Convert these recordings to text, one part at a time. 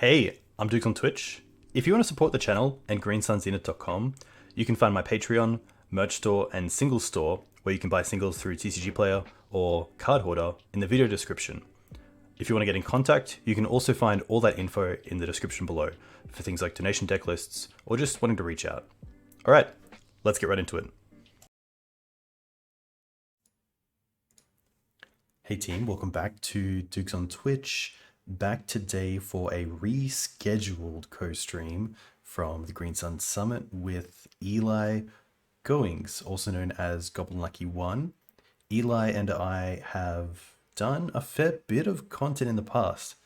Hey, I'm Dukes on Twitch. If you want to support the channel and GreenSunsUnit.com, you can find my Patreon, merch store, and singles store where you can buy singles through TCG Player or Card Hoarder in the video description. If you want to get in contact, you can also find all that info in the description below for things like donation deck lists or just wanting to reach out. Alright, let's get right into it. Hey team, welcome back to Dukes on Twitch. Back today for a rescheduled co-stream from the GreenSunsSummit with Eli Goings, also known as GoblinLackey1. Eli and I have done a fair bit of content in the past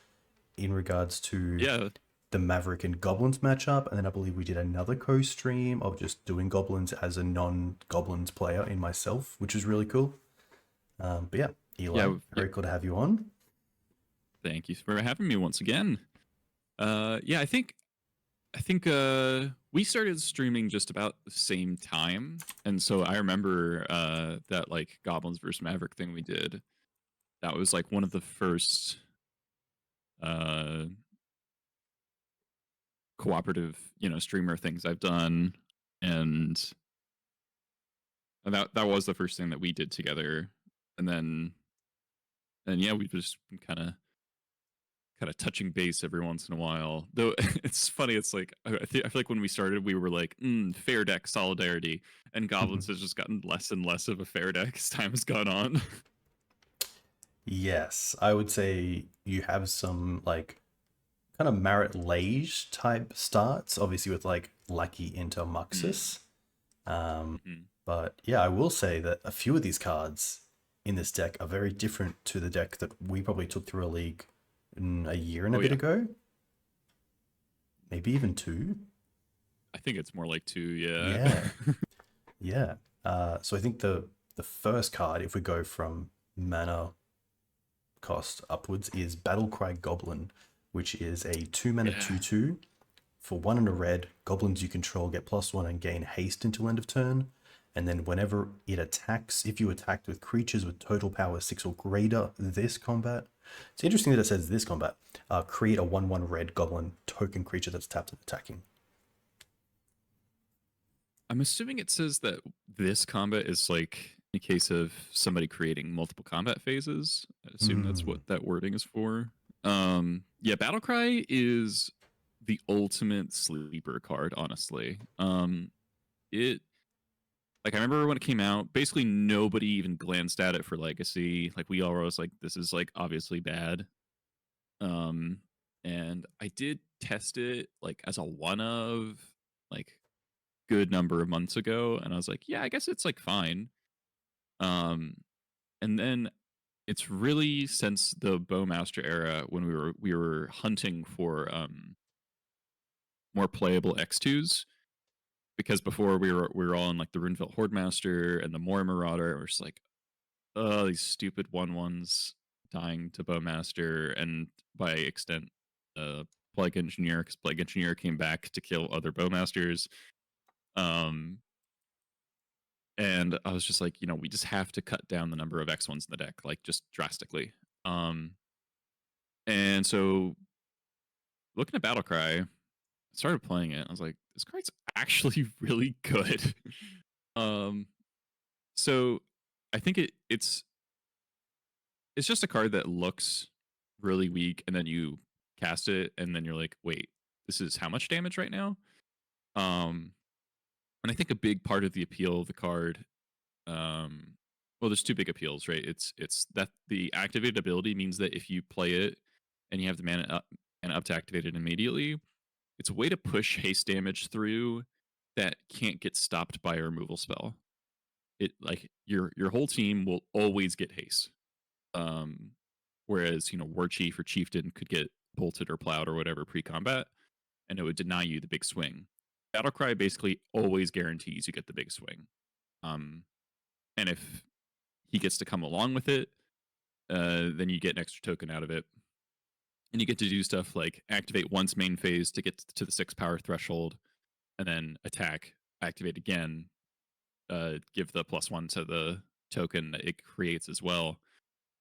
in regards to the Maverick and Goblins matchup, and then I believe we did another co-stream of just doing Goblins as a non-Goblins player in myself, which was really cool. But yeah, Eli, very cool to have you on. Thank you for having me once again. I think we started streaming just about the same time, and so I remember that like Goblins versus Maverick thing we did. That was like one of the first cooperative, streamer things I've done, and that was the first thing that we did together. And yeah, we've just been kind of touching base every once in a while. Though it's funny, it's like I feel like when we started, we were like fair deck solidarity, and Goblins has just gotten less and less of a fair deck as time has gone on. Yes, I would say you have some like kind of Marit Lage type starts, obviously with like Lackey into Muxus. But yeah, I will say that a few of these cards in this deck are very different to the deck that we probably took through a league a year and a bit ago. Maybe even 2. I think it's more like 2, yeah. Yeah. So I think the first card, if we go from mana cost upwards, is Battle Cry Goblin, which is a 2-mana 2/2 for 1 and a red. Goblins you control get +1 and gain haste until end of turn. And then whenever it attacks, if you attacked with creatures with total power 6 or greater this combat, it's interesting that it says this combat, create a 1/1 red goblin token creature that's tapped and attacking. I'm assuming it says that this combat is like in case of somebody creating multiple combat phases. I assume that's what that wording is for. Battle Cry is the ultimate sleeper card, honestly. Like, I remember when it came out, basically nobody even glanced at it for Legacy. Like, we all were like, this is, like, obviously bad. And I did test it, like, as a one-of, like, good number of months ago, and I was like, yeah, I guess it's, like, fine. And then it's really since the Bowmaster era when we were hunting for more playable X2s, because before we were all in like the Runeville Hordemaster and the Moor Marauder. We're just like, oh, these stupid 1/1s dying to Bowmaster, and by extent, Plague Engineer, because Plague Engineer came back to kill other Bowmasters. And I was just like, we just have to cut down the number of X1s in the deck, like just drastically. And so looking at Battle Cry, I started playing it. I was like, this card's actually really good. So I think it's just a card that looks really weak, and then you cast it, and then you're like, wait, this is how much damage right now? And I think a big part of the appeal of the card, well, there's 2 big appeals, right? It's that the activated ability means that if you play it and you have the mana up to activate it immediately, it's a way to push haste damage through that can't get stopped by a removal spell. It like your whole team will always get haste. Whereas, Warchief or Chieftain could get bolted or plowed or whatever pre-combat, and it would deny you the big swing. Battlecry basically always guarantees you get the big swing. And if he gets to come along with it, then you get an extra token out of it. And you get to do stuff like activate once main phase to get to the 6 power threshold, and then attack, activate again, give the +1 to the token that it creates as well.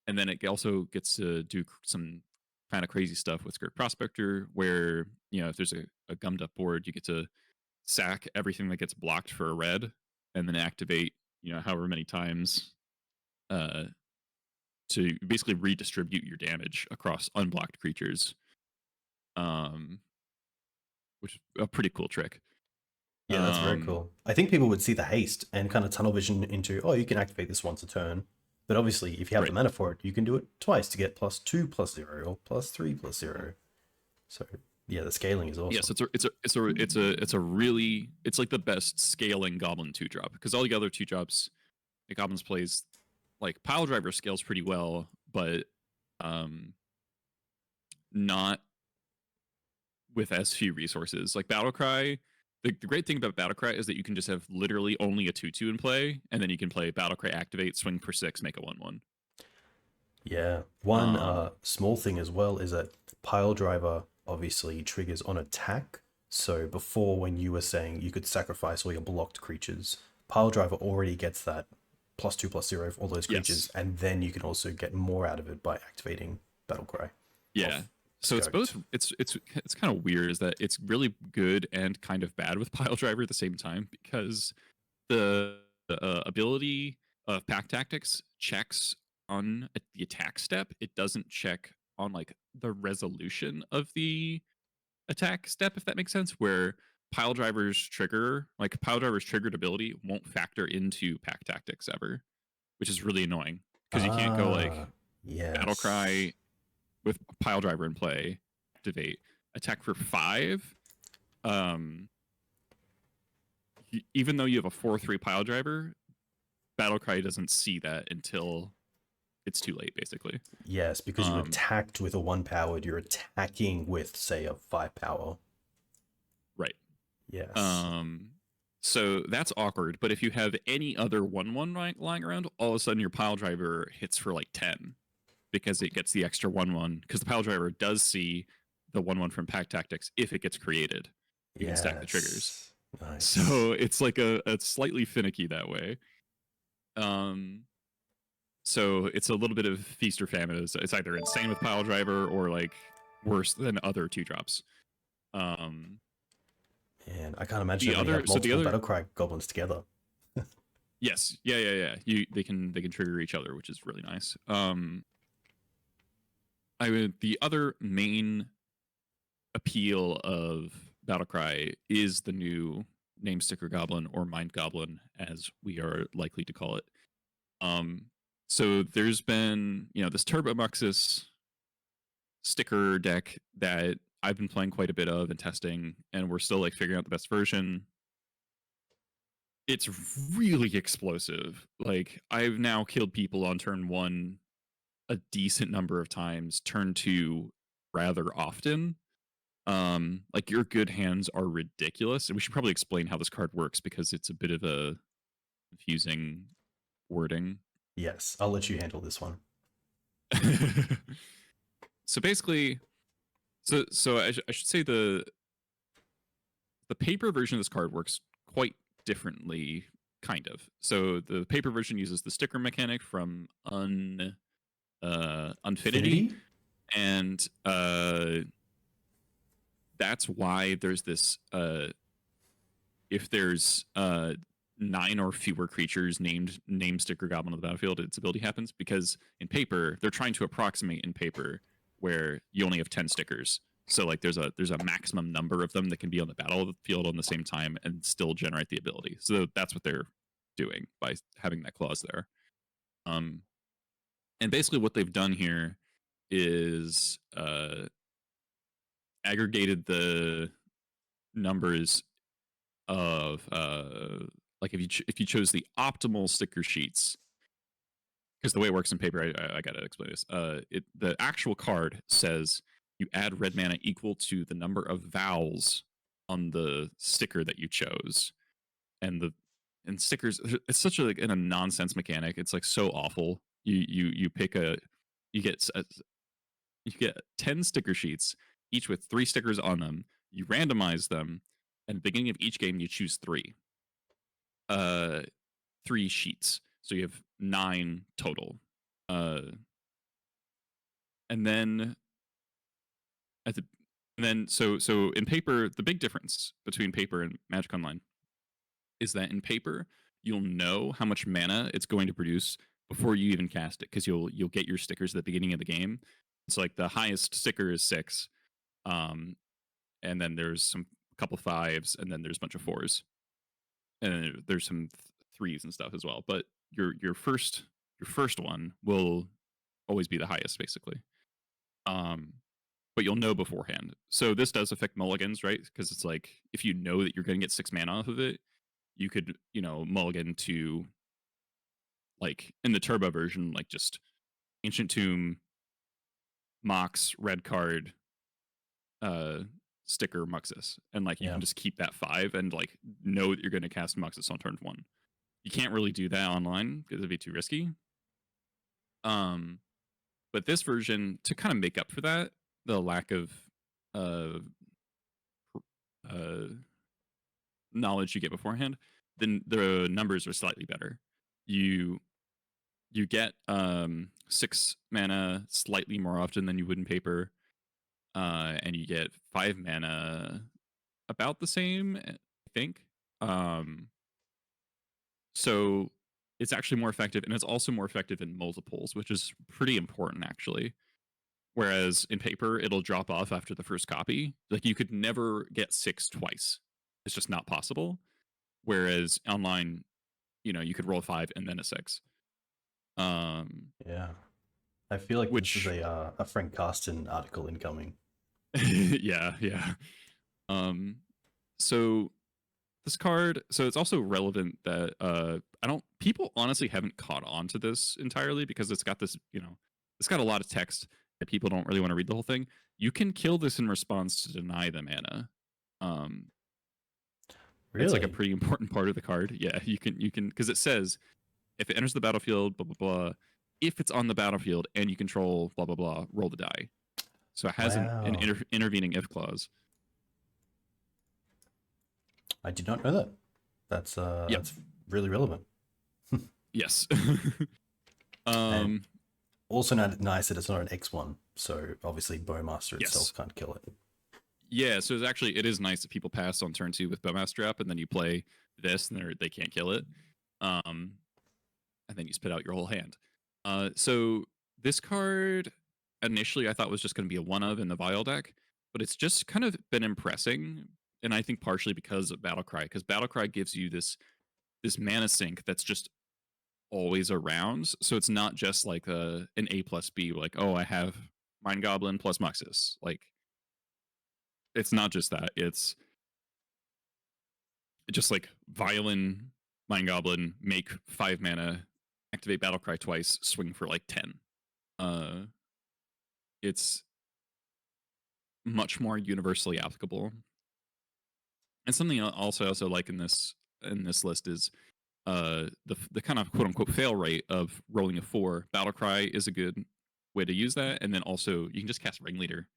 And then it also gets to do some kind of crazy stuff with Skirk Prospector, where if there's a gummed up board, you get to sack everything that gets blocked for a red, and then activate however many times to basically redistribute your damage across unblocked creatures, which is a pretty cool trick. Yeah, that's very cool. I think people would see the haste and kind of tunnel vision into, oh, you can activate this once a turn. But obviously, if you have Right. the mana for it, you can do it twice to get +2/+0 or +3/+0. So yeah, the scaling is awesome. Yes, it's like the best scaling Goblin 2-drop, because all the other 2-drops the Goblins plays, like Piledriver scales pretty well, but not with as few resources. Like Battle Cry, the great thing about Battle Cry is that you can just have literally only a 2/2 in play, and then you can play Battle Cry activate, swing for 6, make a 1/1. Yeah. One small thing as well is that Piledriver obviously triggers on attack. So before, when you were saying you could sacrifice all your blocked creatures, Piledriver already gets that +2/+0 for all those creatures, Yes. and then you can also get more out of it by activating Battle Cry. Yeah. So it's both. It's kind of weird is that it's really good and kind of bad with Piledriver at the same time, because the ability of Pack Tactics checks on the attack step. It doesn't check on like the resolution of the attack step, if that makes sense. Where Piledriver's triggered ability won't factor into Pack Tactics ever, which is really annoying, because you can't go like Battle Cry with Piledriver in play, activate, attack for 5. Even though you have a 4/3 Piledriver, Battle Cry doesn't see that until it's too late, basically. Yes, because you attacked with a 1-powered, you're attacking with, say, a 5-power. Right. Yes. So that's awkward. But if you have any other 1/1 lying around, all of a sudden your Piledriver hits for like 10, because it gets the extra 1/1. Because the Piledriver does see the 1/1 from Pack Tactics if it gets created. You can stack the triggers. Nice. So it's like it's slightly finicky that way. So it's a little bit of feast or famine. It's either insane with Piledriver or like worse than other 2-drops. And I can't imagine having multiple Battle Cry goblins together. Yes, yeah. They can trigger each other, which is really nice. The other main appeal of Battle Cry is the new Name Sticker Goblin, or Mind Goblin, as we are likely to call it. So there's been, this Turbo Muxus sticker deck that I've been playing quite a bit of and testing, and we're still like figuring out the best version. It's really explosive. Like, I've now killed people on turn 1 a decent number of times, turn 2 rather often. Like, your good hands are ridiculous, and we should probably explain how this card works, because it's a bit of a confusing wording. Yes, I'll let you handle this one. So basically, so I should say the paper version of this card works quite differently, kind of. So the paper version uses the sticker mechanic from Unfinity, and that's why there's this if there's 9 or fewer creatures named Name Sticker Goblin on the battlefield, its ability happens, because in paper they're trying to approximate in paper where you only have 10 stickers. So like there's a maximum number of them that can be on the battlefield on the same time and still generate the ability. So that's what they're doing by having that clause there. And basically what they've done here is aggregated the numbers of like if you chose the optimal sticker sheets, because the way it works in paper, I gotta explain this. The actual card says you add red mana equal to the number of vowels on the sticker that you chose, and stickers. It's such a nonsense mechanic. It's like so awful. You get 10 sticker sheets, each with 3 stickers on them. You randomize them, and at the beginning of each game, you choose 3 sheets. So you have 9 total. And then at the and then so in paper, the big difference between paper and Magic Online is that in paper you'll know how much mana it's going to produce before you even cast it, because you'll get your stickers at the beginning of the game. It's like the highest sticker is 6, and then there's some couple 5s, and then there's a bunch of 4s, and there's some 3s and stuff as well. But your first one will always be the highest, basically. But you'll know beforehand. So this does affect mulligans, right? Because it's like, if you know that you're going to get 6 mana off of it, you could, mulligan to, like, in the turbo version, like just Ancient Tomb, Mox, red card, sticker Muxus. And like you can just keep that 5 and like know that you're going to cast Muxus on turn 1. You can't really do that online because it'd be too risky. But this version, to kind of make up for that, the lack of knowledge you get beforehand, then the numbers are slightly better. You get 6 mana slightly more often than you would in paper, and you get 5 mana about the same, I think. So it's actually more effective, and it's also more effective in multiples, which is pretty important, actually. Whereas in paper, it'll drop off after the first copy. Like, you could never get 6 twice. It's just not possible. Whereas online, you could roll 5 and then a 6. Yeah. I feel like this is a Frank Carsten article incoming. yeah. So this card, so it's also relevant that people honestly haven't caught on to this entirely, because it's got this, it's got a lot of text that people don't really want to read the whole thing. You can kill this in response to deny the mana. Really? It's like a pretty important part of the card. Yeah, you can, because it says, if it enters the battlefield, blah, blah, blah, if it's on the battlefield and you control blah, blah, blah, roll the die. So it has an intervening if clause. I did not know that. That's really relevant. Yes. And also nice that it's not an X1, so obviously Bowmaster itself can't kill it. Yeah, so it is nice that people pass on turn 2 with Bowmaster up, and then you play this, and they can't kill it. And then you spit out your whole hand. So this card, initially, I thought was just going to be a one-of in the Vial deck, but it's just kind of been impressing, and I think partially because of Battle Cry, because Battle Cry gives you this mana sink that's just always around. So it's not just like an A plus B, like, oh, I have Mind Goblin plus Muxus. Like, it's not just that. It's just like Violin, Mind Goblin, make 5 mana, activate Battle Cry twice, swing for like 10. It's much more universally applicable. And something I also like in this list is the kind of quote unquote fail rate of rolling a 4. Battle Cry is a good way to use that, and then also you can just cast Ringleader.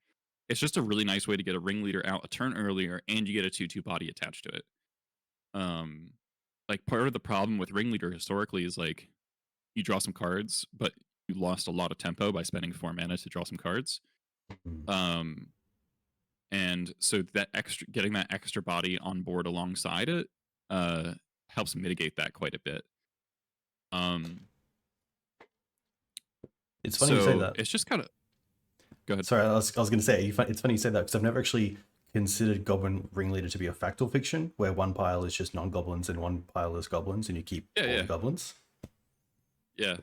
It's just a really nice way to get a Ringleader out a turn earlier, and you get a 2/2 body attached to it. Like, part of the problem with Ringleader historically is like you draw some cards, but you lost a lot of tempo by spending 4 mana to draw some cards. And so getting that extra body on board alongside it helps mitigate that quite a bit. It's funny you say that. It's just kind of... Go ahead. Sorry, I was going to say, it's funny you say that, because I've never actually considered Goblin Ringleader to be a factual fiction, where one pile is just non-goblins and one pile is goblins, and you keep all the goblins. Yeah.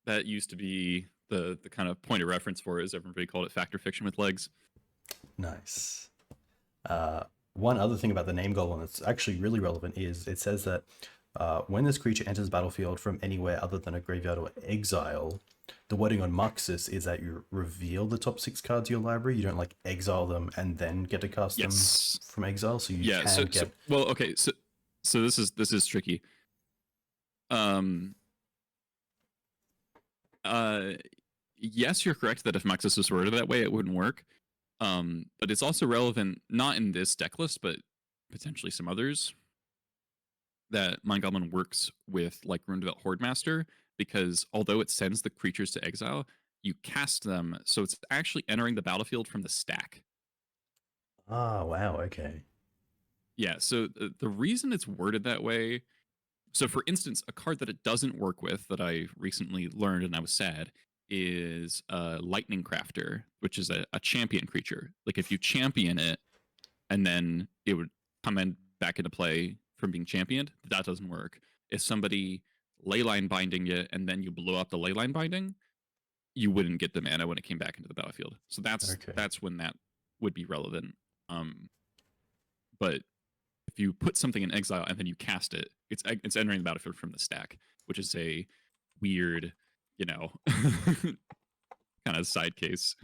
That used to be the kind of point of reference for it, is everybody called it factor fiction with legs. Nice. One other thing about the name Goblin that's actually really relevant is it says that when this creature enters the battlefield from anywhere other than a graveyard or exile, the wording on Muxus is that you reveal the top 6 cards of your library. You don't like exile them and then get to cast them from exile. So you can get. Well, okay. So this is tricky. Yes, you're correct that if Muxus was worded that way, it wouldn't work. But it's also relevant, not in this deck list, but potentially some others, that Mind Goblin works with, like Runedevelt Hordemaster, because although it sends the creatures to exile, you cast them, so it's actually entering the battlefield from the stack. Ah, wow, okay. Yeah, so the reason it's worded that way, so for instance, a card that it doesn't work with that I recently learned and I was sad is Lightning Crafter, which is a champion creature. Like if you champion it and then it would come in back into play from being championed, that doesn't work. If somebody leyline binding it and then you blow up the leyline binding, you wouldn't get the mana when it came back into the battlefield. So Okay. that's when that would be relevant. But if you put something in exile and then you cast it, it's entering the battlefield from the stack, which is a weird, kind of side case.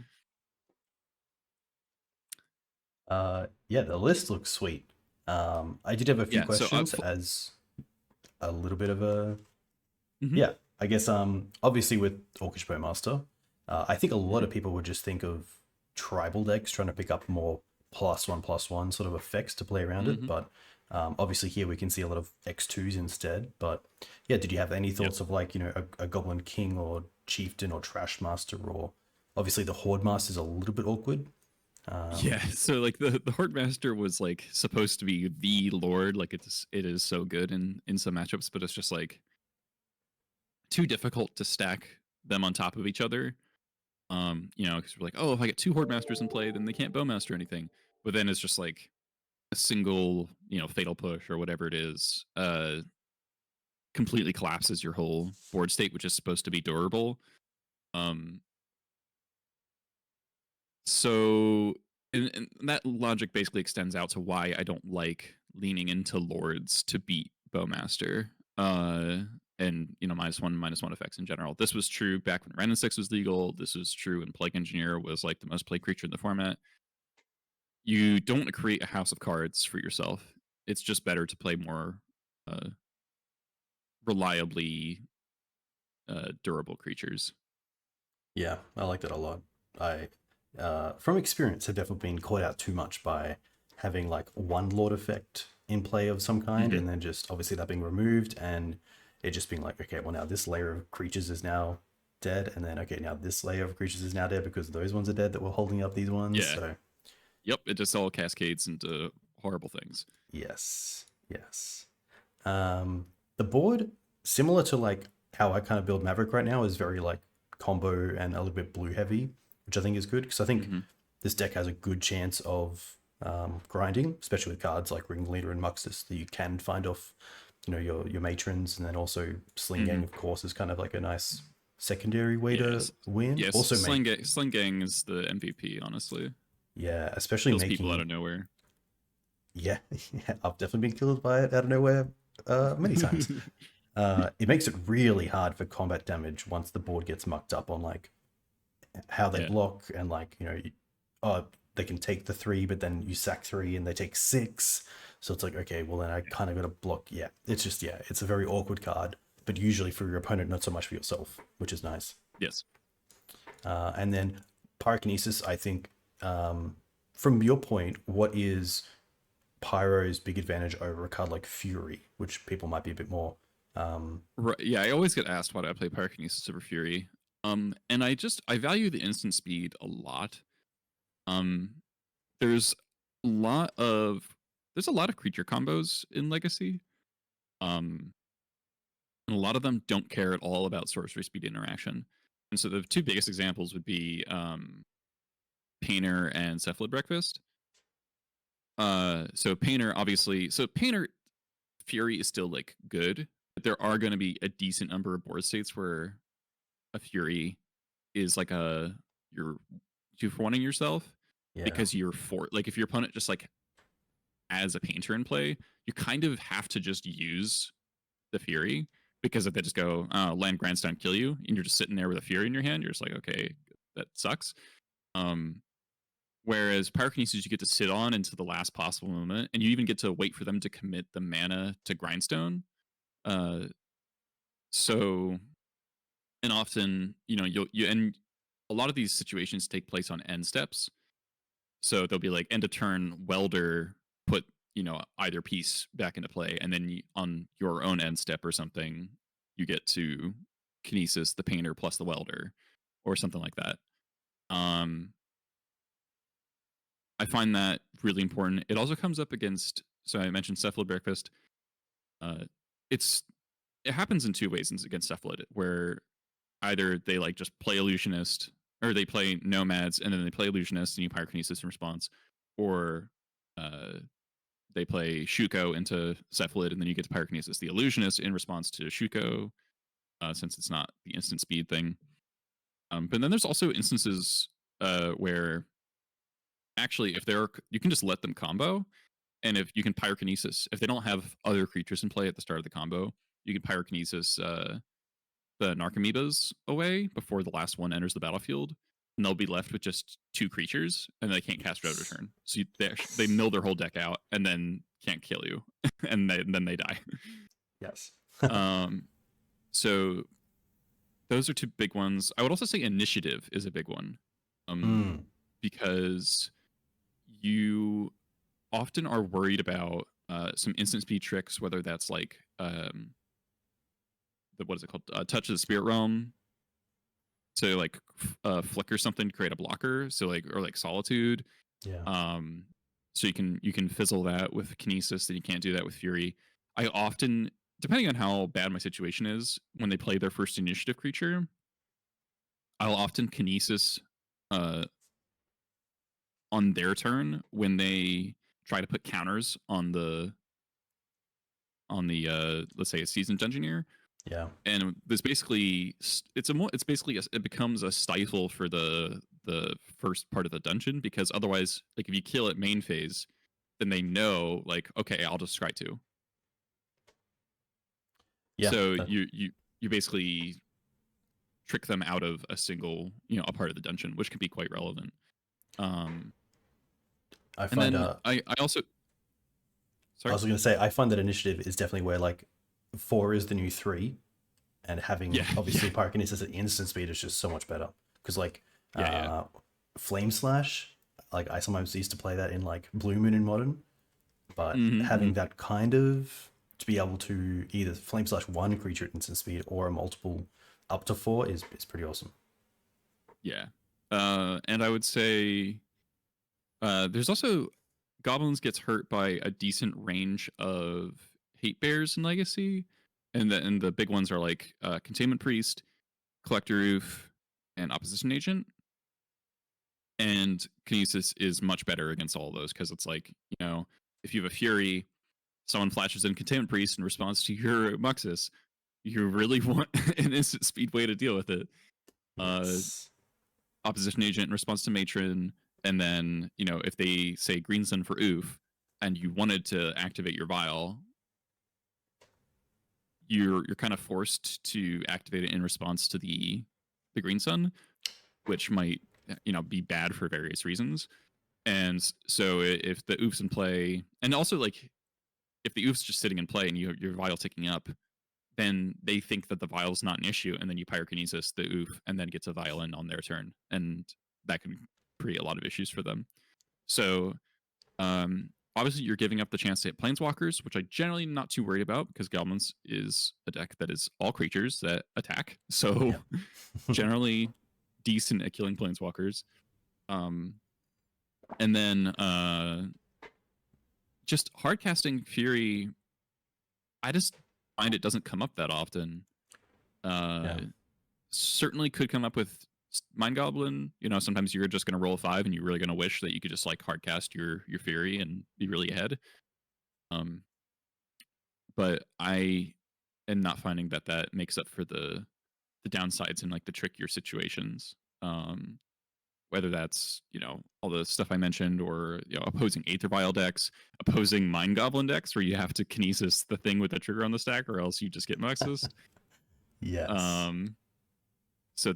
Yeah, the list looks sweet. I did have a few Yeah. So questions as a little bit of a mhm. yeah. I guess obviously with Orcish Bowmaster, I think a lot of people would just think of tribal decks trying to pick up more +1/+1 sort of effects to play around it, but obviously here we can see a lot of X2s instead. But yeah, did you have any thoughts of like a Goblin King or Chieftain or Trash Master, or obviously the Horde Master is a little bit awkward. Yeah, so like the Horde Master was like supposed to be the Lord, like it is so good in some matchups, but it's just like too difficult to stack them on top of each other. Because we're like, oh, if I get two Horde Masters in play, then they can't Bowmaster anything. But then it's just like a single, fatal push or whatever it is, completely collapses your whole board state, which is supposed to be durable. Um, so and that logic basically extends out to why I don't like leaning into Lords to beat Bowmaster. And -1/-1 effects in general. This was true back when Ren and 6 was legal. This was true when Plague Engineer was like the most played creature in the format. You don't want to create a house of cards for yourself. It's just better to play more reliably durable creatures. Yeah, I like that a lot. I, from experience, have definitely been caught out too much by having like one Lord effect in play of some kind, Mm-hmm. and then just obviously that being removed, and it just being like, okay, well now this layer of creatures is now dead, and then okay, now this layer of creatures is now dead because those ones are dead that were holding up these ones. Yeah. So Yep. It just all cascades into horrible things. yes, yes. The board, similar to like how I kind of build Maverick right now, is very like combo and a little bit blue heavy, which I think is good because I think this deck has a good chance of grinding, especially with cards like Ringleader and Muxus that you can find off, your matrons, and then also Sling-Gang, of course, is kind of like a nice secondary way to win. Yes. Also Sling-Gang is the MVP, honestly. yeah, especially Kills making people out of nowhere. yeah, yeah, I've definitely been killed by it out of nowhere many times. It makes it really hard for combat damage once the board gets mucked up on like how they block and like they can take the 3, but then you sack 3 and they take 6. So it's like, okay, well then I kind of got to block. Yeah, it's just it's a very awkward card, but usually for your opponent, not so much for yourself, which is nice. Yes. And then Pyrokinesis, I think, from your point, what is Pyro's big advantage over a card like Fury, which people might be a bit more Right. Yeah, I always get asked why do I play Pyrokinesis over Fury. And I value the instant speed a lot. There's a lot of creature combos in Legacy. And a lot of them don't care at all about sorcery speed interaction. And so the two biggest examples would be Painter and Cephalid Breakfast. So Painter Fury is still like good, but there are going to be a decent number of board states where a Fury is like you're 2-for-1ing yourself because if your opponent just like as a Painter in play, you kind of have to just use the Fury because if they just go land Grandstone kill you and you're just sitting there with a Fury in your hand, you're just like, okay, that sucks. Whereas Pyrokinesis you get to sit on into the last possible moment, and you even get to wait for them to commit the mana to Grindstone. So, and often, and a lot of these situations take place on end steps. So they'll be like end of turn, Welder, put either piece back into play, and then on your own end step or something, you get to Kinesis the Painter plus the Welder, or something like that. I find that really important. It also comes up against, so I mentioned Cephalid Breakfast. It happens in two ways against Cephalid, where either they like just play Illusionist, or they play Nomads and then they play Illusionist and you Pyrokinesis in response, or they play Shuko into Cephalid and then you get to Pyrokinesis the Illusionist in response to Shuko, since it's not the instant speed thing. But then there's also instances where actually, if you can just let them combo, and if you can Pyrokinesis, if they don't have other creatures in play at the start of the combo, you can Pyrokinesis the Narcomoebas away before the last one enters the battlefield, and they'll be left with just 2 creatures, and they can't cast Road Return. So they mill their whole deck out, and then can't kill you, and then they die. Yes. So those are 2 big ones. I would also say Initiative is a big one, because you often are worried about some instant speed tricks, whether that's like what is it called? Touch of the Spirit Realm. So like flicker something to create a blocker. So like, or like Solitude. Yeah. So you can fizzle that with Kinesis, and you can't do that with Fury. I often, depending on how bad my situation is, when they play their first initiative creature, I'll often Kinesis on their turn when they try to put counters on the let's say a Seasoned Dungeoneer. Yeah. And this basically it becomes a stifle for the first part of the dungeon, because otherwise, like if you kill it main phase, then they know like, okay, I'll just scry 2. Yeah. So you basically trick them out of a single, a part of the dungeon, which can be quite relevant. I find I also, sorry? I was going to say, I find that Initiative is definitely where like 4 is the new 3, and having obviously Pyrokinesis at instant speed is just so much better, because like Flame Slash, like I sometimes used to play that in like Blue Moon in Modern, but having that kind of, to be able to either Flame Slash 1 creature at instant speed or a multiple up to 4 is pretty awesome. Yeah. And I would say there's also, Goblins gets hurt by a decent range of Hate Bears in Legacy, and the big ones are like Containment Priest, Collector Roof, and Opposition Agent. And Kinesis is much better against all of those, because it's like, if you have a Fury, someone flashes in Containment Priest in response to your Muxus, you really want an instant speed way to deal with it. Yes. Opposition Agent in response to Matron, and then, if they say Green Sun for Oof, and you wanted to activate your Vial, you're kind of forced to activate it in response to the Green Sun, which might, be bad for various reasons. And so if the Oof's in play, and also like if the Oof's just sitting in play and your Vial ticking up, then they think that the Vial's not an issue, and then you Pyrokinesis the Oof and then gets a Vial in on their turn, and that can create a lot of issues for them. So obviously you're giving up the chance to hit Planeswalkers, which I generally not too worried about, because Goblins is a deck that is all creatures that attack. So generally decent at killing Planeswalkers. And then just hardcasting Fury, I just find it doesn't come up that often. Certainly could come up with Mind Goblin. Sometimes you're just going to roll a 5 and you're really going to wish that you could just like hardcast your Fury and be really ahead. But I am not finding that makes up for the downsides in like the trickier situations. Whether that's, all the stuff I mentioned, or, opposing Aether Vial decks, opposing Mind Goblin decks where you have to Kinesis the thing with the trigger on the stack, or else you just get Muxus. Yes. So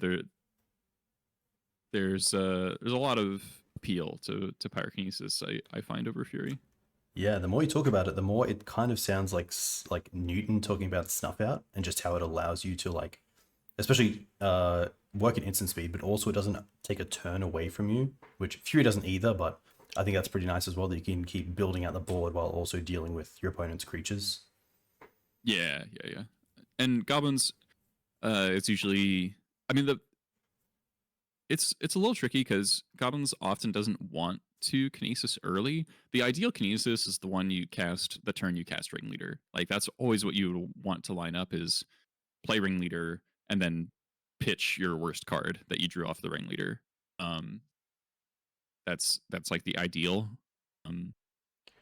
there's a lot of appeal to Pyrokinesis, I find, over Fury. Yeah, the more you talk about it, the more it kind of sounds like Newton talking about Snuff Out, and just how it allows you to like, especially work at instant speed, but also it doesn't take a turn away from you, which Fury doesn't either, but I think that's pretty nice as well, that you can keep building out the board while also dealing with your opponent's creatures. Yeah. And Goblins, it's usually, I mean, it's a little tricky because Goblins often doesn't want to Kinesis early. The ideal Kinesis is the one you cast the turn you cast Ringleader. Like that's always what you would want to line up is play Ringleader and then pitch your worst card that you drew off the Ringleader. Um, that's like the ideal.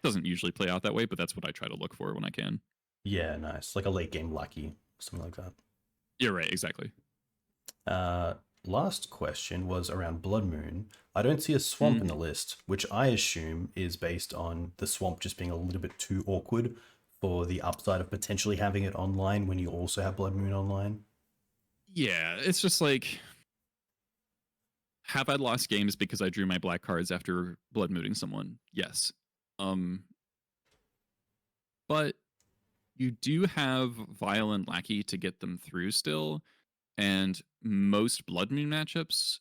Doesn't usually play out that way, but that's what I try to look for when I can. Yeah, nice. Like a late game Lackey, something like that. You're right, exactly. Last question was around Blood Moon. I don't see a swamp in the list, which I assume is based on the swamp just being a little bit too awkward for the upside of potentially having it online when you also have Blood Moon online. Yeah, it's just like, have I lost games because I drew my black cards after Blood Mooning someone? Yes. But you do have Vial and Lackey to get them through still, and most Blood Moon matchups,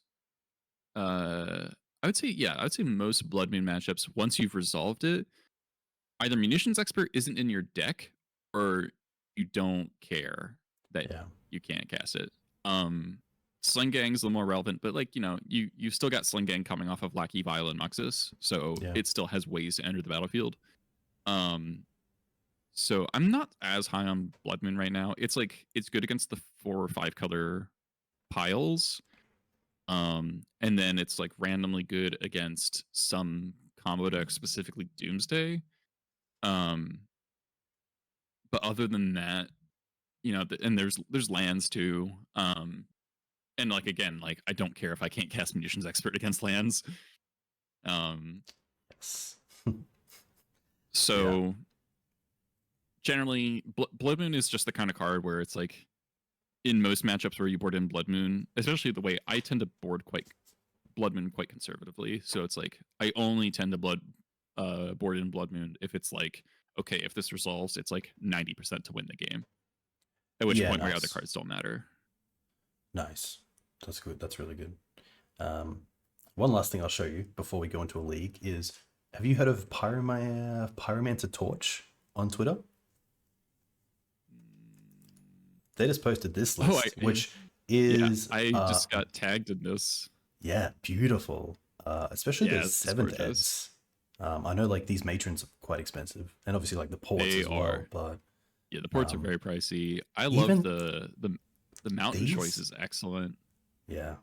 I would say most Blood Moon matchups, once you've resolved it, either Munitions Expert isn't in your deck, or you don't care that you can't cast it. Sling-Gang's a little more relevant, but like, you've still got Sling-Gang coming off of Lackey, Vial, and Muxus, so it still has ways to enter the battlefield. So I'm not as high on Blood Moon right now. It's like, it's good against the 4 or 5 color piles. And then it's like randomly good against some combo decks, specifically Doomsday. But other than that, and there's lands too. And like, again, like I don't care if I can't cast Munitions Expert against lands. Yes. So generally, Blood Moon is just the kind of card where it's like, in most matchups where you board in Blood Moon, especially the way I tend to board Blood Moon quite conservatively. So it's like I only tend to board in Blood Moon if it's like, okay, if this resolves, it's like 90% to win the game. At which point my other cards don't matter. Nice. That's good. That's really good. One last thing I'll show you before we go into a league is, have you heard of Pyromancer Torch on Twitter? They just posted this list, which is... I just got tagged in this. Yeah, beautiful. Especially the 7th eds. I know like these matrons are quite expensive, and obviously like the ports as well. But yeah, the ports are very pricey. I love the mountain choice is excellent. Yeah,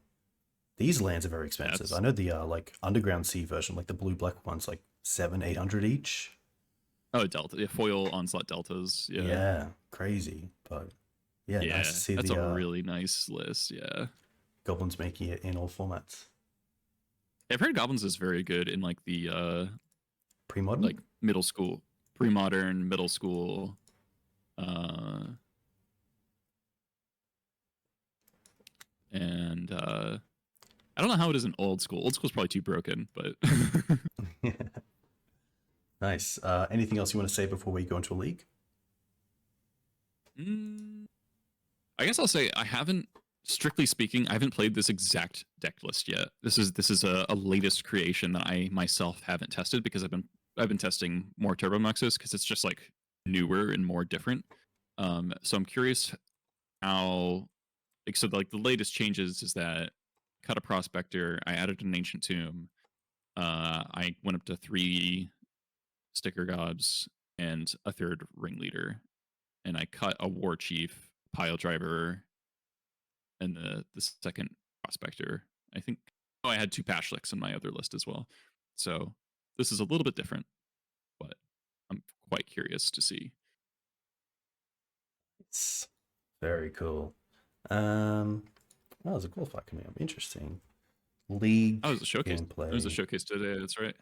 these lands are very expensive. I know the like Underground Sea version, like the blue-black ones, like 700-800 each. Oh, Delta, foil onslaught deltas. Yeah, crazy, but nice to see. That's a really nice list. Yeah, Goblins making it in all formats. I've heard Goblins is very good in like the pre-modern, like middle school, pre-modern, middle school. And I don't know how it is in old school. Old school's probably too broken, but nice. Anything else you want to say before we go into a league? I guess I'll say strictly speaking, I haven't played this exact deck list yet. This is a latest creation that I myself haven't tested because I've been testing more Turbo Muxus because it's just like newer and more different. So I'm curious how, like, so like the latest changes is that cut a Prospector, I added an Ancient Tomb, I went up to 3 Sticker Gobs and a 3rd Ringleader, and I cut a Warchief, Piledriver, and the 2nd Prospector. I think I had 2 Pashaliks in my other list as well. So this is a little bit different, but I'm quite curious to see. It's very cool. Oh, there's a qualifier coming up. Interesting. League. Oh, it was a showcase. Gameplay. It was a showcase today. That's right.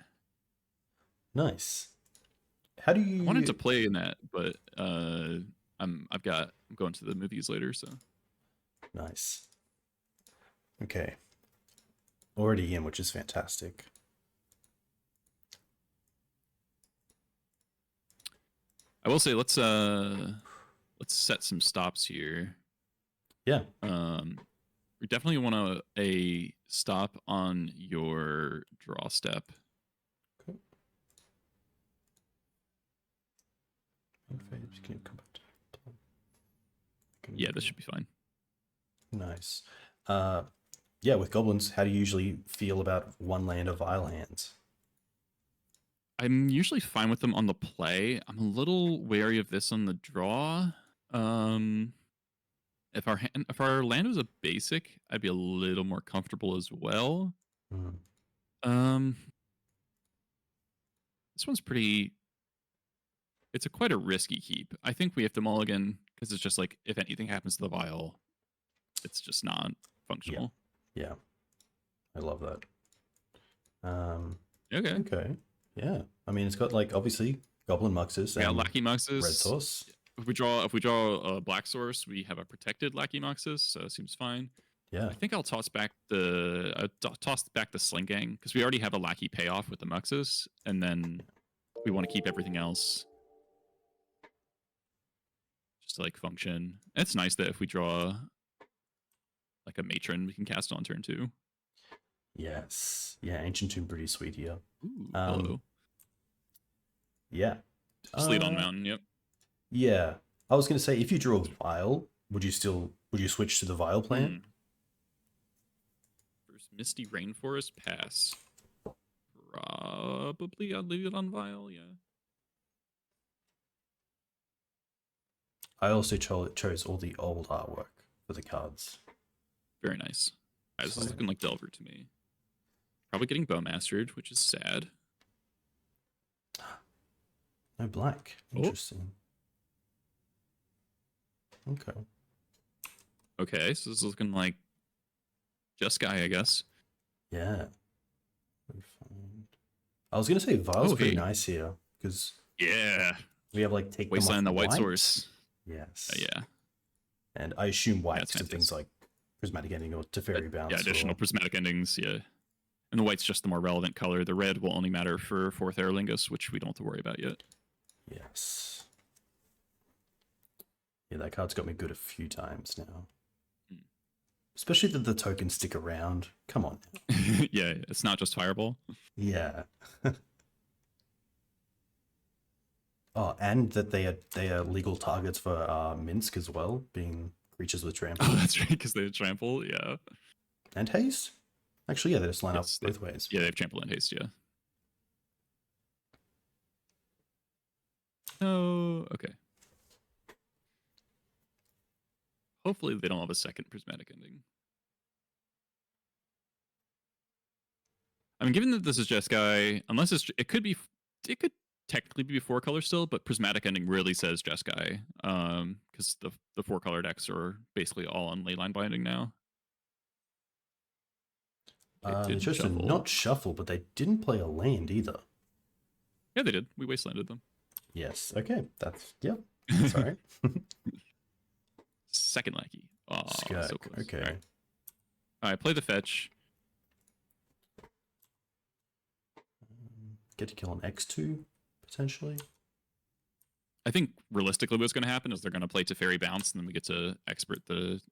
Nice. How do you? I wanted to play in that, but I'm going to the movies later, so. Nice. Okay. Already in, which is fantastic. I will say let's set some stops here. Yeah. We definitely want a stop on your draw step. Okay. Yeah, this should be fine. Nice. yeah, with goblins, how do you usually feel about one land of Vial hands? I'm usually fine with them on the play. I'm a little wary of this on the draw. If our land was a basic, I'd be a little more comfortable as well. Mm. Um, this one's pretty. It's quite a risky keep. I think we have to mulligan because it's just like if anything happens to the vial, it's just not functional. Yeah, I love that. Okay. Okay. Yeah. I mean, it's got like obviously Goblin Muxus Yeah, and Lackey Muxus. red source. If we draw a black source, we have a protected Lackey Muxus, so it seems fine. Yeah. I think I'll toss back the Sling-Gang because we already have a Lackey payoff with the Muxus, and then we want to keep everything else just to like function. It's nice that if we draw like a Matron, we can cast on turn 2. Yes. Yeah, Ancient Tomb pretty sweet here. Ooh, hello. Yeah. Sleet on Mountain, yep. Yeah. I was gonna say if you drew a Vial, would you switch to the Vial plan? First Misty Rainforest pass. Probably I'd leave it on Vial, yeah. I also chose all the old artwork for the cards. Very nice. This is looking like Delver to me. Probably getting Bowmastered, which is sad. No black. Interesting. Okay. Okay, so this is looking like Jeskai, I guess. Yeah. I was gonna say Vial's pretty nice here because we have like take Wasteland, the white white source. Yes. Yeah. And I assume white's to things like Prismatic Ending or Teferi Bounce. Yeah, additional prismatic endings, yeah. And the white's just the more relevant color. The red will only matter for 4th Aerlingus, which we don't have to worry about yet. Yes. Yeah, that card's got me good a few times now. Especially that the tokens stick around. Come on. Yeah, it's not just Fireball. Yeah. Oh, and that they are legal targets for Minsk as well, being creatures with trample. Oh, that's right, because they have trample, yeah. And haste? Actually, yeah, they just line up both ways. Yeah, they have trample and haste, yeah. Oh, okay. Hopefully they don't have a second prismatic ending. I mean, given that this is Jeskai, unless it could technically be 4-color still, but prismatic ending really says Jeskai, because the 4-color decks are basically all on leyline binding now. They chose to not shuffle, but they didn't play a land either. Yeah, they did. We wastelanded them. Yes. Okay. That's That's all right. Second Lackey. Oh, Skirk. so close. Okay. All right, play the fetch. Get to kill an X2 potentially. I think realistically, what's going to happen is they're going to play Teferi Bounce, and then we get to expert the.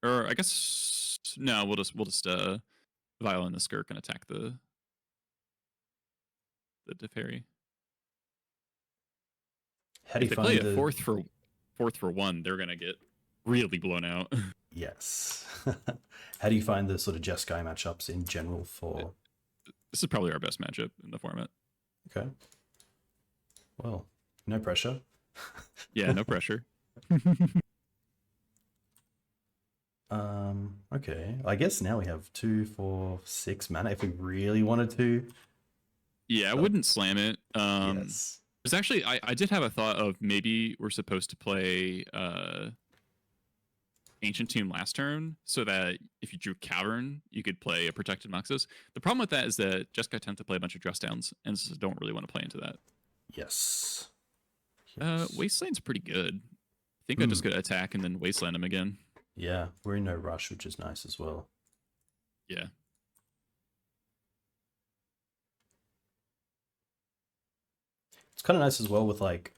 Or I guess no, we'll just Vial and the Skirk and attack the Teferi. How do if you they find play a fourth for 1, they're going to get really blown out. Yes. How do you find the sort of Jeskai matchups in general for? This is probably our best matchup in the format. Okay. Well, no pressure. Yeah, no pressure. Okay. I guess now we have 2, 4, 6 mana if we really wanted to. Yeah, I wouldn't slam it. Yes. There's actually I did have a thought of maybe we're supposed to play Ancient Tomb last turn, so that if you drew Cavern, you could play a protected Muxus. The problem with that is that Jeskai tend to play a bunch of dress downs, and so don't really want to play into that. Yes. Wasteland's pretty good. I think I just gotta attack and then Wasteland him again. Yeah, we're in no rush, which is nice as well. Yeah. It's kind of nice as well with like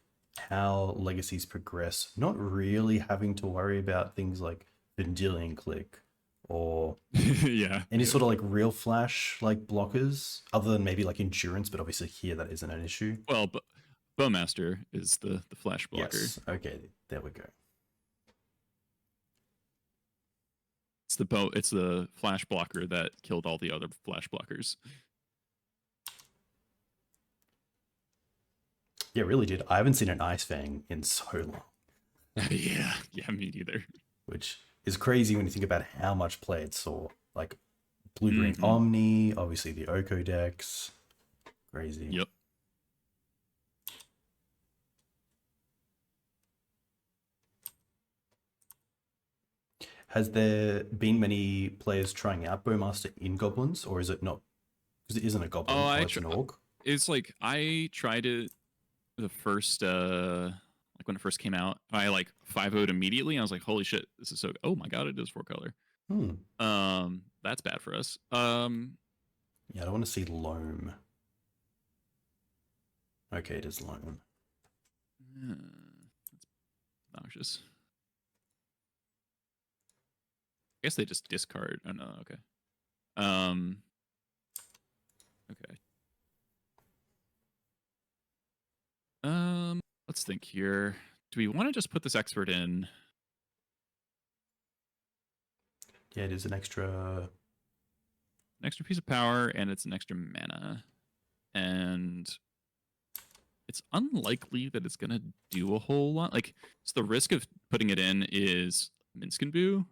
how legacies progress, not really having to worry about things like Vendilion Click or any sort of like real flash like blockers, other than maybe like endurance, but obviously here that isn't an issue. Well, but Bowmaster is the flash blocker. Yes. Okay, there we go. It's the flash blocker that killed all the other flash blockers. Yeah, it really did. I haven't seen an Ice Fang in so long. Yeah, me neither. Which is crazy when you think about how much play it saw. Like Blue-Green Mm-hmm. Omni, obviously the Oko decks. Crazy. Yep. Has there been many players trying out Bowmaster in Goblins, or is it not? Because it isn't a Goblin, it's an Orc. It's like I tried it the first like when it first came out. I like 5-0'd immediately. And I was like, holy shit, this is so. Oh my god, it is 4-color. That's bad for us. Yeah, I don't want to see Loam. Okay, it is Loam. That's obnoxious. I guess they just discard. Oh no, okay. Okay. Let's think here. Do we want to just put this expert in? Yeah, it is an extra Piece of power, and it's an extra mana. And it's unlikely that it's gonna do a whole lot. Like, so the risk of putting it in is Minsk and Boo.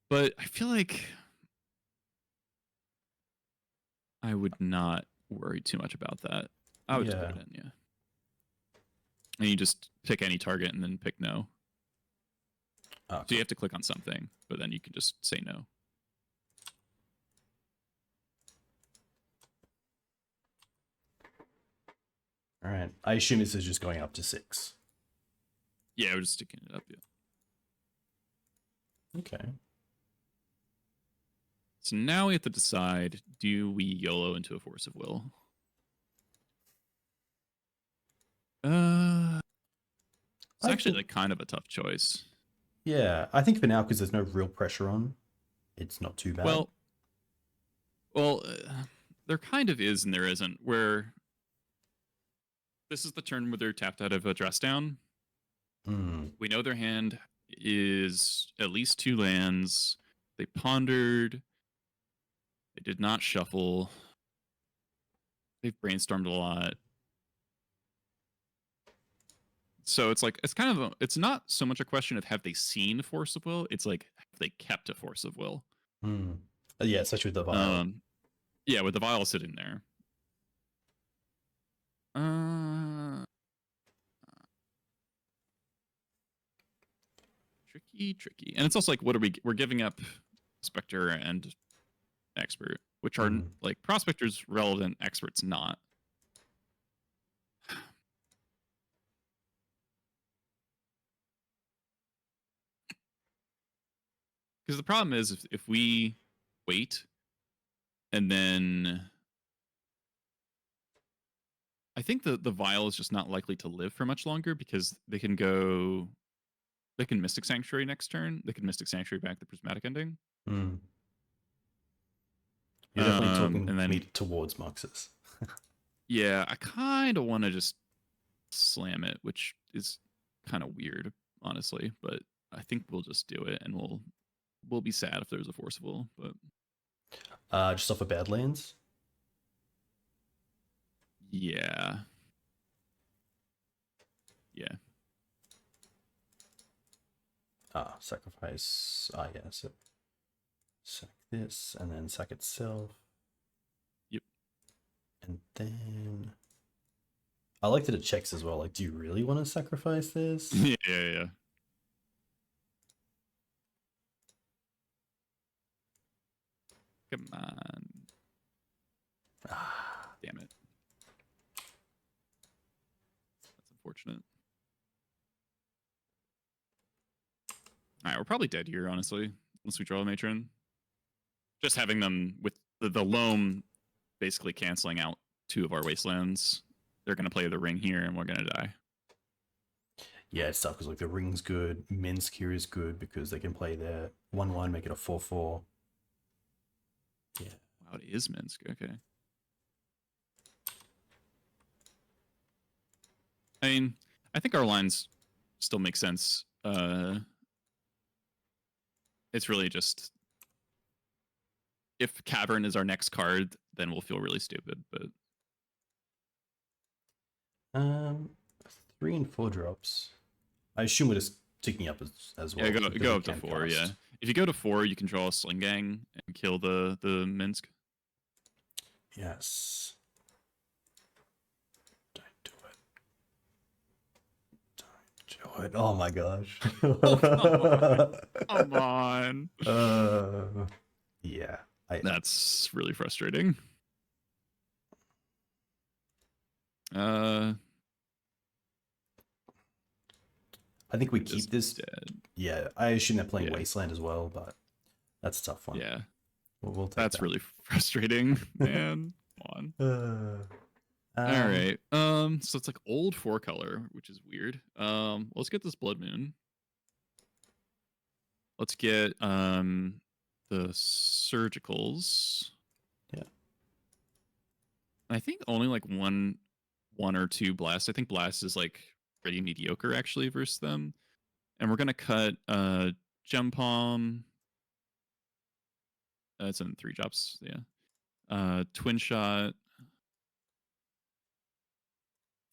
But I feel like I would not worry too much about that. I would just put it in, yeah. And you just pick any target and then pick no. So you have to click on something, but then you can just say no. All right. I assume this is just going up to 6. Yeah, we're just sticking it up, yeah. Okay. So now we have to decide, do we YOLO into a Force of Will? It's actually like kind of a tough choice. Yeah, I think for now, because there's no real pressure on, it's not too bad. Well, there kind of is and there isn't, where this is the turn where they're tapped out of a dress down. We know their hand is at least 2 lands. They pondered. They did not shuffle. They've brainstormed a lot. So it's like, it's kind of it's not so much a question of have they seen Force of Will, it's like have they kept a Force of Will. Yeah, especially with the vial. Yeah, with the vial sitting there. Tricky. And it's also like, what are we're giving up Spectre and Expert, which are like Prospector's relevant, Expert's not. Because the problem is if we wait and then I think the vial is just not likely to live for much longer because they can Mystic Sanctuary next turn. They can Mystic Sanctuary back the Prismatic Ending. You're definitely talking and then, me towards Muxus. Yeah, I kind of want to just slam it, which is kind of weird, honestly. But I think we'll just do it, and we'll be sad if there's a Force of Will. But just off of Badlands. Yeah. Sacrifice. Yeah. So sack this, and then sack itself. Yep. And then I like that it checks as well. Like, do you really want to sacrifice this? Yeah. Come on. Damn it. That's unfortunate. Alright, we're probably dead here, honestly. Unless we draw a Matron. Just having them with the Loam basically canceling out 2 of our Wastelands. They're going to play the Ring here, and we're going to die. Yeah, it's tough because like the Ring's good. Minsk here is good because they can play their 1/1, make it a 4/4. Yeah. Wow, it is Minsk. Okay. I mean, I think our line's still makes sense. It's really just if Cavern is our next card, then we'll feel really stupid. But 3 and 4 drops. I assume we're just ticking up as well. yeah, because go we up to can 4. cast. Yeah, if you go to 4, you can draw a Sling-Gang and kill the Minsk. Yes. Don't do it. Don't do it. Oh my gosh. Oh, come on. Yeah. That's really frustrating. I think we keep this. Dead. Yeah, I assume they're playing Wasteland as well, but that's a tough one. Yeah. We'll take That's that. really frustrating, man. Come on. All right. So it's like old 4-color, which is weird. Let's get this Blood Moon. Let's get the Surgicals. Yeah. I think only like one or 2 Blasts. I think Blast is like pretty mediocre actually versus them. And we're gonna cut Gempalm. It's in 3 drops, yeah. Twinshot. I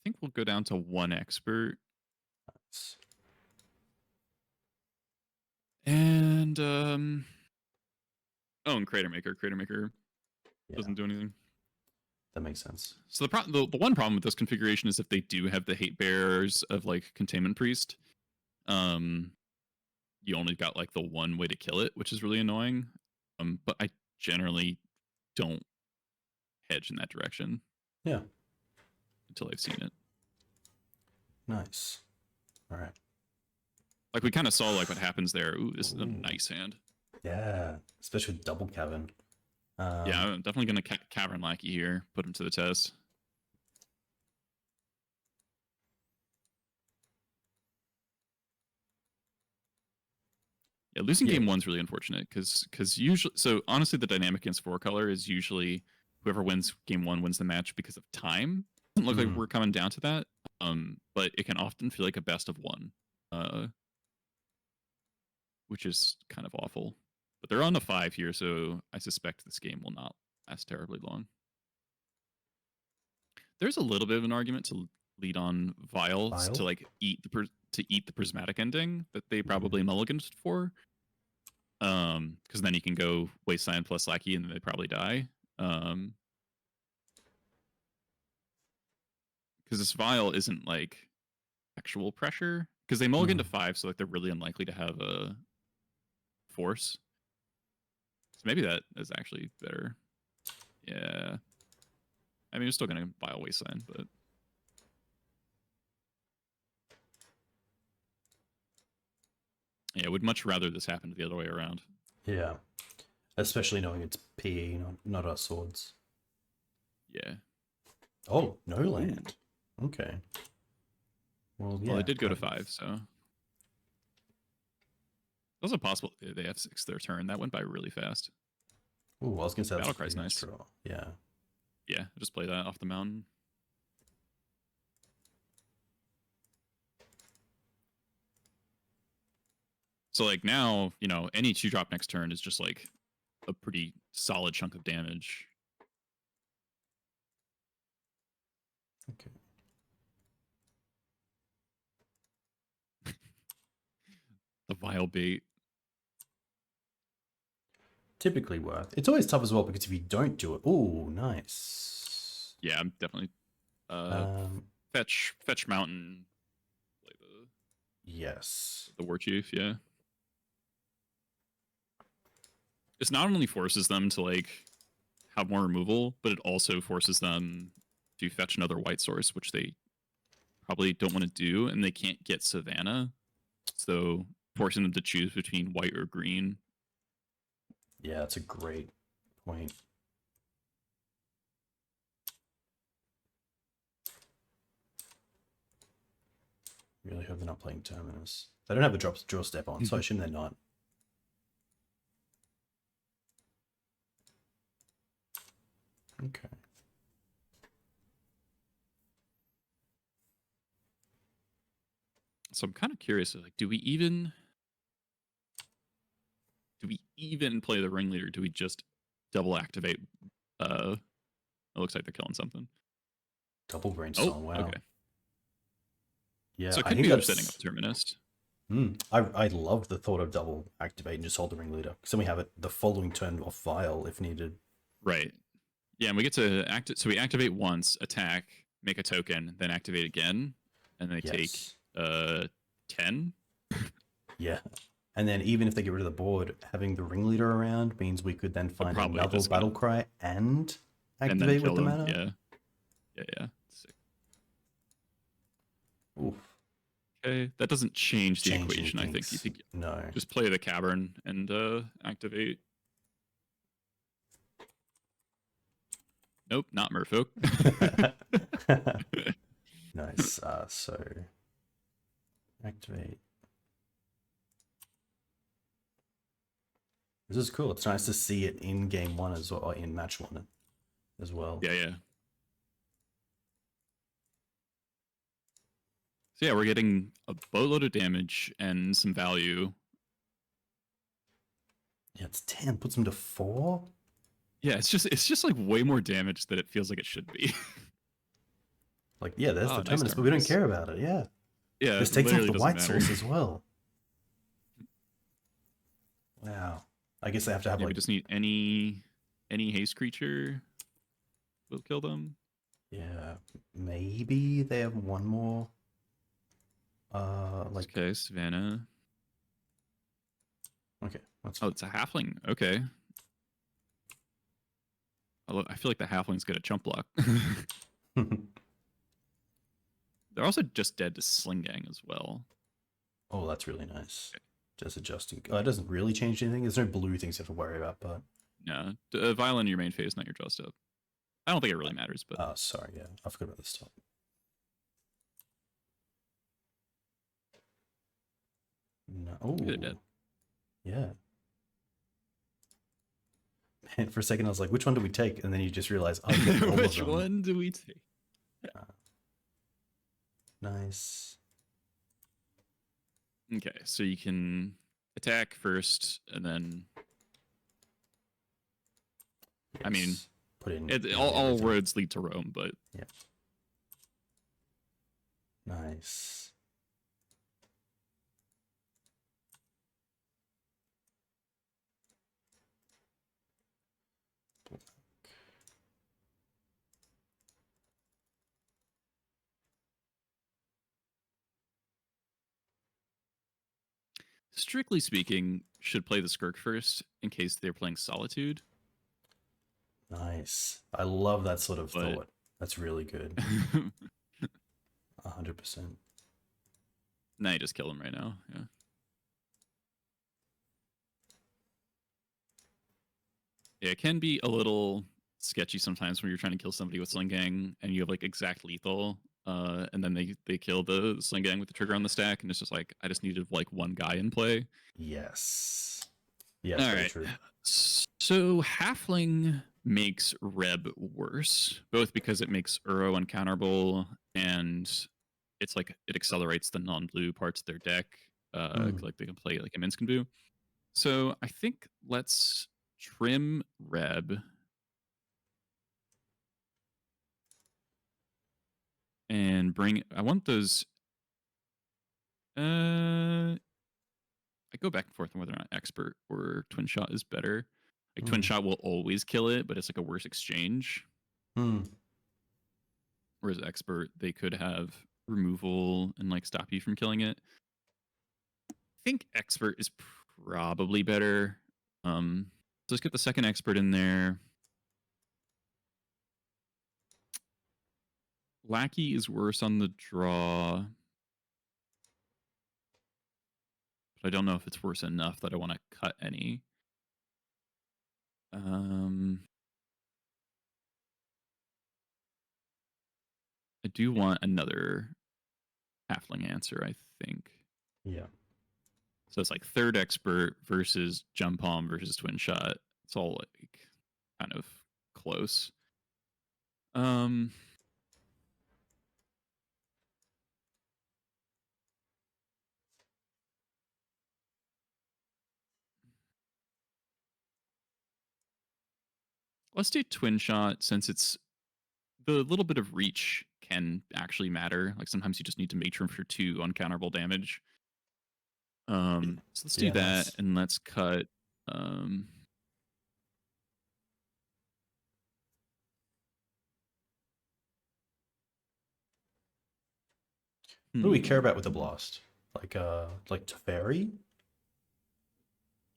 think we'll go down to 1 expert. And and Cratermaker. Cratermaker doesn't do anything. That makes sense. So the one problem with this configuration is if they do have the hate bearers of like Containment Priest, you only got like the one way to kill it, which is really annoying. But I generally don't hedge in that direction. Yeah. Until I've seen it. Nice. All right. Like we kind of saw like what happens there. Ooh, this is a nice hand. Yeah, especially with double Cavern. Yeah, I'm definitely gonna Cavern Lackey here. Put him to the test. Yeah, losing game 1's really unfortunate because usually, so honestly, the dynamic against 4-color is usually whoever wins game 1 wins the match because of time. Doesn't look like we're coming down to that. But it can often feel like a best of 1, which is kind of awful. But they're on the 5 here, so I suspect this game will not last terribly long. There's a little bit of an argument to lead on Vials to like eat the prismatic ending that they probably mulliganed for. Because then you can go Wasteland plus Lackey and then they probably die. Because this Vial isn't like actual pressure. Because they mulligan to 5, so like they're really unlikely to have a force. So maybe that is actually better. Yeah. I mean, we're still going to Vial Wasteland, but... Yeah, I would much rather this happen the other way around. Yeah. Especially knowing it's PE, not our swords. Yeah. Oh, no land. Okay. Well, yeah. Well, it did go to 5, so... It's also possible they have 6 their turn. That went by really fast. Ooh, I was going to say Battle Cry's nice. Draw. Yeah. Yeah, just play that off the mountain. So like now, you know, any 2-drop next turn is just like a pretty solid chunk of damage. Okay. The Vile Bait. Typically worth. It's always tough as well because if you don't do it, ooh, nice. Yeah, I'm definitely fetch mountain. Like yes. The Warchief, yeah. This not only forces them to like have more removal, but it also forces them to fetch another white source, which they probably don't want to do, and they can't get Savannah. So forcing them to choose between white or green. Yeah, that's a great point. Really hope they're not playing Terminus. They don't have a draw step on, so I assume they're not. Okay. So I'm kind of curious, like, do we even play the Ringleader? Do we just double activate? It looks like they're killing something. Double Oh, brainstorm. Wow. okay. Yeah, So it I could think be they're that's setting up Terminus. I love the thought of double activate and just hold the Ringleader. Because then we have it the following turn off Vial if needed. Right. Yeah, and we get to activate. So we activate once, attack, make a token, then activate again, and they take 10. Yeah. And then even if they get rid of the board, having the Ringleader around means we could then find another Battle Cry and activate with the mana. Yeah. Sick. Oof. Okay, that doesn't change the equation. I think you think no. Just play the Cavern and activate. Nope, not Merfolk. Nice. So activate. This is cool. It's nice to see it in game one as well, or in match one as well. Yeah. So yeah, we're getting a boatload of damage and some value. Yeah, it's 10. Puts them to 4. Yeah, it's just like way more damage than it feels like it should be. Like, yeah, there's the nice Terminus, but we don't care about it. Yeah. Yeah, this takes off the white matter. source as well. Wow. I guess they have to have we just need any haste creature will kill them. Yeah, maybe they have one more. Okay, Savannah. Okay, that's it's a halfling. Okay. I feel like the halflings get a chump block. They're also just dead to Sling-Gang as well. Oh, that's really nice. Okay. Just adjusting. It doesn't really change anything. There's no blue things you have to worry about, but no, Vial in your main phase, not your draw step. I don't think it really matters, but sorry, yeah, I forgot about this stuff. No, oh, they're dead. Yeah. And for a second, I was like, "Which one do we take?" And then you just realize, "Oh, which one do we take?" Nice. Okay, so you can attack first, and then yes. I mean, put in all roads lead to Rome, but yeah. Nice. strictly speaking, should play the Skirk first in case they're playing Solitude. Nice. I love that sort of thought. That's really good. 100%. Now you just kill him right now. Yeah. Yeah, it can be a little sketchy sometimes when you're trying to kill somebody with Sling-Gang and you have like exact lethal, and then they kill the Sling-Gang with the trigger on the stack, and it's just like I just needed like one guy in play. Yes. Yes, all very right. true. So Halfling makes Reb worse, both because it makes Uro uncounterable and it's like it accelerates the non-blue parts of their deck, like they can play like Immense can do. So I think let's trim Reb and bring. I want those. I go back and forth on whether or not Expert or Twinshot is better. Like Twinshot will always kill it, but it's like a worse exchange. Whereas Expert, they could have removal and like stop you from killing it. I think Expert is probably better. So let's get the second Expert in there. Lackey is worse on the draw. But I don't know if it's worse enough that I want to cut any. I do want another halfling answer, I think. Yeah. So it's like third Expert versus Gempalm versus Twinshot. It's all like kind of close. Let's do Twin Shot since it's the little bit of reach can actually matter. Like sometimes you just need to Matron for 2 uncounterable damage. So let's do that, nice. and let's cut. What do we care about with the blast? Like Teferi?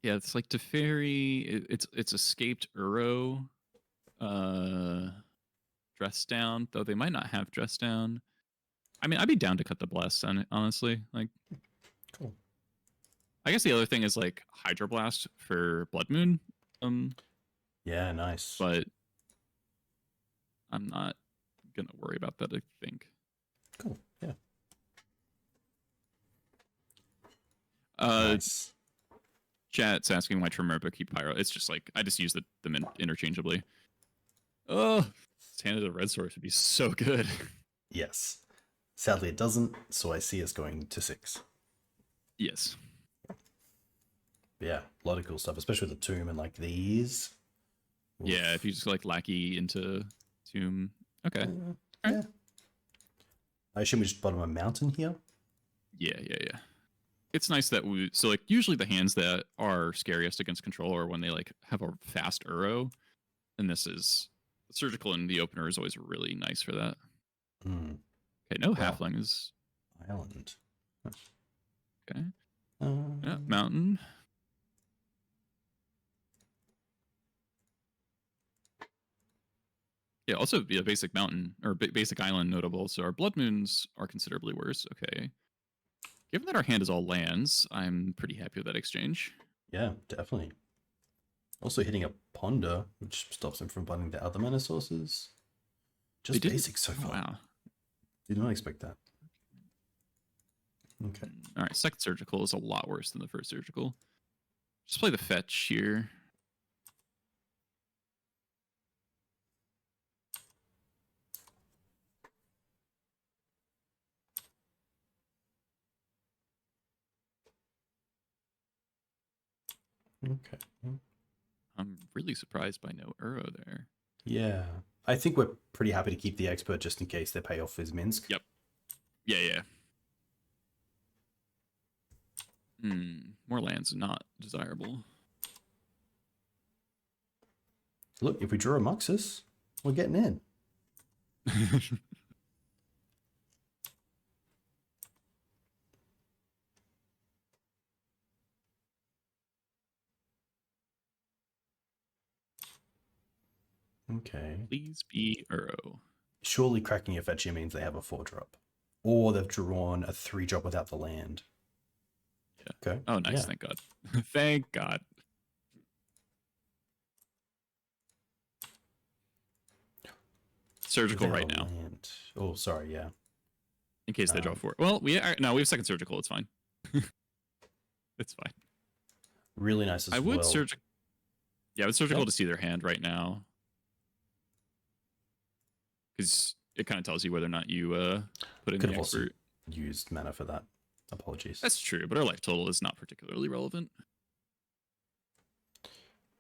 Yeah, it's like Teferi. It's escaped Uro. Dress down, though they might not have dress down. I mean, I'd be down to cut the blast, honestly. Like, cool. I guess the other thing is like Hydroblast for Blood Moon. Yeah, nice. But I'm not gonna worry about that, I think. Cool. Yeah. Nice. Chat's asking why Tremorba keep Pyro. It's just like I just use them interchangeably. Oh, Hand of the Red Source would be so good. Yes. Sadly, it doesn't, so I see us going to 6. Yes. But yeah, a lot of cool stuff, especially with the tomb and like these. Oof. Yeah, if you just like Lackey into tomb. Okay. Yeah. Right. I assume we just bottom a mountain here. Yeah. It's nice that so like usually the hands that are scariest against control are when they like have a fast Uro, and this is surgical in the opener is always really nice for that. Okay, no halflings. Island. Okay. Yeah, mountain. Yeah, also be a basic mountain or basic island notable. So our blood moons are considerably worse. Okay. Given that our hand is all lands, I'm pretty happy with that exchange. Yeah, definitely. Also hitting a ponder, which stops him from binding the other mana sources. Just basic so far. Wow. Did not expect that. Okay. All right, second surgical is a lot worse than the first surgical. Just play the fetch here. Okay. I'm really surprised by no Uro there. Yeah. I think we're pretty happy to keep the expert just in case their payoff is Minsk. Yep. Yeah. More lands not desirable. Look, if we draw a Muxus, we're getting in. Okay. Please be Uro. Surely cracking a fetch here means they have a 4-drop. Or they've drawn a 3-drop without the land. Yeah. Okay. Oh, nice. Yeah. Thank God. Thank God. Surgical right now. Land. Oh, sorry. Yeah. In case they draw 4. Well, we have second surgical. It's fine. It's fine. Really nice as well. I would surgical to see their hand right now. Because it kind of tells you whether or not you put in the expert. Used mana for that. Apologies. That's true, but our life total is not particularly relevant.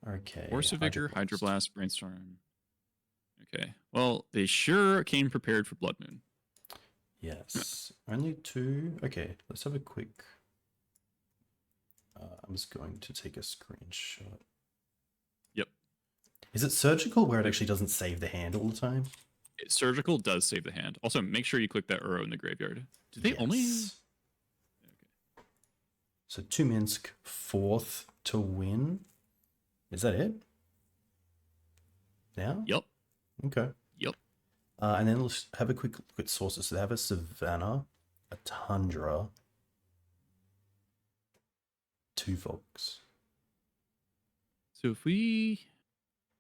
Okay. Force of Vigor, Hydroblast, Brainstorm. Okay. Well, they sure came prepared for Blood Moon. Yes. Only 2. Okay, let's have a quick... I'm just going to take a screenshot. Yep. Is it surgical where it actually doesn't save the hand all the time? Surgical does save the hand. Also, make sure you click that Uro in the graveyard. Do they only... Okay. So 2 Minsk, 4th to win. Is that it? Yeah? Yep. Okay. Yep. And then let's have a quick look at sources. So they have a Savannah, a Tundra, 2 Vox. So if we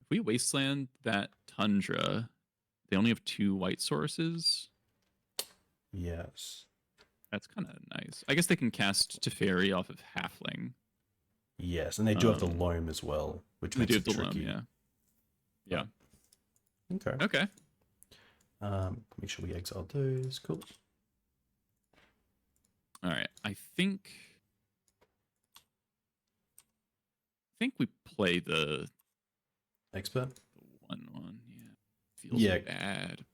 Wasteland that Tundra, they only have 2 white sources. Yes. That's kind of nice. I guess they can cast Teferi off of Halfling. Yes, and they do have the loam as well, which makes it tricky. Loam, yeah. Okay. Make sure we exile those. Cool. All right. I think we play the expert. The one feels Yeah. bad.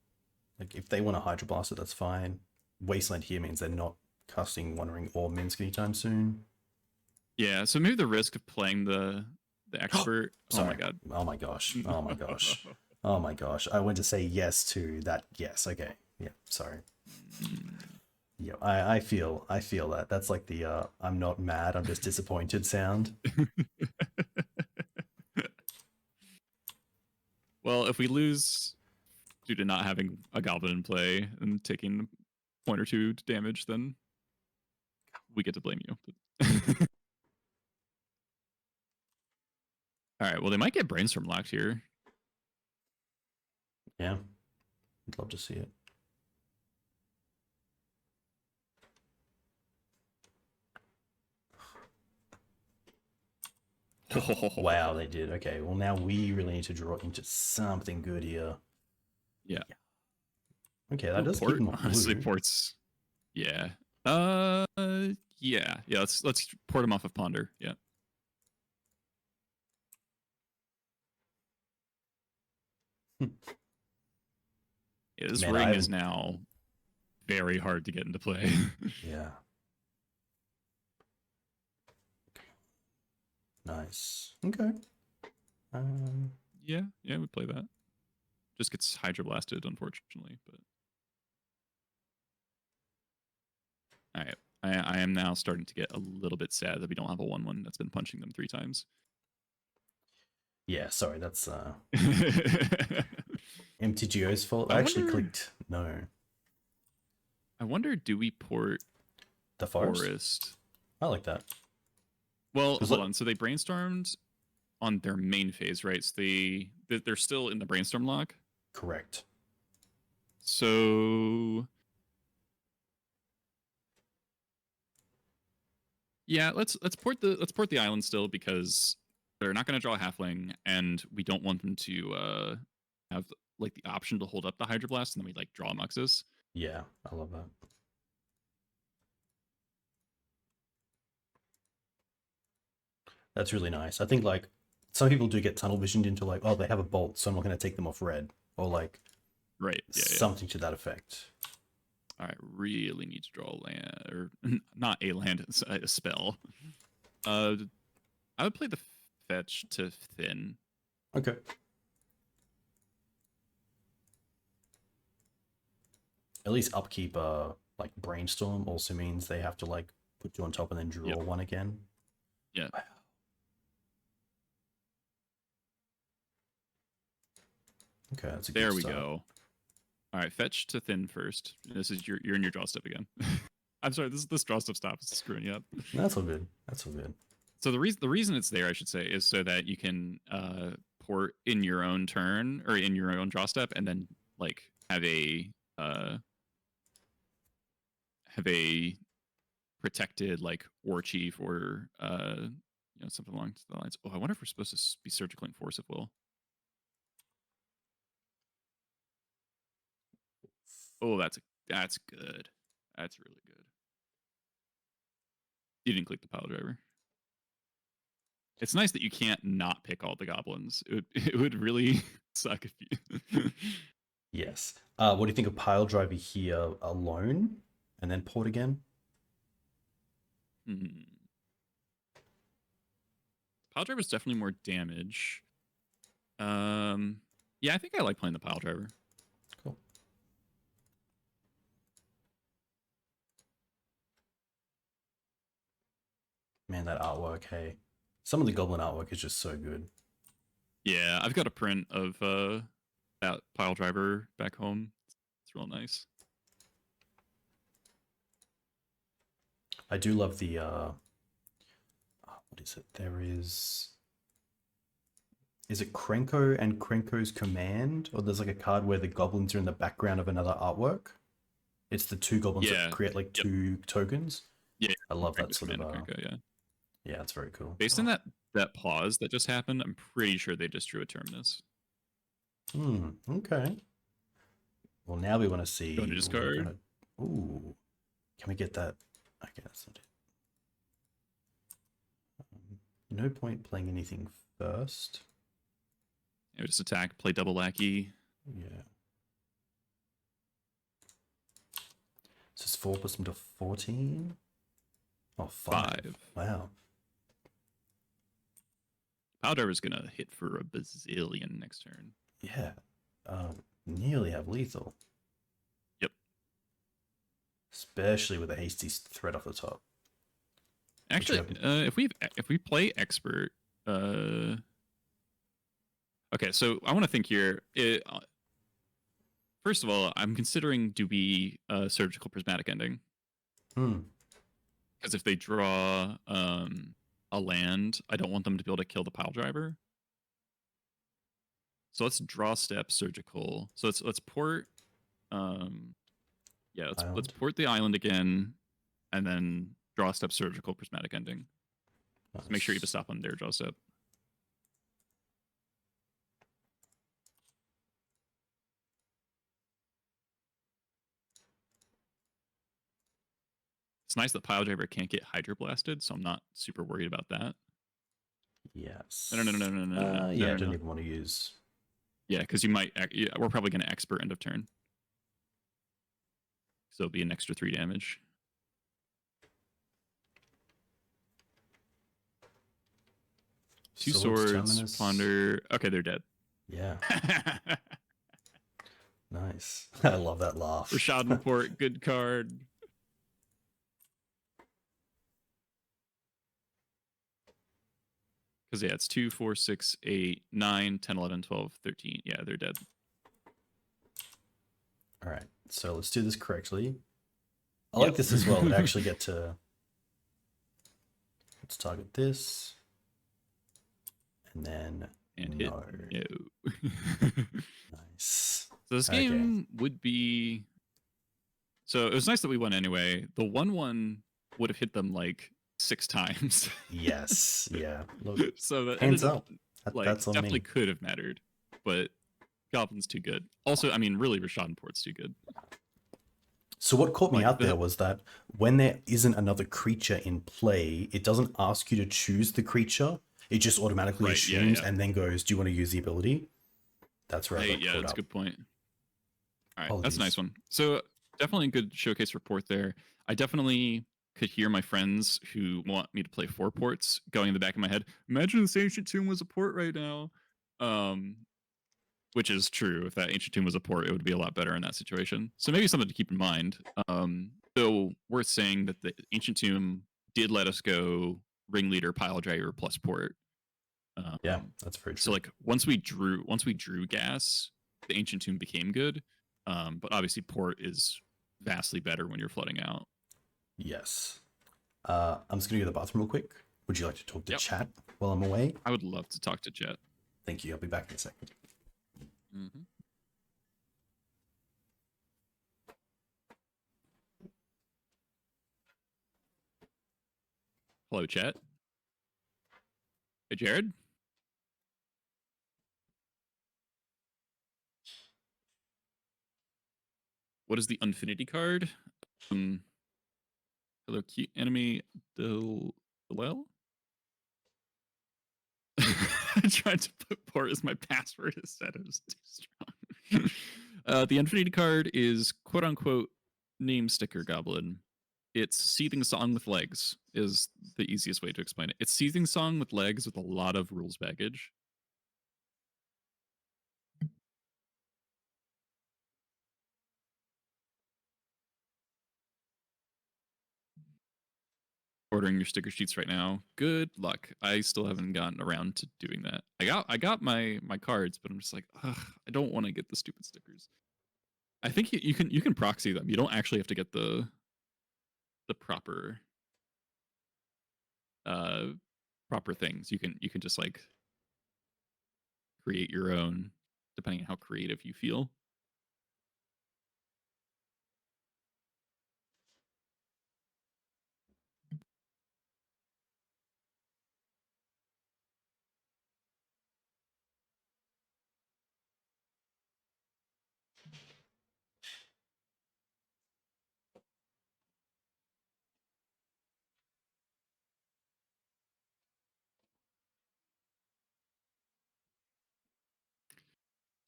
Like if they want to Hydro Blast it, that's fine. Wasteland here means they're not casting One Ring or Minsk anytime soon. Yeah, so maybe the risk of playing the expert. Oh my Sorry. god. Oh my gosh. Oh my gosh. Oh my gosh. I went to say yes to that. Yes. Okay. Yeah. Sorry. Yeah. I feel that. That's like the I'm not mad. I'm just disappointed sound. Well, if we lose due to not having a goblin in play and taking a point or two damage, then we get to blame you. All right. Well, they might get brainstorm locked here. Yeah. I'd love to see it. Wow, they did. Okay, well now we really need to draw into something good here. Yeah. Okay, that does keep Port, them off honestly, blue. ports. Yeah. Yeah. Let's port him off of Ponder. Yeah. Yeah, this Man, ring is now very hard to get into play. Yeah. Nice. Okay. Yeah, we play that. Just gets hydroblasted, unfortunately. But all right, I am now starting to get a little bit sad that we don't have a 1/1 that's been punching them 3 times. Yeah, sorry, that's MTGO's fault. I actually clicked no. I wonder, do we port The forest? I like that. Well, hold on. So they brainstormed on their main phase, right? So they're still in the brainstorm lock. Correct. So yeah, let's port the island still, because they're not going to draw a halfling, and we don't want them to have like the option to hold up the hydroblast, and then we like draw a Muxus. Yeah, I love that. That's really nice. I think like some people do get tunnel visioned into like, oh, they have a bolt, so I'm not going to take them off red, or like right, something to that effect. All right, really need to draw a land, or not a land, a spell. I would play the fetch to thin. Okay. At least upkeep like brainstorm also means they have to like put you on top and then draw one again. Yeah. Wow. Okay, that's a good There we start. go. All right, fetch to thin first. This is you're in your draw step again. I'm sorry, this draw step stop is screwing you up. That's all good. That's all good. So the reason it's there, I should say, is so that you can port in your own turn or in your own draw step, and then like have a protected like Warchief or something along the lines. Oh, I wonder if we're supposed to be surgical force of will. Oh, that's good. That's really good. You didn't click the Piledriver. It's nice that you can't not pick all the goblins. It would really suck if you. Yes. What do you think of Piledriver here alone, and then port again? Piledriver is definitely more damage. Yeah, I think I like playing the Piledriver. Cool. Man, that artwork, hey. Some of the Goblin artwork is just so good. Yeah, I've got a print of that Piledriver back home. It's real nice. I do love the what is it? There is it Krenko and Krenko's Command? Or there's like a card where the goblins are in the background of another artwork? It's the two goblins that create like two tokens. Yeah, I love that sort of Krenko, yeah, it's very cool. Based on that pause that just happened, I'm pretty sure they just drew a Terminus. Okay. Well, now we want to see. Going to discard. Ooh, can we get that? Okay, that's not it. No point playing anything first. Yeah, just attack, play double Lackey. Yeah. So it's 4 plus them to 14? Oh, 5. Wow. Piledriver's gonna hit for a bazillion next turn. Yeah. Nearly have lethal. Yep. Especially with a hasty threat off the top. Actually, if we play expert, okay, so I want to think here. First of all, I'm considering do we surgical prismatic ending? Because if they draw a land, I don't want them to be able to kill the Piledriver. So let's draw step surgical. So let's port. Yeah, let's port the island again, and then draw step surgical prismatic ending. Nice. So make sure you have a stop on their draw step. It's nice that Piledriver can't get hydroblasted, so I'm not super worried about that. Yes. No. Yeah, I didn't even want to use. Yeah, because you might. Yeah, we're probably going to expert end of turn. So it'll be an extra 3 damage. Two swords, ponder. Okay, they're dead. Yeah. Nice. I love that laugh. Rishadan Port, good card. Because, yeah, it's 2, 4, 6, 8, 9, 10, 11, 12, 13. Yeah, they're dead. All right. So let's do this correctly. I like this as well. We actually get to... Let's target this. And then... No. Nice. So this game would be... So it was nice that we won anyway. The 1-1 would have hit them like 6 times. Yes. Yeah. Look, so that hands up. That's definitely could have mattered. But Goblin's too good. Also, I mean, really, Rishadan Port's too good. So what caught me out there was that when there isn't another creature in play, it doesn't ask you to choose the creature. It just automatically assumes and then goes, do you want to use the ability? That's right. Yeah, that's a good point. All right, that's a nice one. So definitely a good showcase report there. I definitely could hear my friends who want me to play 4 ports going in the back of my head. Imagine this Ancient Tomb was a port right now. Which is true. If that Ancient Tomb was a port, it would be a lot better in that situation. So maybe something to keep in mind. So worth saying that the Ancient Tomb did let us go Ringleader, Piledriver plus port. Yeah, that's very true. So like once we drew gas, the Ancient Tomb became good. But obviously port is vastly better when you're flooding out. Yes. I'm just gonna go to the bathroom real quick. Would you like to talk to chat while I'm away? I would love to talk to chat. Thank you. I'll be back in a second. Mm-hmm. Hello, chat. Hey, Jared. What is the Infinity card? Hello, cute enemy. Delel? I tried to put port as my password instead. It was too strong. The Infinity card is quote unquote name sticker goblin. It's Seething Song with legs is the easiest way to explain it. It's Seething Song with legs with a lot of rules baggage. Ordering your sticker sheets right now. Good luck. I still haven't gotten around to doing that. I got my cards, but I'm just like, ugh, I don't want to get the stupid stickers. I think you can proxy them. You don't actually have to get the proper proper things. You can just like create your own depending on how creative you feel.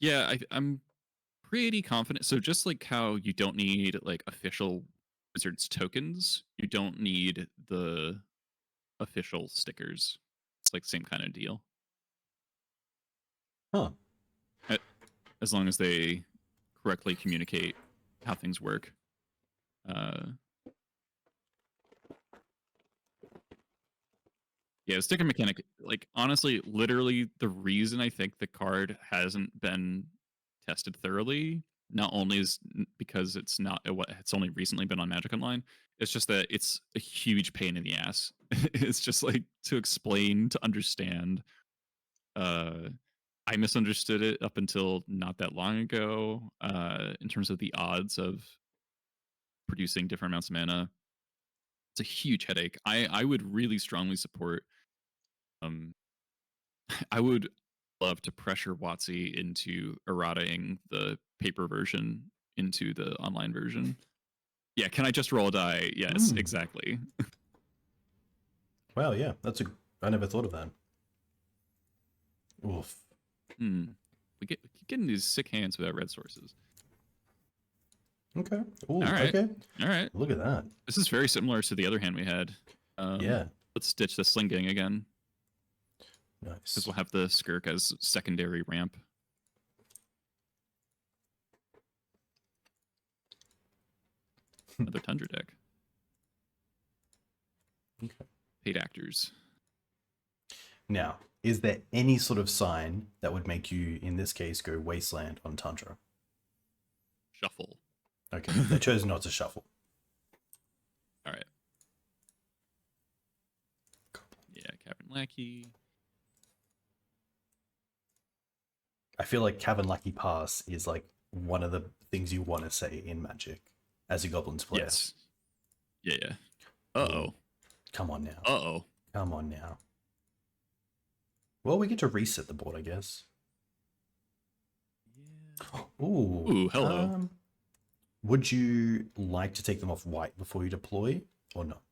Yeah, I'm pretty confident. So just like how you don't need like official Wizards tokens, you don't need the official stickers. It's like same kind of deal. Huh. As long as they correctly communicate how things work. Yeah, the sticker mechanic, like honestly, literally the reason I think the card hasn't been tested thoroughly, not only is because it's only recently been on Magic Online, it's just that it's a huge pain in the ass. It's just like to explain, to understand. I misunderstood it up until not that long ago, in terms of the odds of producing different amounts of mana. It's a huge headache. I would really strongly support. I would love to pressure WotC into errataing the paper version into the online version. Yeah, can I just roll a die? Yes, exactly. Wow, yeah, I never thought of that. Oof. We keep getting these sick hands without red sources. Okay. Ooh, all right. Okay. All right. Look at that. This is very similar to the other hand we had. Yeah. Let's stitch the Sling-Gang again. Nice. Because we'll have the Skirk as secondary ramp. Another Tundra deck. Okay. Paid actors. Now, is there any sort of sign that would make you, in this case, go Wasteland on Tundra? Shuffle. Okay, they chose not to shuffle. All right. Yeah, GoblinLackey. I feel like GoblinLackey Pass is like one of the things you want to say in Magic as a Goblins player. Yes. Yeah, yeah. Uh-oh. Come on now. Uh-oh. Come on now. Well, we get to reset the board, I guess. Yeah. Ooh, hello. Would you like to take them off white before you deploy, or not?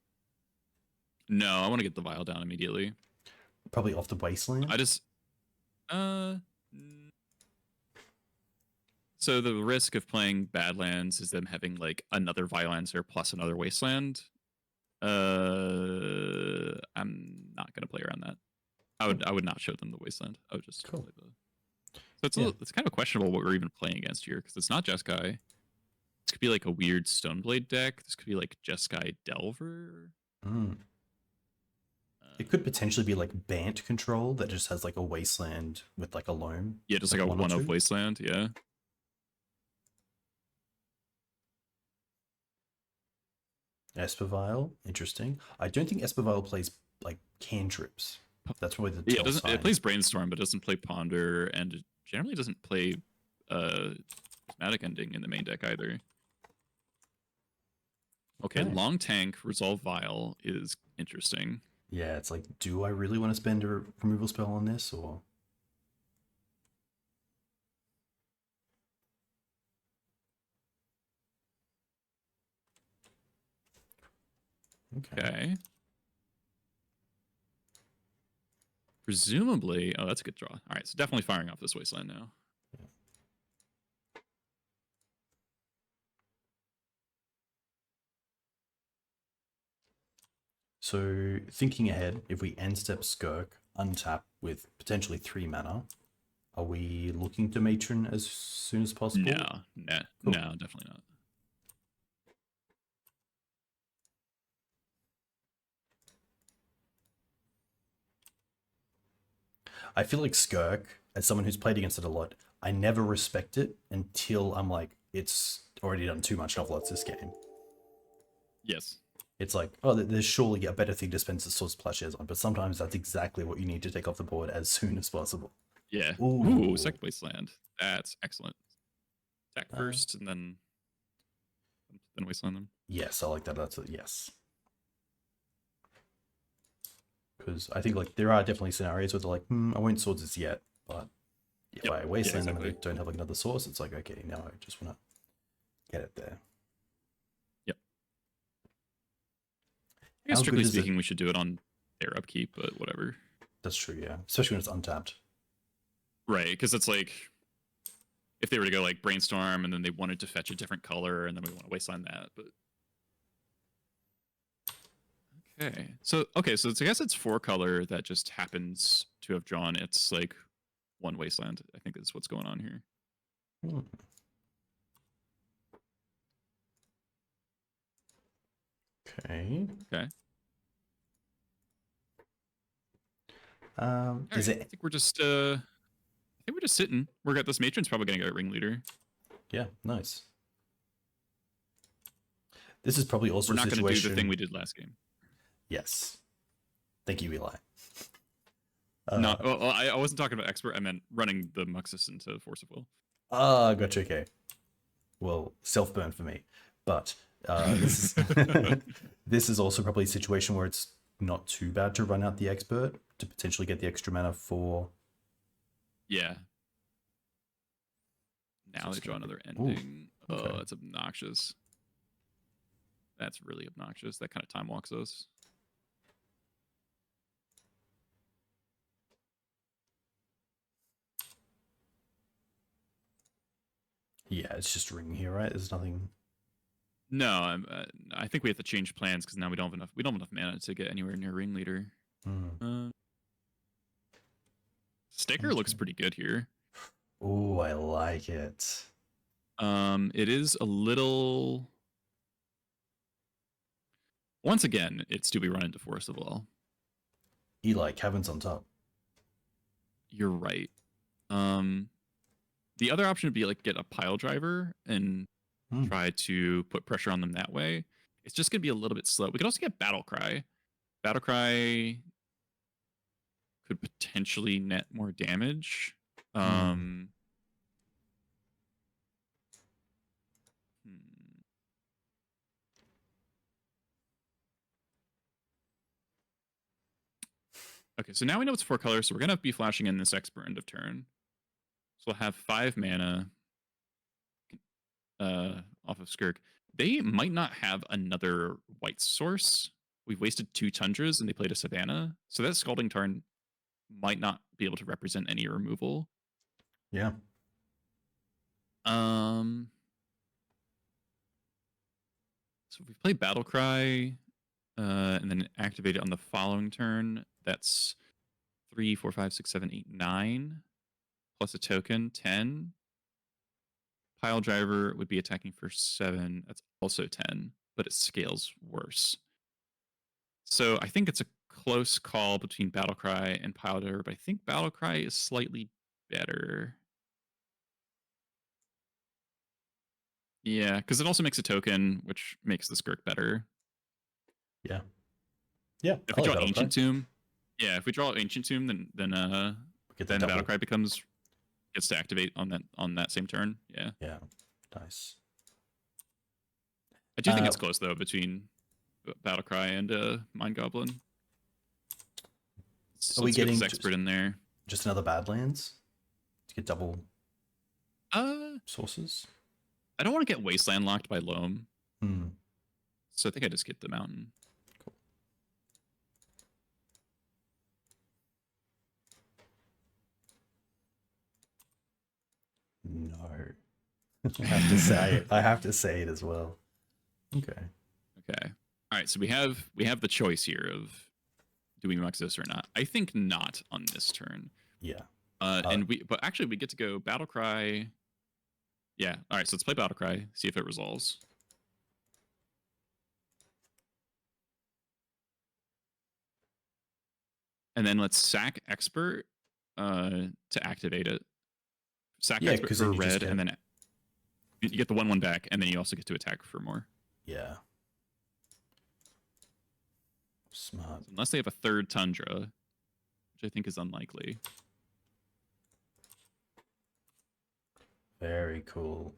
No, I want to get the vial down immediately. Probably off the Wasteland? I just... So the risk of playing Badlands is them having like another Violancer plus another Wasteland. I'm not gonna play around that. I would not show them the Wasteland. I would just play the. So it's kind of questionable what we're even playing against here because it's not Jeskai. This could be like a weird Stoneblade deck. This could be like Jeskai Delver. It could potentially be like Bant control that just has like a Wasteland with like a loam. Yeah, just like a one of Wasteland. Yeah. Aether Vial, interesting. I don't think Aether Vial plays like cantrips. That's probably the yeah. It plays Brainstorm, but doesn't play Ponder, and it generally doesn't play Prismatic Ending in the main deck either. Okay, Long Tank Resolve Vial is interesting. Yeah, it's like, do I really want to spend a removal spell on this, or? Okay. Presumably, oh, that's a good draw. All right, so definitely firing off this Wasteland now. Yeah. So thinking ahead, if we end step Skirk, untap with potentially 3 mana, are we looking to Matron as soon as possible? No, definitely not. I feel like Skirk, as someone who's played against it a lot, I never respect it until I'm like, it's already done too much novelettes this game. Yes. It's like, oh, there's surely a better thing to spend the Source Plowshares on, but sometimes that's exactly what you need to take off the board as soon as possible. Yeah. Ooh, second Wasteland. That's excellent. Attack first and then Wasteland them. Yes, I like that. That's a yes. Because I think like there are definitely scenarios where they're like, I won't swords this yet, but if I Wasteland them and I don't have like another source, it's like, okay, now I just want to get it there. Yep. I guess strictly speaking, we should do it on their upkeep, but whatever. That's true, yeah. Especially when it's untapped. Right, because it's like if they were to go like Brainstorm and then they wanted to fetch a different color and then we want to Wasteland that. But so I guess it's 4-color that just happens to have drawn. It's like 1 Wasteland. I think that's what's going on here. Okay. Is it? I think we're just sitting. We're got this Matron's probably gonna go Ringleader. Yeah, nice. This is probably also we're not a situation... going to do the thing we did last game. Yes. Thank you, Eli. No, well, I wasn't talking about expert. I meant running the Muxus into Force of Will. Ah, gotcha. Okay. Well, self-burn for me. But this is this is also probably a situation where it's not too bad to run out the expert to potentially get the extra mana for... Yeah. Now they draw another ending. Ooh, okay. Oh, that's obnoxious. That's really obnoxious. That kind of time walks us. Yeah, it's just ring here, right? There's nothing... No, I think we have to change plans because now we don't have enough mana to get anywhere near Ringleader. Sticker looks pretty good here. Oh, I like it. It is a little... Once again, it's do we run into Force of Will? Eli, Caverns on top. You're right. The other option would be like get a Piledriver and try to put pressure on them that way. It's just going to be a little bit slow. We could also get Battle Cry. Battle Cry could potentially net more damage. Okay, so now we know it's 4 colors, so we're going to be flashing in this Expert end of turn. So we'll have 5 mana off of Skirk. They might not have another white source. We've wasted 2 Tundras and they played a Savannah. So that Scalding Tarn might not be able to represent any removal. Yeah. So if we play Battle Cry and then activate it on the following turn, that's 3, 4, 5, 6, 7, 8, 9 plus a token, 10. Piledriver would be attacking for 7. That's also 10, but it scales worse. So I think it's a close call between Battle Cry and Piledriver, but I think Battle Cry is slightly better. Yeah, because it also makes a token, which makes the Skirk better. Yeah. Yeah. If we draw Ancient Tomb, if we draw Ancient Tomb, then the Battle Cry gets to activate on that same turn. Yeah. Yeah. Nice. I do think it's close though between Battle Cry and Mind Goblin. So are we getting expert in there? Just another Badlands to get double sources? I don't want to get Wasteland locked by Loam. Hmm. So I think I just get the mountain. Cool. No. I have to say it as well. Okay. Okay. All right, so we have the choice here of do we Muxus or not? I think not on this turn. Yeah. But actually we get to go Battle Cry. Yeah. All right, so let's play Battle Cry, see if it resolves. And then let's sack Expert to activate it. Sack Expert for red, and then you get the 1/1 back, and then you also get to attack for more. Yeah. Smart. So unless they have a 3rd Tundra, which I think is unlikely. Very cool.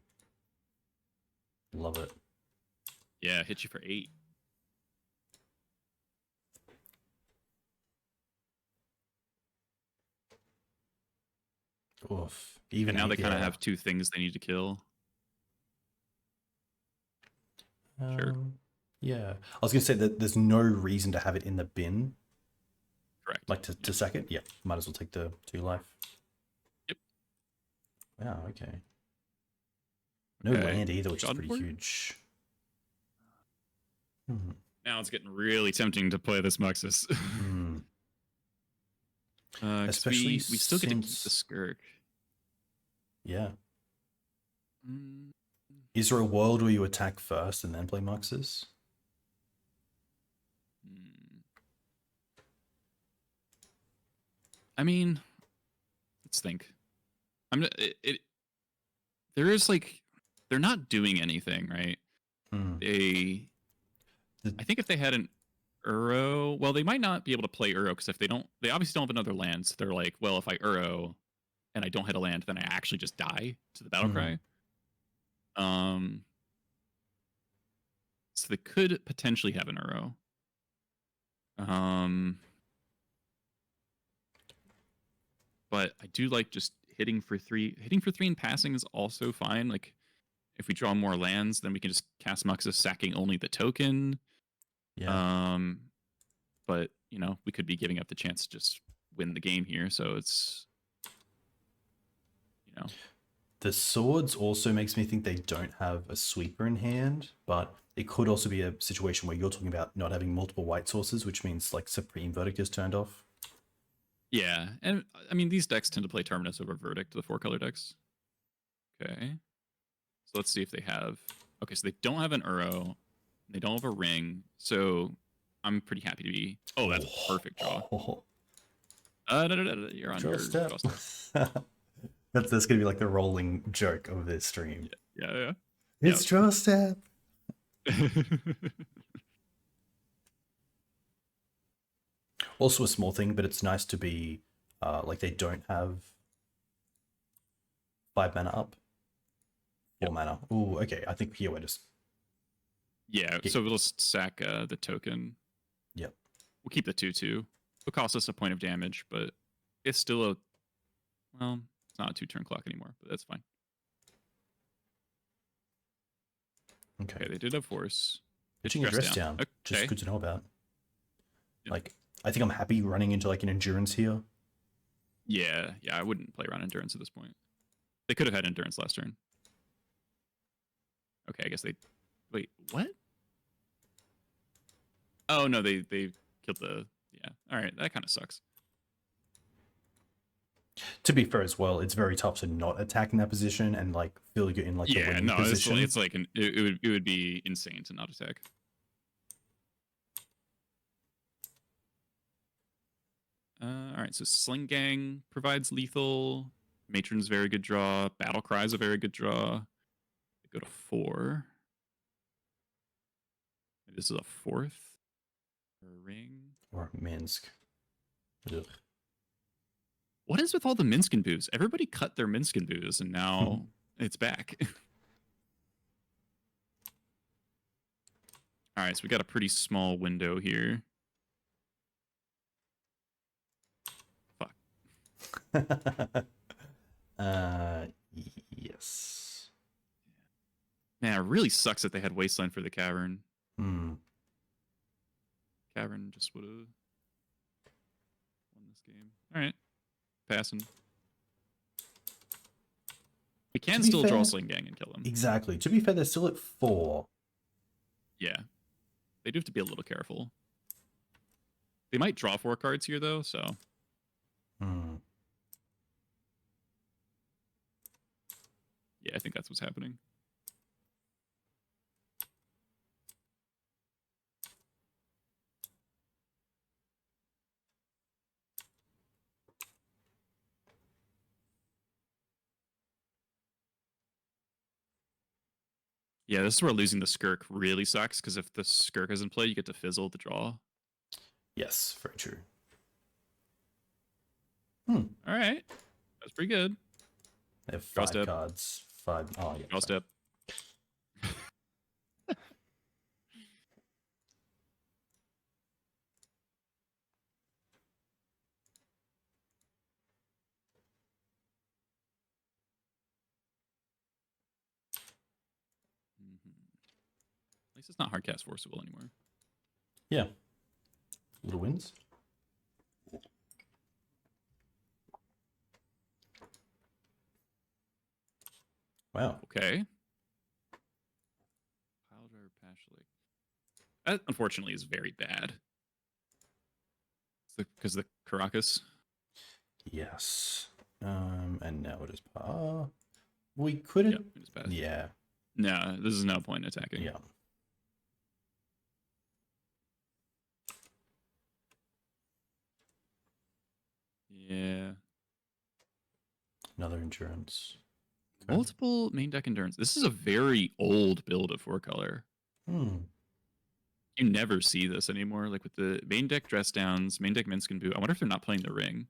Love it. Yeah, hit you for 8. Oof. And now they kind of have 2 things they need to kill. Sure. Yeah. I was going to say that there's no reason to have it in the bin. Correct. Like to sack it? Yeah. Might as well take the 2 life. Yep. Wow, okay. No Okay. land either, which is Rishadan pretty Port? huge. Hmm. Now it's getting really tempting to play this Muxus. Hmm. 'Cause Especially we still get to keep the since, Skirk. yeah. Mm, Is there a world where you attack first and then play Muxus? mm. I mean, let's think. There is like they're not doing anything, right? Hmm. I think if they had an Uro, well, they might not be able to play Uro because if they obviously don't have another land. So they're like, well, if I Uro and I don't hit a land, then I actually just die to the Battle Cry. So they could potentially have an Uro. But I do like just hitting for 3. Hitting for 3 and passing is also fine. Like if we draw more lands, then we can just cast Muxus, sacking only the token. Yeah. But you know, we could be giving up the chance to just win the game here. So it's, you know, The swords also makes me think they don't have a sweeper in hand, but it could also be a situation where you're talking about not having multiple white sources, which means like Supreme Verdict is turned off. yeah. And I mean, these decks tend to play Terminus over Verdict, the 4-color decks. Okay. So let's see if they have. Okay, so they don't have an Uro. They don't have a ring. So I'm pretty happy to be. Oh, that's a perfect draw. No, you're on Draw your step. draw step. That's gonna be like the rolling joke of this stream. Yeah. It's draw step. Also a small thing, but it's nice to be like they don't have 5 mana up. 4 mana. Ooh, okay. I think here we're just. Yeah, so we'll just sack the token. Yep. We'll keep the 2/2. It'll cost us a point of damage, but it's still a. Well, it's not a 2-turn clock anymore, but that's fine. Okay. Okay, they did have force. Pitching a dress down. Okay. Just good to know about. Yep. Like, I think I'm happy running into like an endurance here. Yeah, I wouldn't play around endurance at this point. They could have had endurance last turn. Okay, I guess they. Wait, what? Oh no, they killed the. Yeah, all right, that kind of sucks. To be fair as well, it's very tough to not attack in that position and like feel you're in like the winning position. It's like it would be insane to not attack. All right, so Sling-Gang provides lethal. Matron's very good draw. Battle Cry is a very good draw. They go to 4. Maybe this is a 4th or a ring or Minsk. Ugh. What is with all the Minskin boos? Everybody cut their Minskin boos, and now it's back. All right, so we got a pretty small window here. Fuck. Yes. Man, it really sucks that they had Wasteland for the Cavern. Cavern just would have won this game. All right, passing. We can still draw Sling-Gang and kill them. Exactly. To be fair, they're still at 4. Yeah. They do have to be a little careful. They might draw 4 cards here, though, so. Yeah, I think that's what's happening. Yeah, this is where losing the Skirk really sucks, because if the Skirk is in play, you get to fizzle the draw. Yes, very true. All right. That's pretty good. They have 5 cards. 5. Oh, yeah. Draw step. At least it's not hardcast forcible anymore. Yeah. Little wins. Wow. Okay. Pashalik. That unfortunately is very bad. Because the Caracas. Yes. And now it is we couldn't. Yep, it is bad. Yeah. No, this is no point attacking. Yeah. Yeah. Another endurance. Okay. Multiple main deck endurance. This is a very old build of 4-color. You never see this anymore. Like with the main deck dress downs, main deck Minskin boot. I wonder if they're not playing the ring.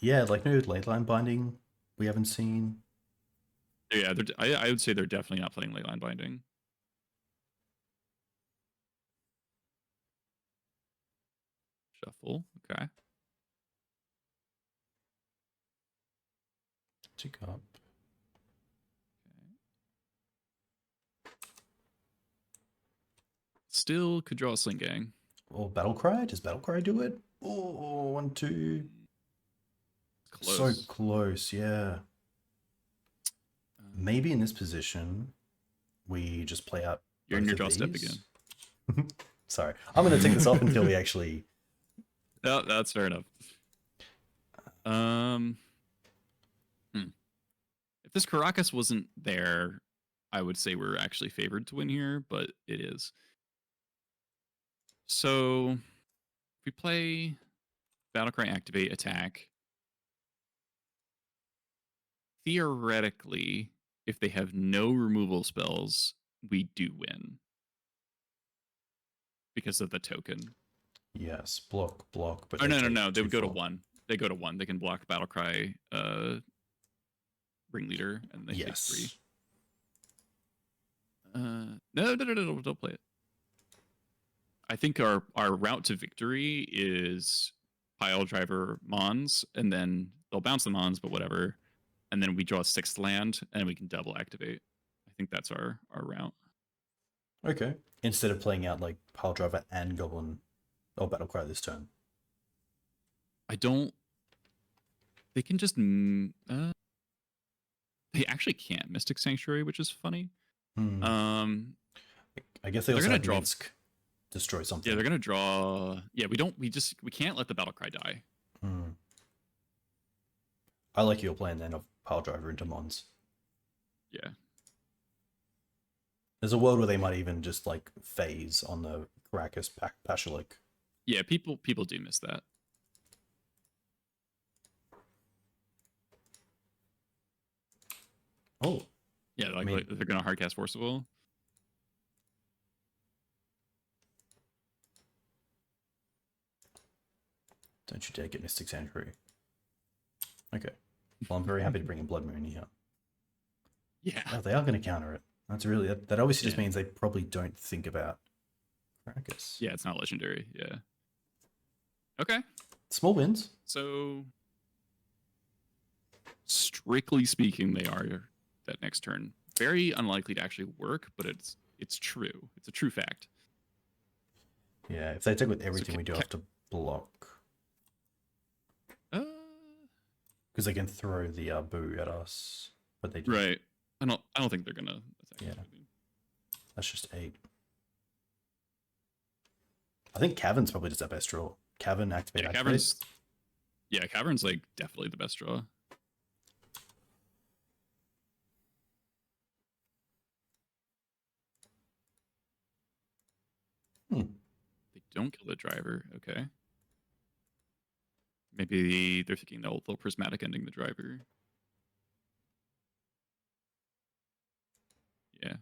Yeah, like no late line binding we haven't seen. Yeah, I would say they're definitely not playing late line binding. Shuffle. Okay. Tick up. Okay. Still could draw a Sling-Gang. Or Battle Cry? Does Battle Cry do it? Oh, 1, 2. Close. So close, yeah. Maybe in this position, we just play out. You're in your draw step again. Sorry. I'm going to take this off until we actually... No, that's fair enough. If this Caracas wasn't there, I would say we're actually favored to win here, but it is. So if we play Battle Cry activate attack, theoretically, if they have no removal spells, we do win because of the token. Yes, block. But oh no, they would go to 1. They go to 1. They can block Battle Cry Ringleader, and they take 3. No, don't play it. I think our route to victory is Piledriver Mons, and then they'll bounce the Mons, but whatever. And then we draw a 6th land, and we can double activate. I think that's our route. Okay. Instead of playing out like Piledriver and Goblin or Battle Cry this turn. I don't... They can just... they actually can't Mystic Sanctuary, which is funny. I guess they also gonna have draw... Minsk destroy something. Yeah, they're gonna draw... Yeah, we can't let the Battle Cry die. I like your plan then of Piledriver into Mons. Yeah. There's a world where they might even just like phase on the Caracas Pashalik. Yeah, people do miss that. Oh. Yeah, like they're gonna hardcast Forcible. Don't you dare get Mystic Sanctuary. Okay. Well, I'm very happy to bring in Blood Moon here. Yeah. Oh, they are going to counter it. That's really... That obviously just means they probably don't think about Caracas. Yeah, it's not legendary. Yeah. Okay. Small wins. So, strictly speaking, they are that next turn. Very unlikely to actually work, but it's true. It's a true fact. Yeah, if they attack with everything, we do have to block. Because they can throw the boo at us, but they do. Right. I don't think they're gonna attack. Yeah. That's just 8. I think Cavern's probably just our best draw. Cavern activate. Cavern's like definitely the best draw. They don't kill the driver. Okay. Maybe they're thinking they'll prismatic ending the driver. Yeah.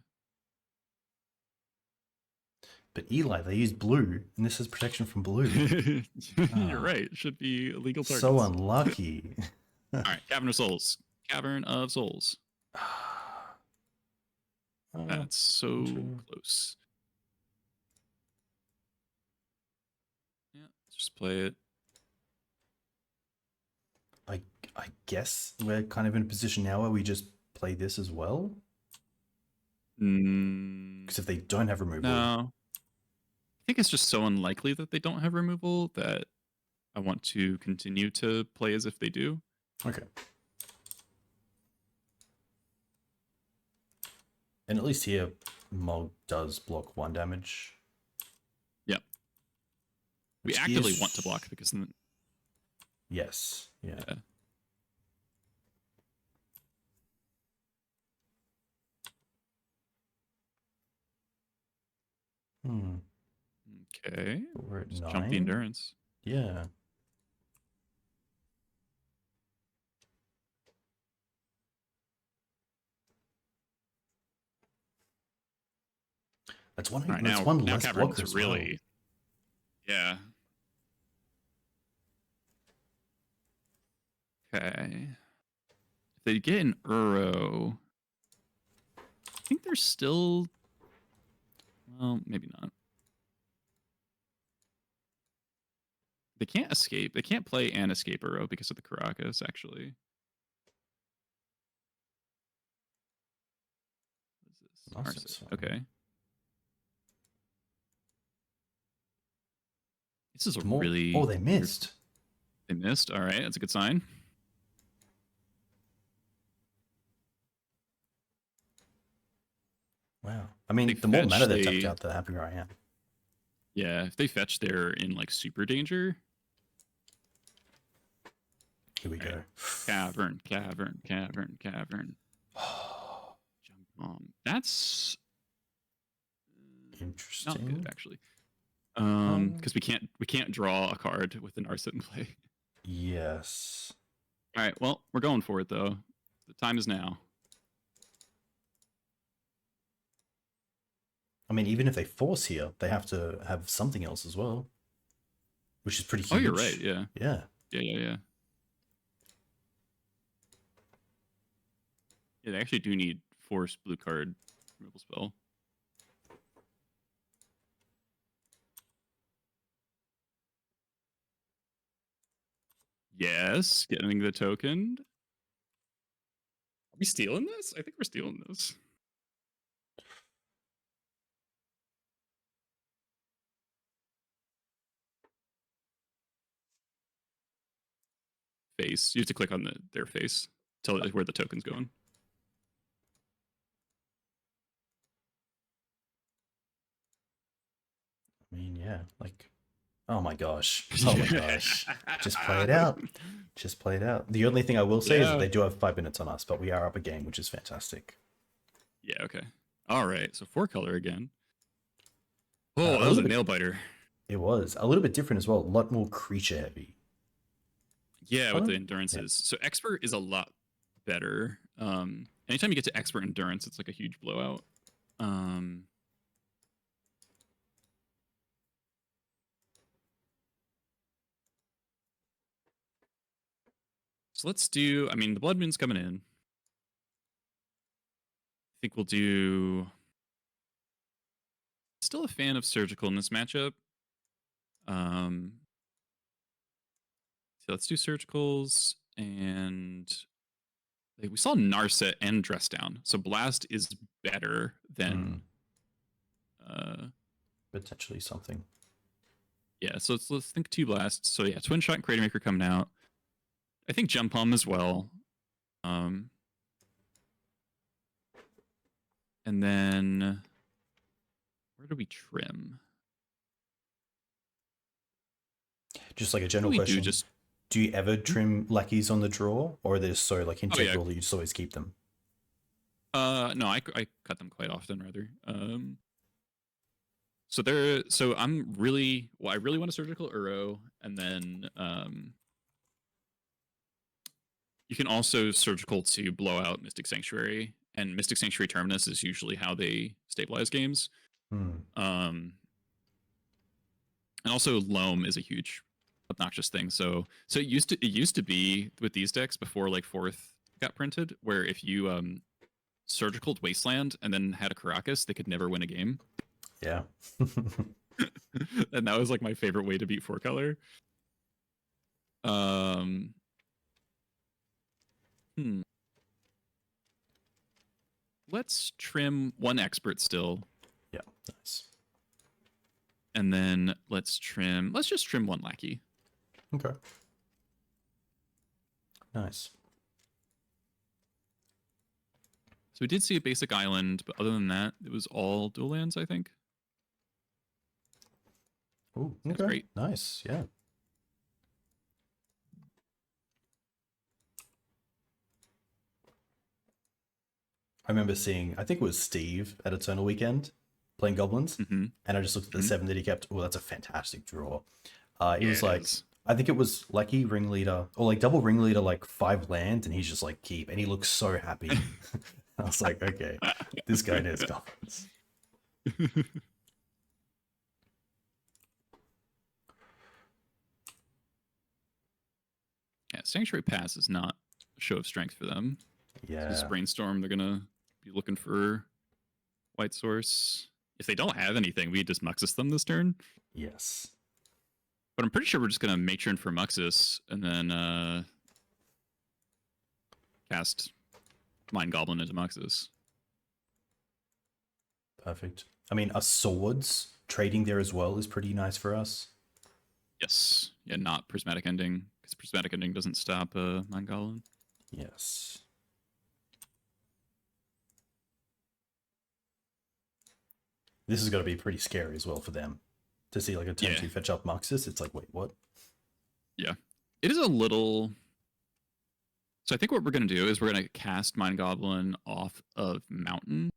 But Eli, they use blue, and this is protection from blue. You're right. It should be illegal targets. So unlucky. All right, Cavern of Souls. Cavern of Souls. That's so close. Yeah, let's just play it. I guess we're kind of in a position now where we just play this as well. Because if they don't have removal... No. I think it's just so unlikely that they don't have removal that I want to continue to play as if they do. Okay. And at least here, Mogg does block 1 damage. Yep. We Which actively is- want to block because then, Yes. Yeah. yeah. Hmm. Okay. We're at Just 9. jump the endurance. Yeah. That's one. All right, That's now, one now less Cavern's blocker as really, yeah. Okay. If they get an Uro, I think they're still, well, maybe not. They can't escape. They can't play and escape Uro because of the Caracas, actually. What is this? Nonsense. Arset. Okay. This is a More. really... Oh, they missed. They missed? All right, that's a good sign. Wow. I mean, They the more fetch, mana they've they- tapped out, the happier I am. Yeah, if they fetch, they're in like super danger. Here we go. Cavern, cavern, cavern, cavern. Jump bomb. That's Interesting. not good, actually. Because we can't draw a card with an Arset in play. Yes. All right, well, we're going for it though. The time is now. I mean, even if they force here, they have to have something else as well, which is pretty huge. Oh, you're right. Yeah. Yeah. Yeah. Yeah, they actually do need force blue card removal spell. Yes, getting the token. Are we stealing this? I think we're stealing this. Face. You have to click on their face. Tell it where the token's going. I mean, yeah. Like, oh my gosh. Oh my gosh. Just play it out. Just play it out. The only thing I will say is that they do have 5 minutes on us, but we are up a game, which is fantastic. Yeah, okay. All right, so 4-color again. Oh, that a was a little nail biter. It was a little bit different as well. A lot more creature heavy. Yeah, with the endurances. So expert is a lot better. Anytime you get to expert endurance, it's like a huge blowout. So let's do, I mean, the Blood Moon's coming in. I think we'll do... Still a fan of Surgical in this matchup. So let's do Surgicals, and we saw Narset and Dress Down. So Blast is better than... Potentially something. Yeah, so let's think 2 Blasts. So yeah, Twinshot and Cratermaker coming out. I think Gempalm as well. And then where do we trim? Just like a general question. Do you ever trim lackeys on the draw, or are they so like integral that you just always keep them? No, I cut them quite often rather. So I'm really I really want a Surgical Uro, and then you can also Surgical to blow out Mystic Sanctuary, and Mystic Sanctuary Terminus is usually how they stabilize games. And also Loam is a huge obnoxious thing. So it used to be with these decks before like 4th got printed, where if you Surgicaled Wasteland and then had a Caracas, they could never win a game. Yeah. And that was like my favorite way to beat 4-color. Let's trim 1 expert still. Yeah, nice. And then let's just trim 1 lackey. Okay. Nice. So we did see a basic island, but other than that, it was all dual lands, I think. Oh, That's okay. great. Nice, yeah. I remember seeing, I think it was Steve at Eternal Weekend playing Goblins, and I just looked at the 7 that he kept. Oh, that's a fantastic draw. He was like, I think it was Lackey, Ringleader, or like double Ringleader, like 5 land, and he's just like, keep, and he looks so happy. I was like, okay, this guy knows Goblins. Yeah, Sanctuary Pass is not a show of strength for them. Yeah. This Brainstorm, they're gonna be looking for white source. If they don't have anything, we just Muxus them this turn. Yes. But I'm pretty sure we're just gonna Matron for Muxus and then cast Mind Goblin into Muxus. Perfect. I mean, a swords trading there as well is pretty nice for us. Yes. Yeah, not Prismatic Ending, because Prismatic Ending doesn't stop Mind Goblin. Yes. This is going to be pretty scary as well for them. To see like a turn 2 fetch up Muxus, it's like, wait, what? Yeah. It is a little... So I think what we're going to do is we're going to cast Mind Goblin off of Mountain.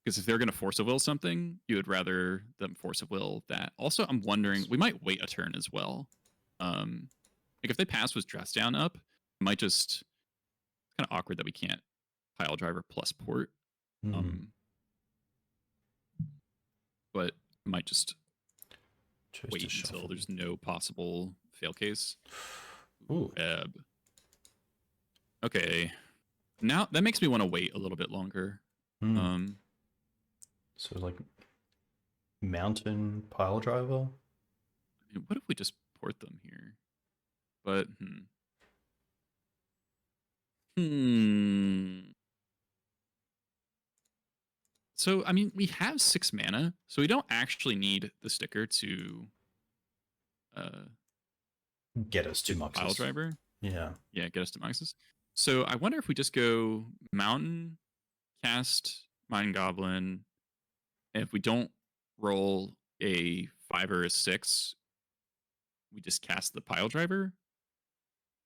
Because if they're going to Force of Will something, you would rather them Force of Will that. Also, I'm wondering, we might wait a turn as well. Like if they pass with Dress Down up, it might just... It's kind of awkward that we can't Piledriver plus Port. But I might just wait until there's no possible fail case. Ooh. Okay. Now that makes me want to wait a little bit longer. So like Mountain Piledriver? I mean, what if we just port them here? But So I mean we have 6 mana, so we don't actually need the sticker to get us to Muxus. Piledriver. Yeah. Yeah, get us to Muxus. So I wonder if we just go Mountain, cast Mind Goblin, and if we don't roll a 5 or a 6, we just cast the Piledriver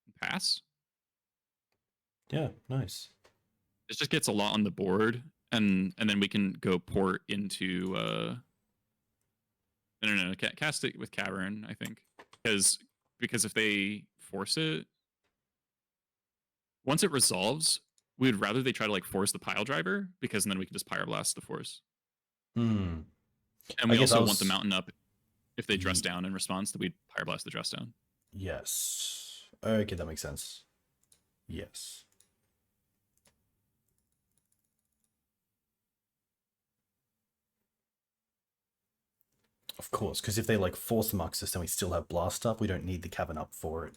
and pass. Yeah, nice. It just gets a lot on the board, and then we can go port into no, cast it with Cavern, I think, because if they force it, once it resolves, we would rather they try to like force the Piledriver, because then we can just Pyroblast the force. And we also want the Mountain up. If they dress down in response, that we'd Pyroblast the dress down. Yes. Okay, that makes sense. Yes. Of course, because if they like force Muxus and we still have Blast up, we don't need the Cavern up for it.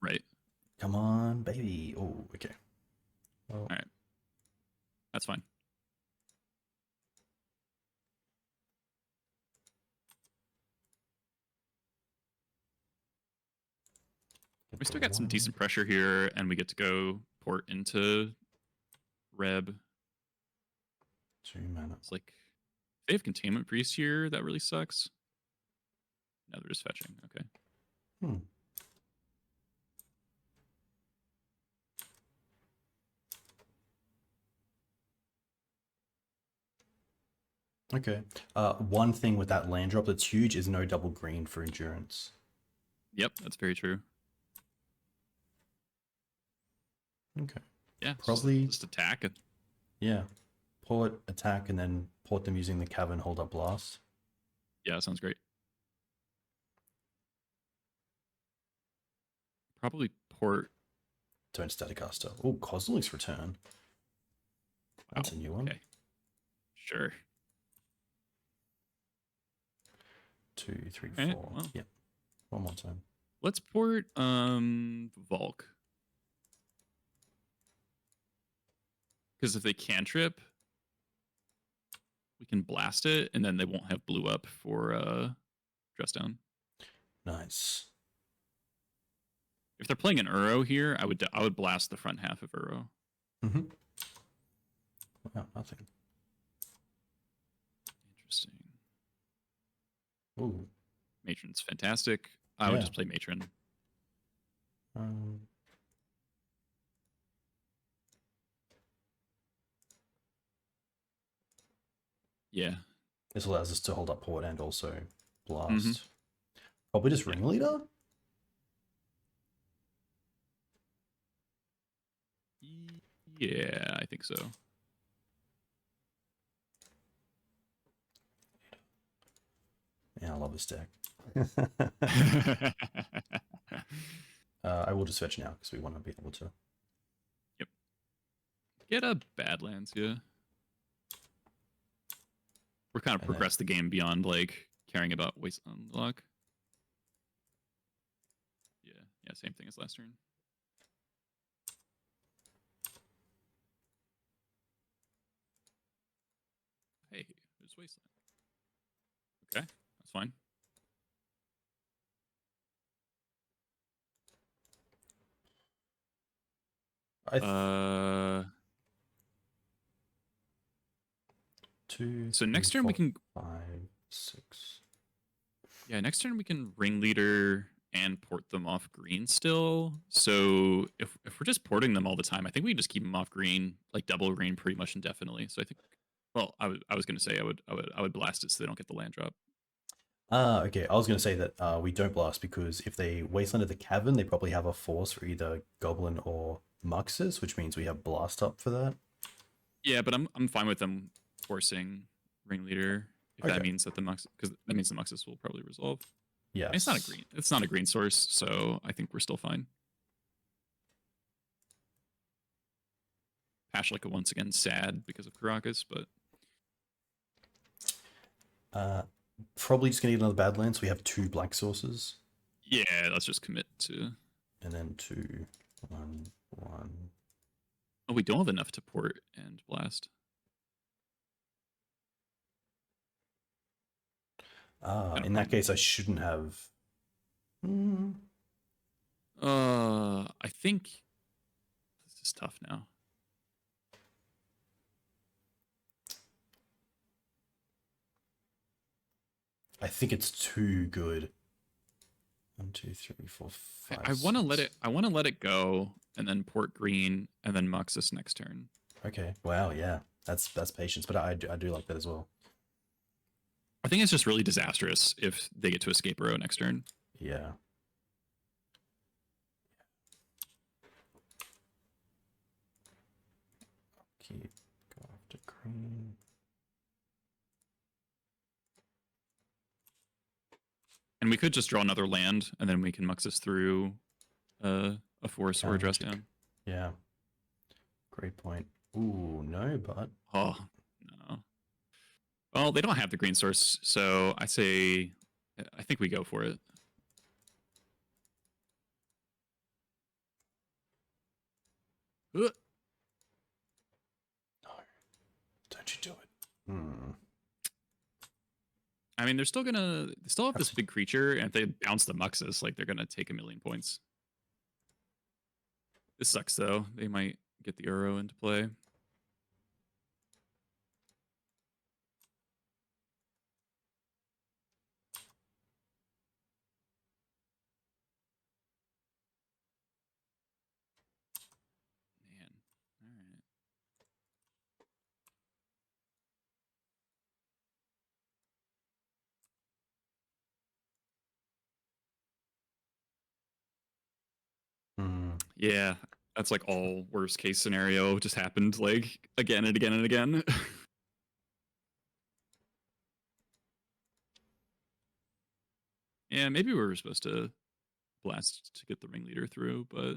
Right. Come on, baby. Oh, okay. Well, all right. That's fine. We still got some decent pressure here, and we get to go port into Reb. 2 mana. It's like, if they have Containment Priest here, that really sucks. No, they're just fetching. Okay. Okay. One thing with that land drop that's huge is no double green for endurance. Yep, that's very true. Okay. Yeah, probably just attack it. Yeah. Port, attack, and then port them using the Cavern, hold up Blast. Yeah, sounds great. Probably port. Turn Staticaster. Oh, Kozilek's Return. That's a new one. Okay. Sure. 2, 3, 4. Well, yep. One more time. Let's port Volk. Because if they cantrip, we can blast it, and then they won't have blue up for dress down. Nice. If they're playing an Uro here, I would blast the front half of Uro. yeah, nothing. Interesting. Ooh. Matron's fantastic. I would Yeah. just play Matron. Yeah. This allows us to hold up port and also blast. Mm-hmm. Probably just Ringleader? Yeah, I think so. Yeah, I love this deck. I will just fetch now because we want to be able to. Yep. Get a Badlands, yeah. We're kind of progressed the game beyond like caring about Wasteland luck. Yeah, same thing as last turn. Hey, there's Wasteland. Okay, that's fine. Two. So next turn we can 5, 6. Yeah, next turn we can Ringleader and port them off green still. So if we're just porting them all the time, I think we can just keep them off green, like double green, pretty much indefinitely. So I think, well, I was gonna say I would blast it so they don't get the land drop. Okay. I was going to say that we don't blast because if they Wastelanded the Cavern, they probably have a force for either Goblin or Muxus, which means we have blast up for that. Yeah, but I'm fine with them forcing Ringleader if that means that the Muxus, because that means the Muxus will probably resolve. Yeah, it's not a green. It's not a green source, so I think we're still fine. Pashalik once again sad because of Caracas, but probably just gonna get another Badlands. We have 2 black sources. Yeah, let's just commit to. And then 2, 1, 1. Oh, we don't have enough to port and blast. In that case, I shouldn't have. I think this is tough now. I think it's too good. 1, 2, 3, 4, 5. I want to let it. I want to let it go, and then port green, and then Muxus next turn. Okay. Wow. Yeah. That's patience, but I do like that as well. I think it's just really disastrous if they get to escape row next turn. Yeah. Keep go after green. And we could just draw another land, and then we can Muxus through a force or a dress down. Yeah. Great point. Ooh, no, but. Oh, no. Well, they don't have the green source, so I say I think we go for it. No. Don't you do it. I mean, they still have this big creature, and if they bounce the Muxus, like they're gonna take 1,000,000 points. This sucks though. They might get the Uro into play. Man, all right. Yeah, that's like all worst case scenario just happened like again and again and again. Yeah, maybe we were supposed to blast to get the Ringleader through, but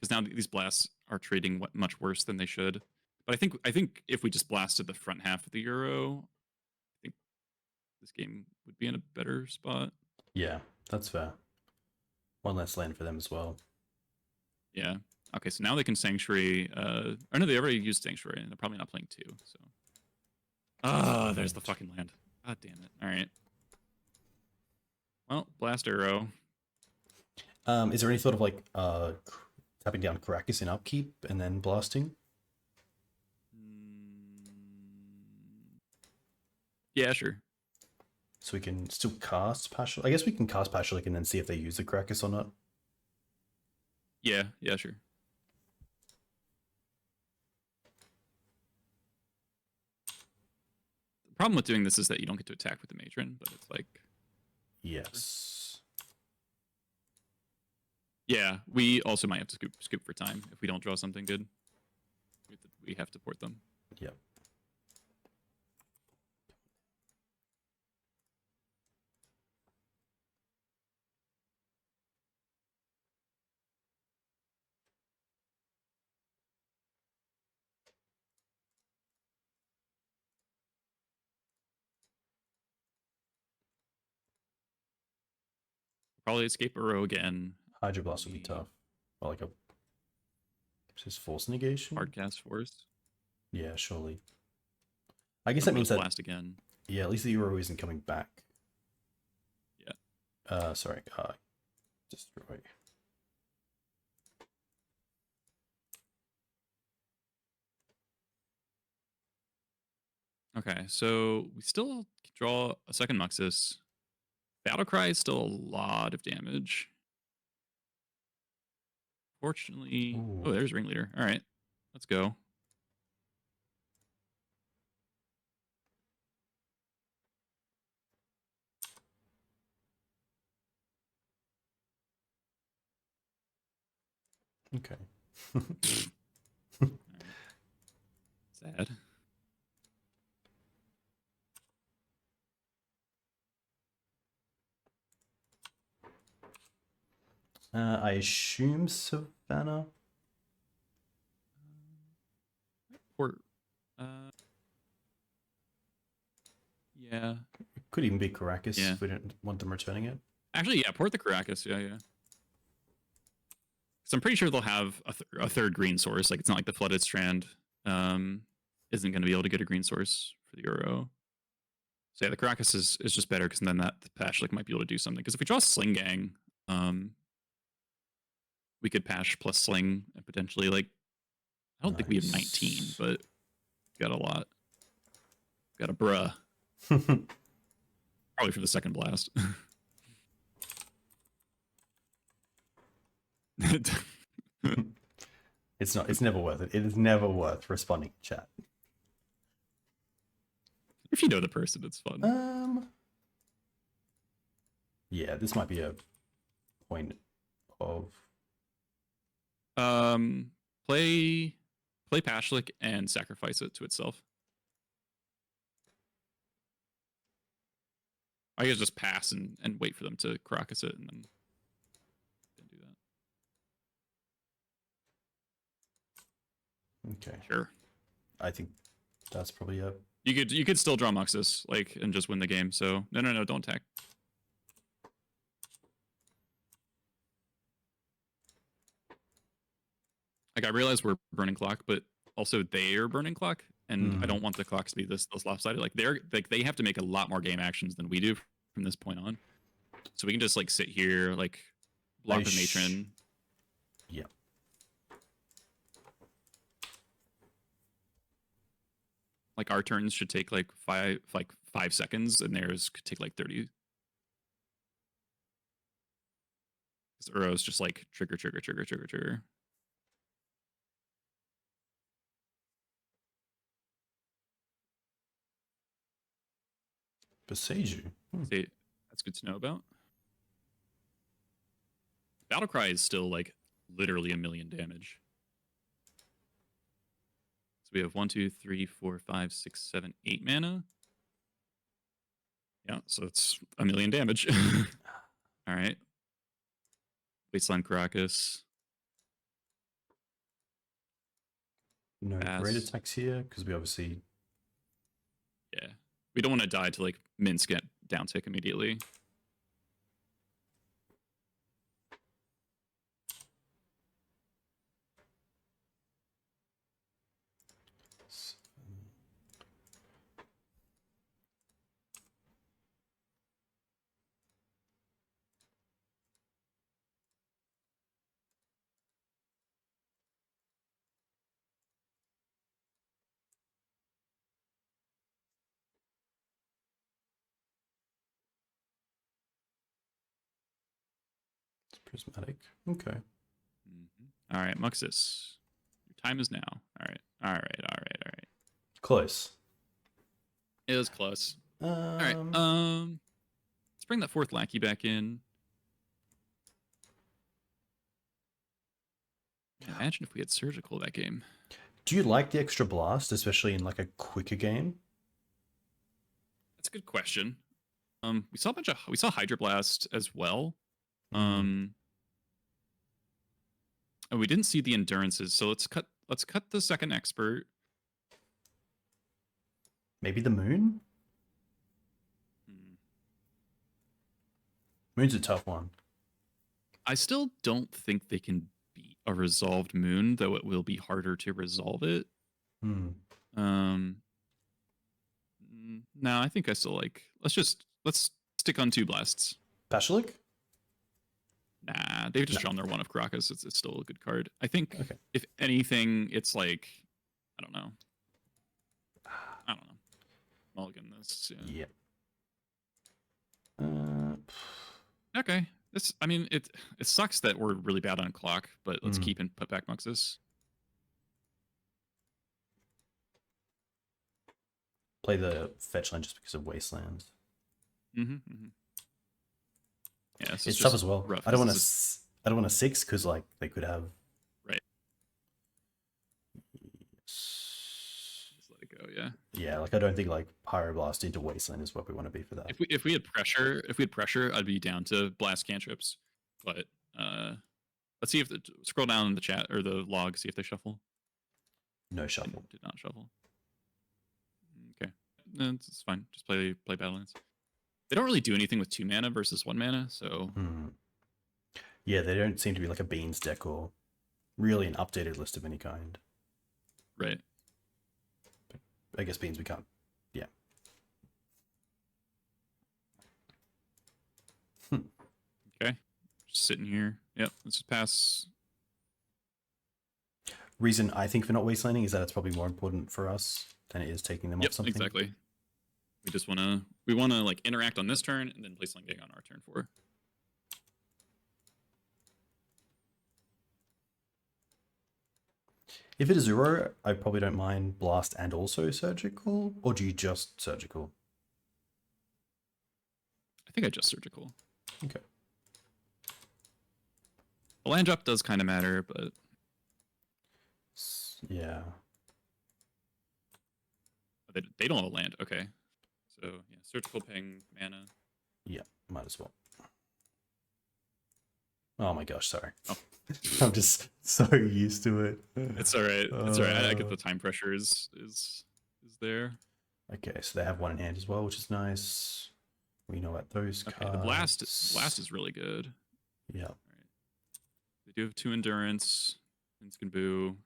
because now these blasts are trading much worse than they should. But I think if we just blasted the front half of the Uro, I think this game would be in a better spot. Yeah, that's fair. One less land for them as well. Yeah. Okay, so now they can Sanctuary. Or no, they already used Sanctuary, and they're probably not playing 2. So. Ah, there's the fucking land. God damn it. All right. Well, blast Uro. Is there any sort of like tapping down Caracas in upkeep and then blasting? Yeah, sure. So we can still cast Pashalik. I guess we can cast Pashalik and then see if they use the Krakus or not. Yeah, sure. The problem with doing this is that you don't get to attack with the Matron, but it's like... Yes. Yeah, we also might have to scoop for time if we don't draw something good. We have to port them. Yep. Probably escape Uro again. Hydroblast would be tough. Or like a... Is this Force Negation? Hardcast Force. Yeah, surely. I guess that means that... Blast again. Yeah, at least the Uro isn't coming back. Yeah. Sorry. Destroy. Okay, so we still draw a second Muxus. Battle Cry is still a lot of damage. Fortunately... Ooh. Oh, there's Ringleader. All right, let's go. Okay. Right. Sad. I assume Savannah. Port. Yeah. It could even be Caracas Yeah. if we don't want them returning it. Actually, yeah, port the Caracas. Yeah. So I'm pretty sure they'll have a third green source. Like, it's not like the Flooded Strand isn't going to be able to get a green source for the Euro. So yeah, the Caracas is just better because then that the Pashalik might be able to do something. Because if we draw Sling-Gang, we could Pash plus Sling and potentially, like, I don't think we have 19, but got a lot. Got a bruh. Probably for the second blast. It's never worth it. It is never worth responding to chat. If you know the person, it's fun. Yeah, this might be a point of... Play Pashalik and sacrifice it to itself. I guess just pass and wait for them to Caracas it and then do that. Okay. Sure. I think that's probably a... You could still draw Muxus, like, and just win the game. So no, don't attack. Like, I realize we're burning clock, but also they are burning clock, and I don't want the clocks to be this lopsided. Like, they have to make a lot more game actions than we do from this point on. So we can just, like, sit here, like, block the Matron. Yeah. Like, our turns should take like 5 seconds, and theirs could take like 30. Because Uro's just like trigger. Beseiju. See, that's good to know about. Battle Cry is still like literally 1,000,000 damage. So we have 1, 2, 3, 4, 5, 6, 7, 8 mana. Yeah, so it's 1,000,000 damage. All right. Wasteland Caracas. No great attacks here because we obviously... Yeah. We don't want to die to like Minsk get down tick immediately. It's prismatic. Okay. All right, Muxus. Your time is now. All right. All right. All right. All right. Close. It was close. All right. Um, Let's bring that fourth lackey back in. Imagine if we had surgical that game. Do you like the extra blast, especially in like a quicker game? That's a good question. We saw Hydra Blast as well. Mm. And we didn't see the endurances, so let's cut the second expert. Maybe the moon? Moon's a tough one. I still don't think they can beat a resolved moon, though it will be harder to resolve it. No, I think I still like. Let's stick on 2 blasts. Pashalik? Nah, they've just drawn their one of Karakas. It's still a good card. I think Okay. if anything, it's like I don't know. Mulligan this. Yeah. Okay. I mean, it sucks that we're really bad on clock, but let's keep and put back Muxus. Play the fetch line just because of Wasteland. Yeah, it's tough as well. Rough. I don't want to 6 because like they could have. Right. Just let it go. Yeah. Yeah, like I don't think like Pyroblast into Wasteland is what we want to be for that. If we had pressure, I'd be down to blast cantrips. But let's see if scroll down in the chat or the log, see if they shuffle. No shuffle. Did not shuffle. Okay, no, it's fine. Just play Badlands. They don't really do anything with 2 mana versus 1 mana, so. Yeah, they don't seem to be like a Beans deck or really an updated list of any kind. Right. I guess Beans we can't. Yeah. Okay. Just sitting here. Yep. Let's just pass. Reason I think for not wastelanding is that it's probably more important for us than it is taking them off something. Exactly. We just wanna like interact on this turn and then play Sling-Gang on our turn 4. If it is 0, I probably don't mind blast and also surgical, or do you just surgical? I think I just surgical. Okay. The land drop does kind of matter, but yeah. They don't have a land. Okay. So yeah, surgical ping mana. Yeah, might as well. Oh my gosh, sorry. Oh. I'm just so used to it. It's all right. It's all right. I get the time pressure is there. Okay, so they have 1 in hand as well, which is nice. We know about those cards. The blast is really good. Yeah. All right. They do have 2 endurance. Things can boo.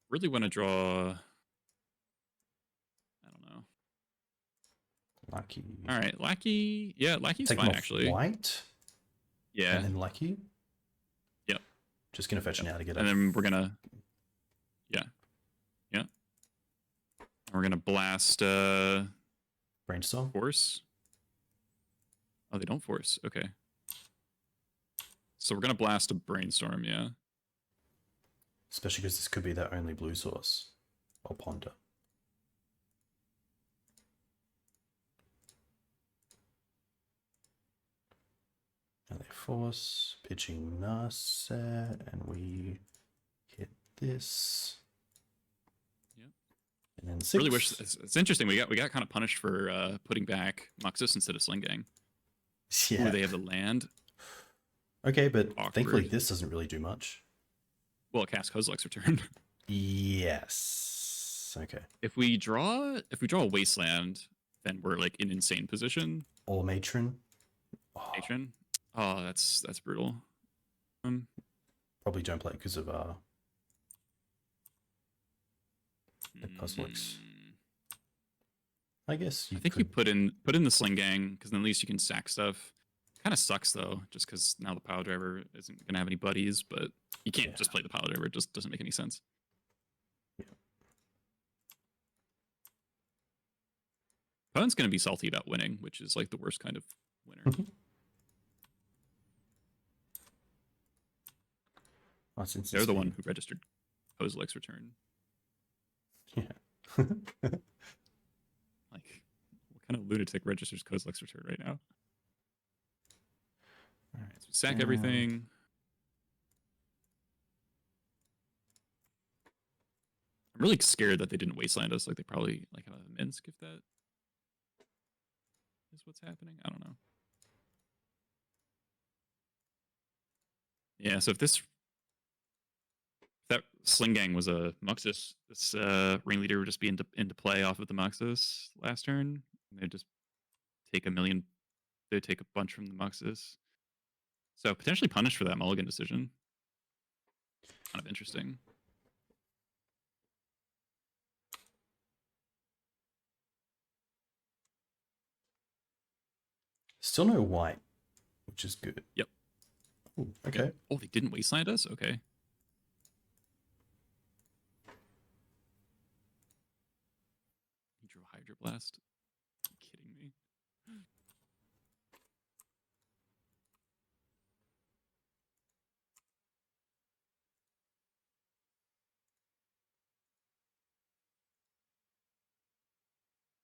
Really want to draw. I don't know. Lackey. All right, Lackey. Yeah, Lackey's Take fine them off actually. White. Yeah. And then Lackey. Yep. Just gonna fetch now to get. And then we're gonna. Yeah. Yeah. We're gonna blast. Brainstorm. Force. Oh, they don't force. Okay. So we're gonna blast a brainstorm. Yeah. Especially because this could be their only blue source. Or ponder. And they force, pitching Narset, and we hit this. Yep. And then 6. Really wish it's interesting. We got kind of punished for putting back Muxus instead of Sling-Gang. Yeah. Ooh, they have the land. Okay, but Awkward. thankfully this doesn't really do much. Well, cast Kozilek's Return. Yes. Okay. If we draw a Wasteland, then we're like in insane position. Or Matron. Matron. Oh, that's brutal. Probably don't play it because of the Kozilek's. I guess I think you put in the Sling-Gang because then at least you can sack stuff. Kind of sucks though, just because now the Piledriver isn't gonna have any buddies, but you can't just play the Piledriver. It just doesn't make any sense. Yeah. Opponent's gonna be salty about winning, which is like the worst kind of winner. Oh, since They're the one who registered Kozilek's return. Yeah. Like, what kind of lunatic registers Kozilek's return right now? All right, so sack everything. I'm really scared that they didn't wasteland us. Like, they probably like have a Minsk if that is what's happening. I don't know. Yeah, so if that Sling-Gang was a Muxus, this Ringleader would just be into play off of the Muxus last turn. And they'd just take they'd take a bunch from the Muxus. So potentially punished for that mulligan decision. Kind of interesting. Still no white, which is good. Yep. Ooh, okay. Yep. Oh, they didn't wasteland us? Okay. He drew a Hydro Blast. Are you kidding me?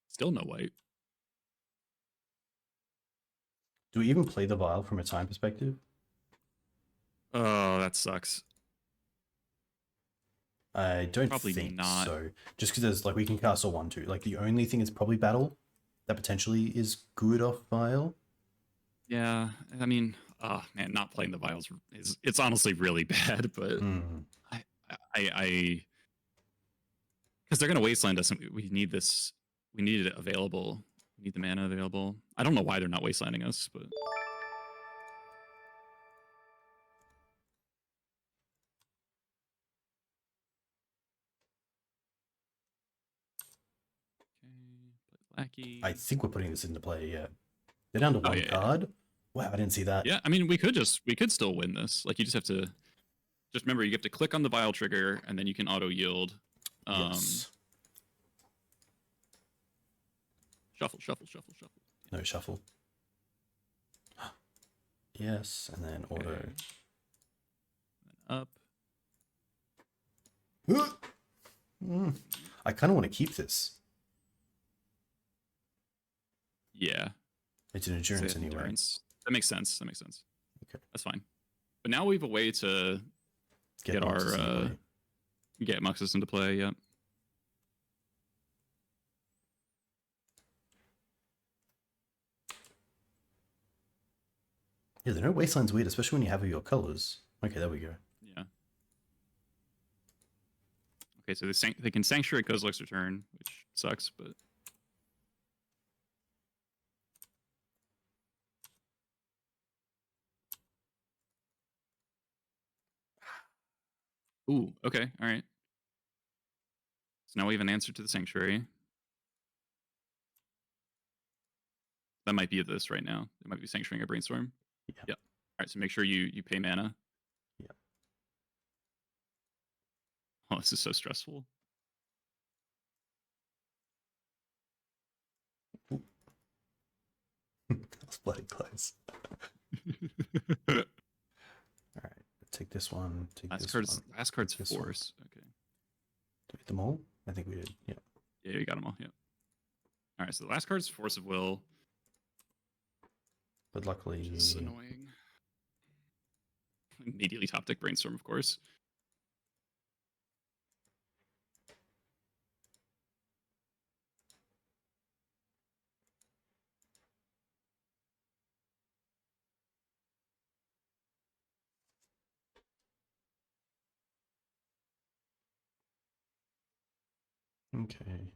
Still no white. Do we even play the Vial from a time perspective? Oh, that sucks. I don't Probably think not. so. Just because there's like we can cast a 1/2. Like the only thing is probably Battle that potentially is good off Vial. Yeah, I mean, oh man, not playing the Vials it's honestly really bad, but I because they're gonna wasteland us and we need this. We need it available. We need the mana available. I don't know why they're not wastelanding us, but Lackey. I think we're putting this into play. Yeah, they're down to one card. Wow, I didn't see that. Yeah, I mean, we could still win this. Like, you just have to remember you have to click on the Vial trigger, and then you can auto yield. Yes. Shuffle. No shuffle. Yes, and then auto. Okay. And up. I kind of want to keep this. Yeah. It's an endurance anyway. Endurance. That makes sense. Okay. That's fine. But now we have a way to get our get Muxus into play. Yep. Yeah, the no wasteland's weird, especially when you have your colors. Okay, there we go. Yeah. Okay, so they can Sanctuary Kozilek's return, which sucks, but ooh, okay, all right. So now we have an answer to the Sanctuary. That might be this right now. It might be Sanctuarying a Brainstorm. Yeah. All right, so make sure you pay mana. Yeah. Oh, this is so stressful. That's bloody close. All right, take this one. Take this one. Last card's this Force. One. Okay. Did we get them all? I think we did. Yeah. Yeah, you got them all. Yeah. All right, so the last card's Force of Will. But luckily, it's annoying. Immediately top deck Brainstorm, of course. Okay.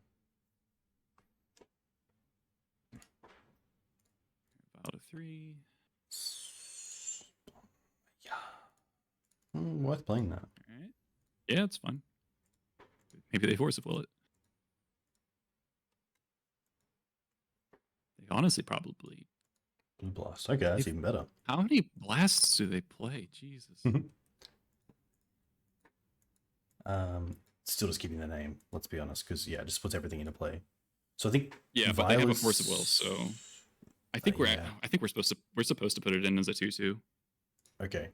Out of 3. Yeah. Worth playing that. All right. Yeah, it's fun. Maybe they Force of Will it. They honestly probably. Blue Blast. Okay, that's even better. How many blasts do they play? Jesus. Still just keeping the name, let's be honest, because yeah, it just puts everything into play. So I think but they have a Force of Will, so I think yeah. I think we're supposed to put it in as a 2/2. Okay.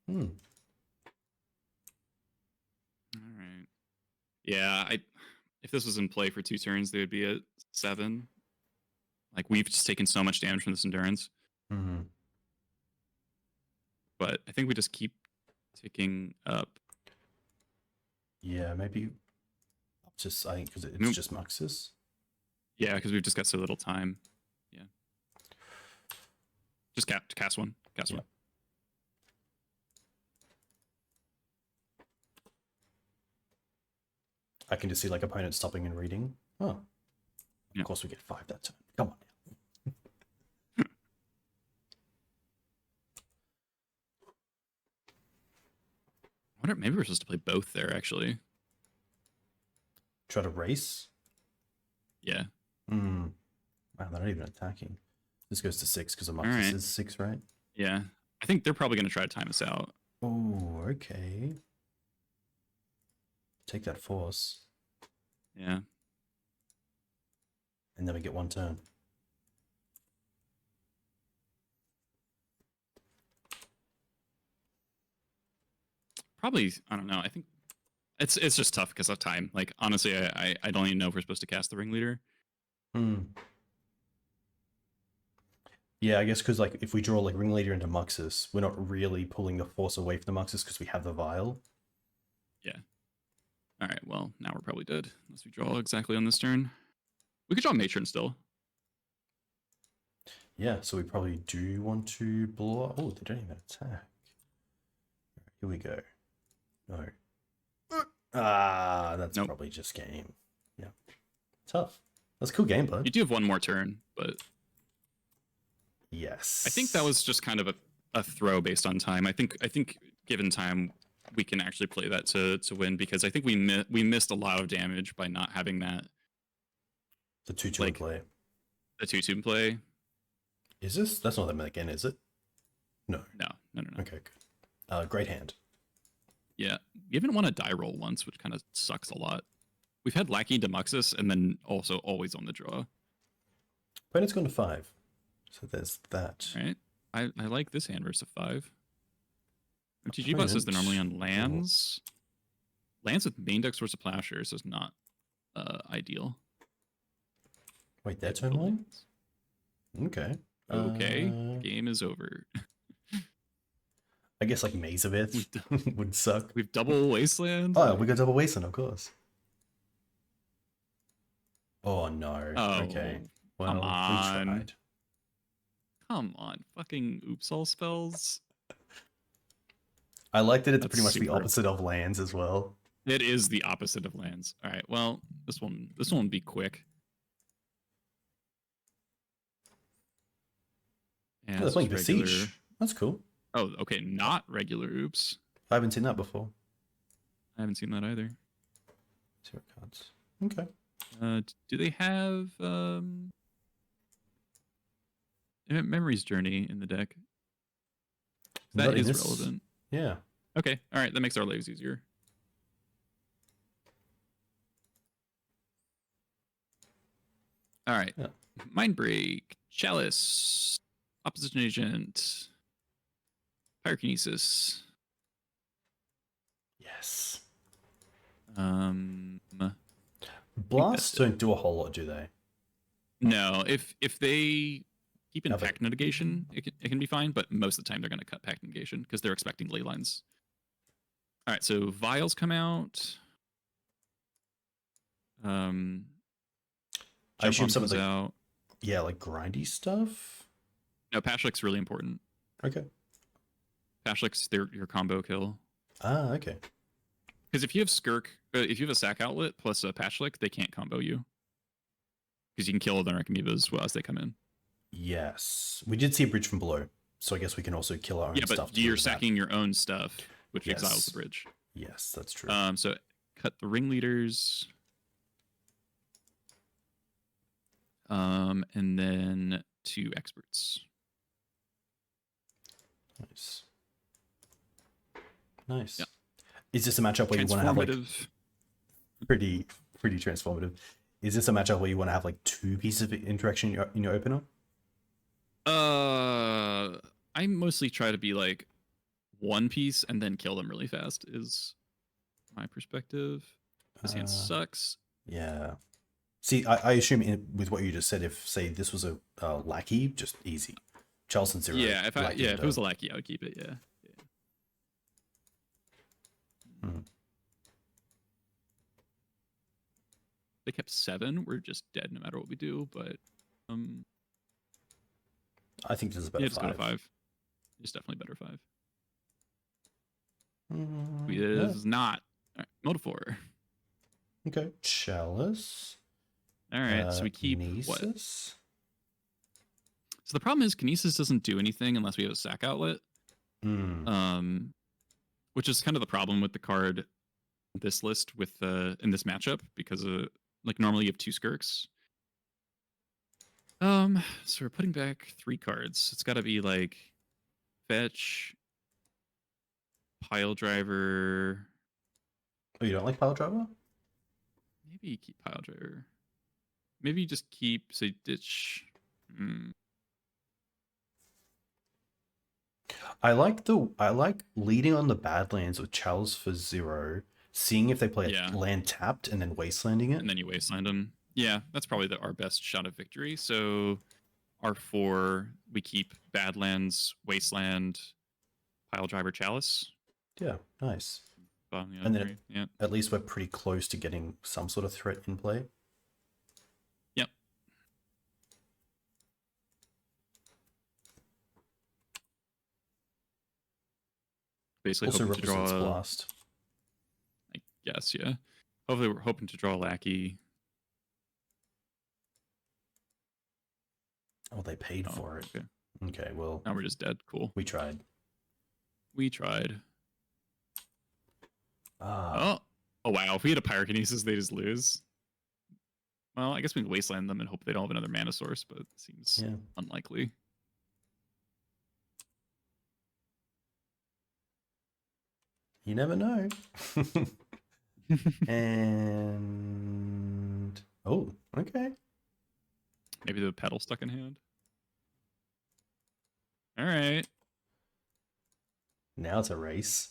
Hmm. All right. Yeah, if this was in play for 2 turns, they would be at 7. Like, we've just taken so much damage from this endurance. Mm-hmm. But I think we just keep ticking up. Yeah, maybe up to, I think, because it's just Muxus. Yeah, because we've just got so little time. Yeah. Just cast one. Cast one. I can just see like opponents stopping and reading. Oh. Of course we get 5 that turn. Come on now. I wonder, maybe we're supposed to play both there, actually. Try to race? Yeah. Hmm. Wow, they're not even attacking. This goes to 6 because Muxus is 6, right? Yeah. I think they're probably going to try to time us out. Oh, okay. Take that force. Yeah. And then we get 1 turn. Probably, I don't know. I think it's just tough because of time. Like, honestly, I don't even know if we're supposed to cast the Ringleader. Hmm. Yeah, I guess because like if we draw like Ringleader into Muxus, we're not really pulling the force away from the Muxus because we have the Vial. Yeah. All right, well, now we're probably dead unless we draw exactly on this turn. We could draw Matron still. Yeah, so we probably do want to blow up. Oh, they don't even attack. Here we go. No. Ah, that's probably just game. Yeah. Tough. That's a cool game, bud. You do have 1 more turn, but... Yes. I think that was just kind of a throw based on time. I think given time, we can actually play that to win because I think we missed a lot of damage by not having that. The 2/2 in play. The 2/2 in play. Is this? That's not them again, is it? No. No. Okay, good. Great hand. Yeah. We haven't won a die roll once, which kind of sucks a lot. We've had Lackey to Muxus and then also always on the draw. Opponent's gone to 5. So there's that. Right. I like this hand versus 5. MTG buses, they're normally on lands. Lands with main decks versus plowshares is not ideal. Wait, their turn 1? Okay. Okay. Game is over. I guess like Maze of It would suck. We've double Wasteland. Oh, we got double Wasteland, of course. Oh no. Oh, okay. Well, come on. we tried. Come on, fucking oops all spells. I like that it's pretty much the opposite of lands as well. It is the opposite of lands. All right, well, this one will be quick. And they're playing Besiege. That's cool. Oh, okay, not regular oops. I haven't seen that before. I haven't seen that either. 0 cards. Okay. Do they have Memories Journey in the deck? That is relevant. Yeah. Okay. All right. That makes our lives easier. All right. Yeah. Mindbreak, Chalice, Opposition Agent, Pyrokinesis. Yes. Blasts don't do a whole lot, do they? No. If they keep in Pact Negation, it can be fine, but most of the time they're going to cut Pact Negation because they're expecting ley lines. All right, so Vials come out. I assume some of the out. Yeah, like grindy stuff. No, Pashalik's really important. Okay. Pashalik's your combo kill. Ah, okay. Because if you have Skirk, if you have a sack outlet plus a Pashalik, they can't combo you. Because you can kill the Amoebas as well as they come in. Yes. We did see a bridge from below, so I guess we can also kill our own stuff. Yeah, but you're sacking your own stuff, which exiles the bridge. Yes, that's true. So cut the Ringleaders. And then 2 experts. Nice. Nice. Yeah. Is this a matchup where you want to have like pretty transformative? Is this a matchup where you want to have like 2 pieces of interaction in your opener? I mostly try to be like 1 piece and then kill them really fast is my perspective. This hand sucks. Yeah. See, I assume with what you just said, if say this was a lackey, just easy. Charleston 0. Yeah, if it was a lackey, I would keep it. Yeah. They kept 7. We're just dead no matter what we do. But I think this is better. It's go to 5. It's definitely better 5. It is not. All right, mode 4. Okay, Chalice. All right, so we keep Kinesis. What? So the problem is Kinesis doesn't do anything unless we have a sack outlet. Which is kind of the problem with the card this list with in this matchup, because like normally you have 2 Skirks. So we're putting back 3 cards. It's got to be like Fetch, Piledriver. Oh, you don't like Piledriver? Maybe keep Piledriver. Maybe just keep, say, Ditch. I like leading on the Badlands with Chalice for 0, seeing if they play land tapped and then wastelanding it. And then you wasteland them. Yeah, that's probably our best shot of victory. So our 4, we keep Badlands, Wasteland, Piledriver, Chalice. Yeah, nice. And then at least we're pretty close to getting some sort of threat in play. Yep. Basically also hoping to draw Blast. I guess, yeah. Hopefully we're hoping to draw a Lackey. Oh, they paid for it. Okay, well. Now we're just dead. Cool. We tried. Oh wow. If we had a Pyrokinesis, they just lose. Well, I guess we can wasteland them and hope they don't have another mana source, but it seems unlikely. You never know. And oh, okay. Maybe the pedal stuck in hand. All right. Now it's a race.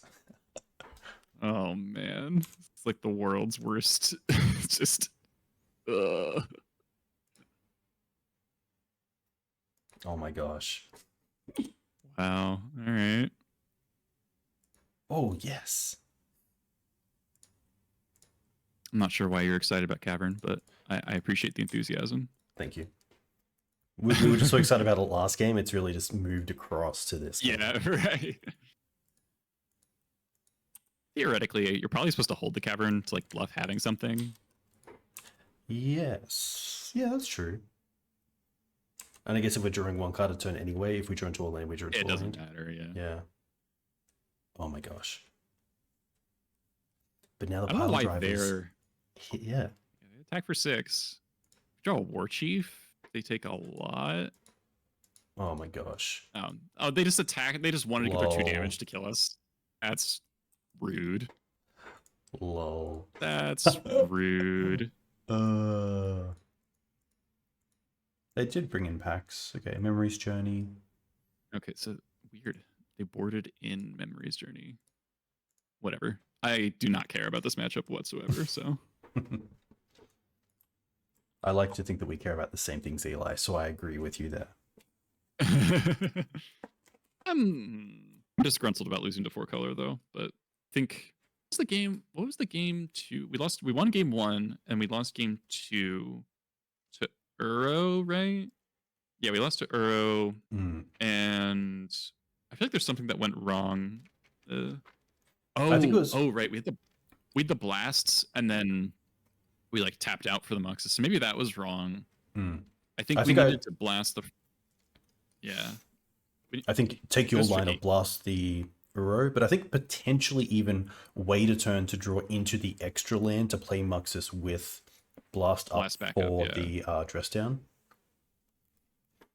Oh man, it's like the world's worst. Just. Oh my gosh. Wow. All right. Oh yes. I'm not sure why you're excited about Cavern, but I appreciate the enthusiasm. Thank you. We were just so excited about it last game. It's really just moved across to this. Yeah, right. Theoretically, you're probably supposed to hold the Cavern to like bluff having something. Yes. Yeah, that's true. And I guess if we're drawing 1 card a turn anyway, if we draw into a land, we draw into a land. It doesn't matter, yeah. Yeah. Oh my gosh. But now the I don't know why Piledrivers. Yeah. They attack for 6. Draw a Warchief. They take a lot. Oh my gosh. Oh, they just attack. They just wanted to give her 2 damage to kill us. That's rude. Lol. That's rude. They did bring in packs. Okay, Memory's Journey. Okay, so weird. They boarded in Memory's Journey. Whatever. I do not care about this matchup whatsoever, so. I like to think that we care about the same things, Eli, so I agree with you there. I'm disgruntled about losing to 4-color, though, but I think what was the game 2? We won game 1 and we lost game 2 to Uro, right? Yeah, we lost to Uro, and I feel like there's something that went wrong. I think it was right. We had the blasts, and then we like tapped out for the Muxus. So maybe that was wrong. I think we needed to blast the. Yeah. I think take your line of blast the Uro, but I think potentially even wait a turn to draw into the extra land to play Muxus with blast up for the dress down.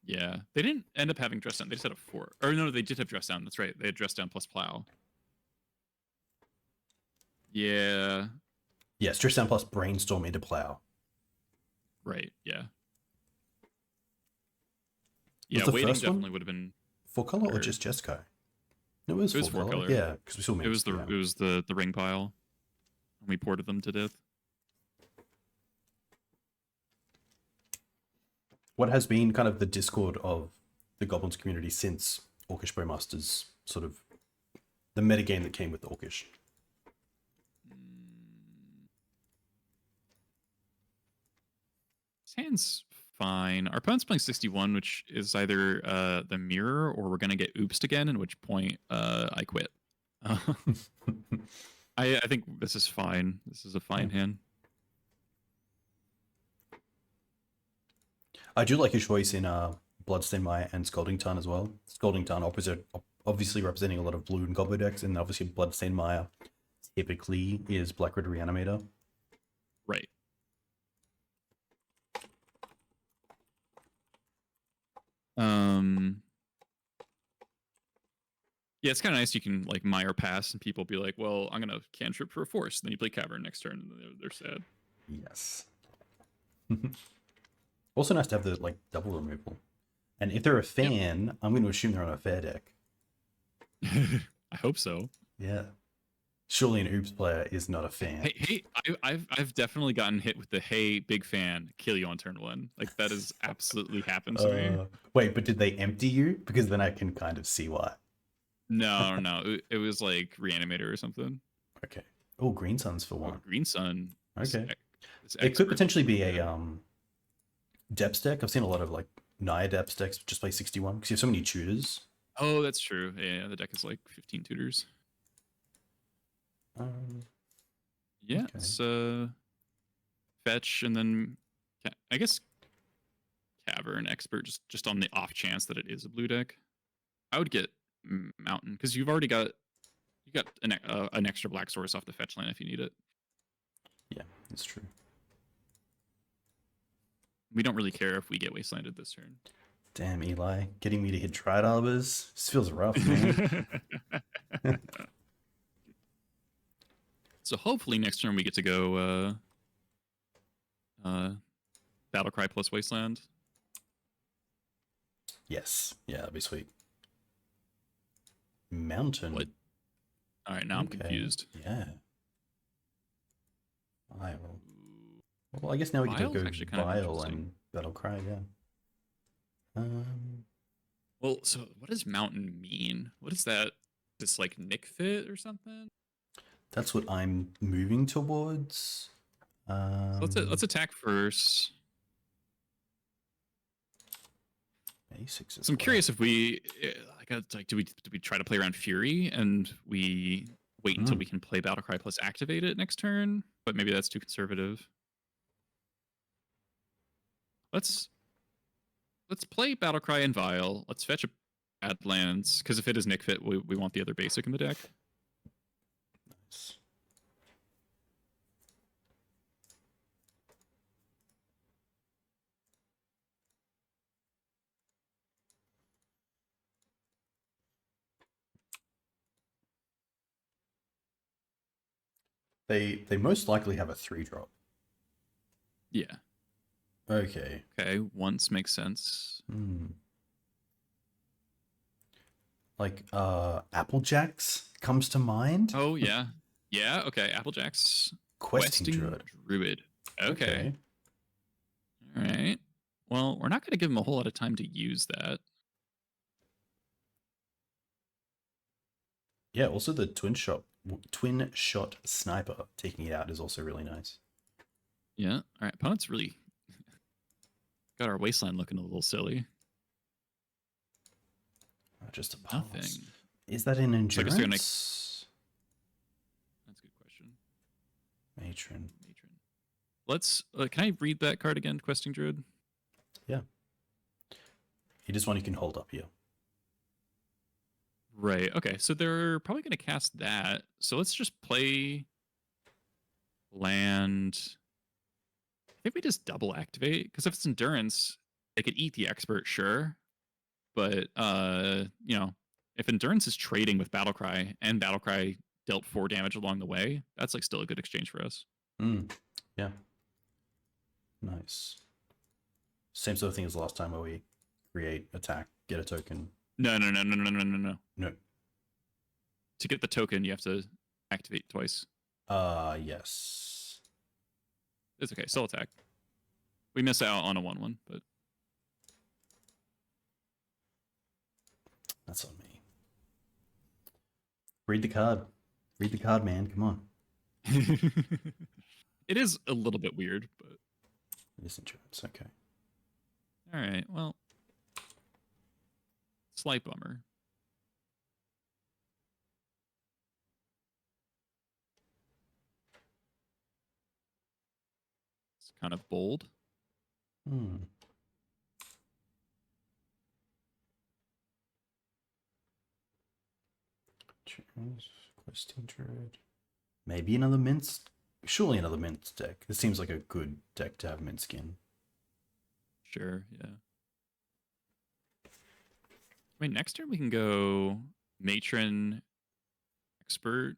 Yeah, they didn't end up having dress down. They just had a 4. Or no, they did have dress down. That's right. They had dress down plus plow. Yeah. Yes, dress down plus brainstorm into plow. Right. Yeah. Was Yeah. the Waiting first definitely one would have been 4-color or better. just Jesco? No, it was It was 4-color. 4-color. Yeah, because we saw It was mixed. the ring pile. And we ported them to death. What has been kind of the discord of the Goblins community since Orcish Bowmaster's sort of the metagame that came with Orcish? His hand's fine. Our opponent's playing 61, which is either the mirror or we're gonna get oopsed again, at which point I quit. I think this is fine. This is a fine hand. I do like your choice in Bloodstained Mire and Scalding Tarn as well. Scalding Tarn obviously representing a lot of blue and goblin decks, and obviously Bloodstained Mire typically is Black Red Reanimator. Right. Yeah, it's kind of nice. You can like Mire pass, and people be like, "Well, I'm gonna cantrip for a force." Then you play Cavern next turn, and they're sad. Yes. Also nice to have the like double removal. And if they're a fan, yep. I'm going to assume they're on a fair deck. I hope so. Yeah. Surely an oops player is not a fan. Hey, I've definitely gotten hit with the "Hey, big fan, kill you on turn 1." Like that has absolutely happened to me. Wait, but did they empty you? Because then I can kind of see why. No. It was like Reanimator or something. Okay. Oh, Green Suns for one. Green Sun. Okay. It could potentially be a Depths deck. I've seen a lot of like Naya Depths decks just play 61 because you have so many tutors. Oh, that's true. Yeah, the deck is like 15 tutors. Yeah, okay. It's fetch and then I guess Cavern Expert just on the off chance that it is a blue deck. I would get Mountain because you got an extra black source off the fetch line if you need it. Yeah, that's true. We don't really care if we get Wastelanded this turn. Damn, Eli, getting me to hit Triad Arbors. This feels rough, man. So hopefully next turn we get to go Battle Cry plus Wasteland. Yes. Yeah, that'd be sweet. Mountain. What? All right, now I'm confused. Yeah. Vial. Well, I guess now we get to go Vial and Battle Cry, yeah. Well, so what does Mountain mean? What is that? This like Nick fit or something? That's what I'm moving towards. So let's attack first. Basics. So I'm curious if we do we try to play around Fury and we wait until we can play Battle Cry plus activate it next turn, but maybe that's too conservative. Let's play Battle Cry and Vial. Let's fetch a Badlands because if it is Nick fit, we want the other basic in the deck. Nice. They most likely have a 3-drop. Yeah. Okay. Okay, once makes sense. Like Applejacks comes to mind. Oh yeah. Yeah, okay. Applejacks. Questing Druid. Okay. Alright. Well, we're not gonna give him a whole lot of time to use that. Yeah, also the Twinshot Sniper taking it out is also really nice. Yeah. Alright, opponent's really got our Wasteland looking a little silly. Just a pass. Nothing. Is that an endurance? That's a good question. Matron. Let's. Can I read that card again? Questing Druid. Yeah. It is one you can hold up here. Right. Okay. So they're probably going to cast that. So let's just play land. I think we just double activate because if it's endurance, they could eat the expert, sure. But if endurance is trading with Battle Cry and Battle Cry dealt 4 damage along the way, that's like still a good exchange for us. Yeah. Nice. Same sort of thing as last time where we create, attack, get a token. No. No. To get the token, you have to activate twice. Yes. It's okay. Still attack. We miss out on a 1/1, but that's on me. Read the card. Read the card, man. Come on. it is a little bit weird, but It is insurance. Okay. all right. Well, slight bummer. It's kind of bold. Questing Dread. Maybe another Mince. Surely another Mince deck. This seems like a good deck to have Mince in. Sure, yeah. I mean, next turn we can go Matron Expert.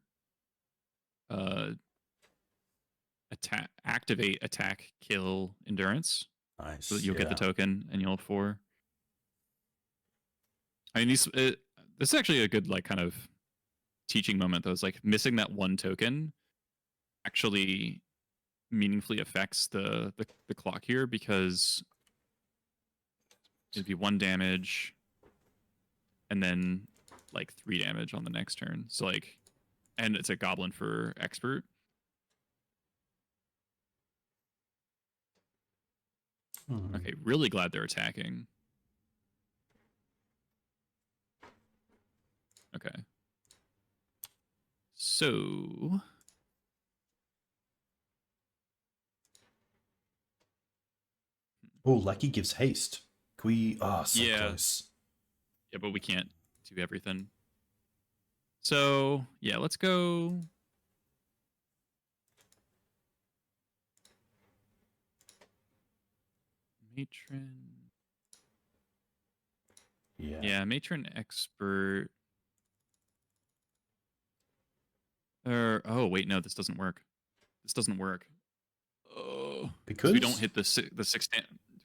Attack, activate, attack, kill, endurance. Nice. So that you'll get the token and you'll have 4. I mean, this is actually a good, like, kind of teaching moment, though. It's like missing that one token actually meaningfully affects the clock here, because it'd be 1 damage and then like 3 damage on the next turn. So like, and it's a goblin for expert. Okay, really glad they're attacking. Okay. So oh, Lackey gives haste. Can we so close. Yeah, but we can't do everything. So yeah, let's go. Matron. Yeah, Matron Expert. Oh wait, no, this doesn't work. This doesn't work. Oh, because we don't hit the 6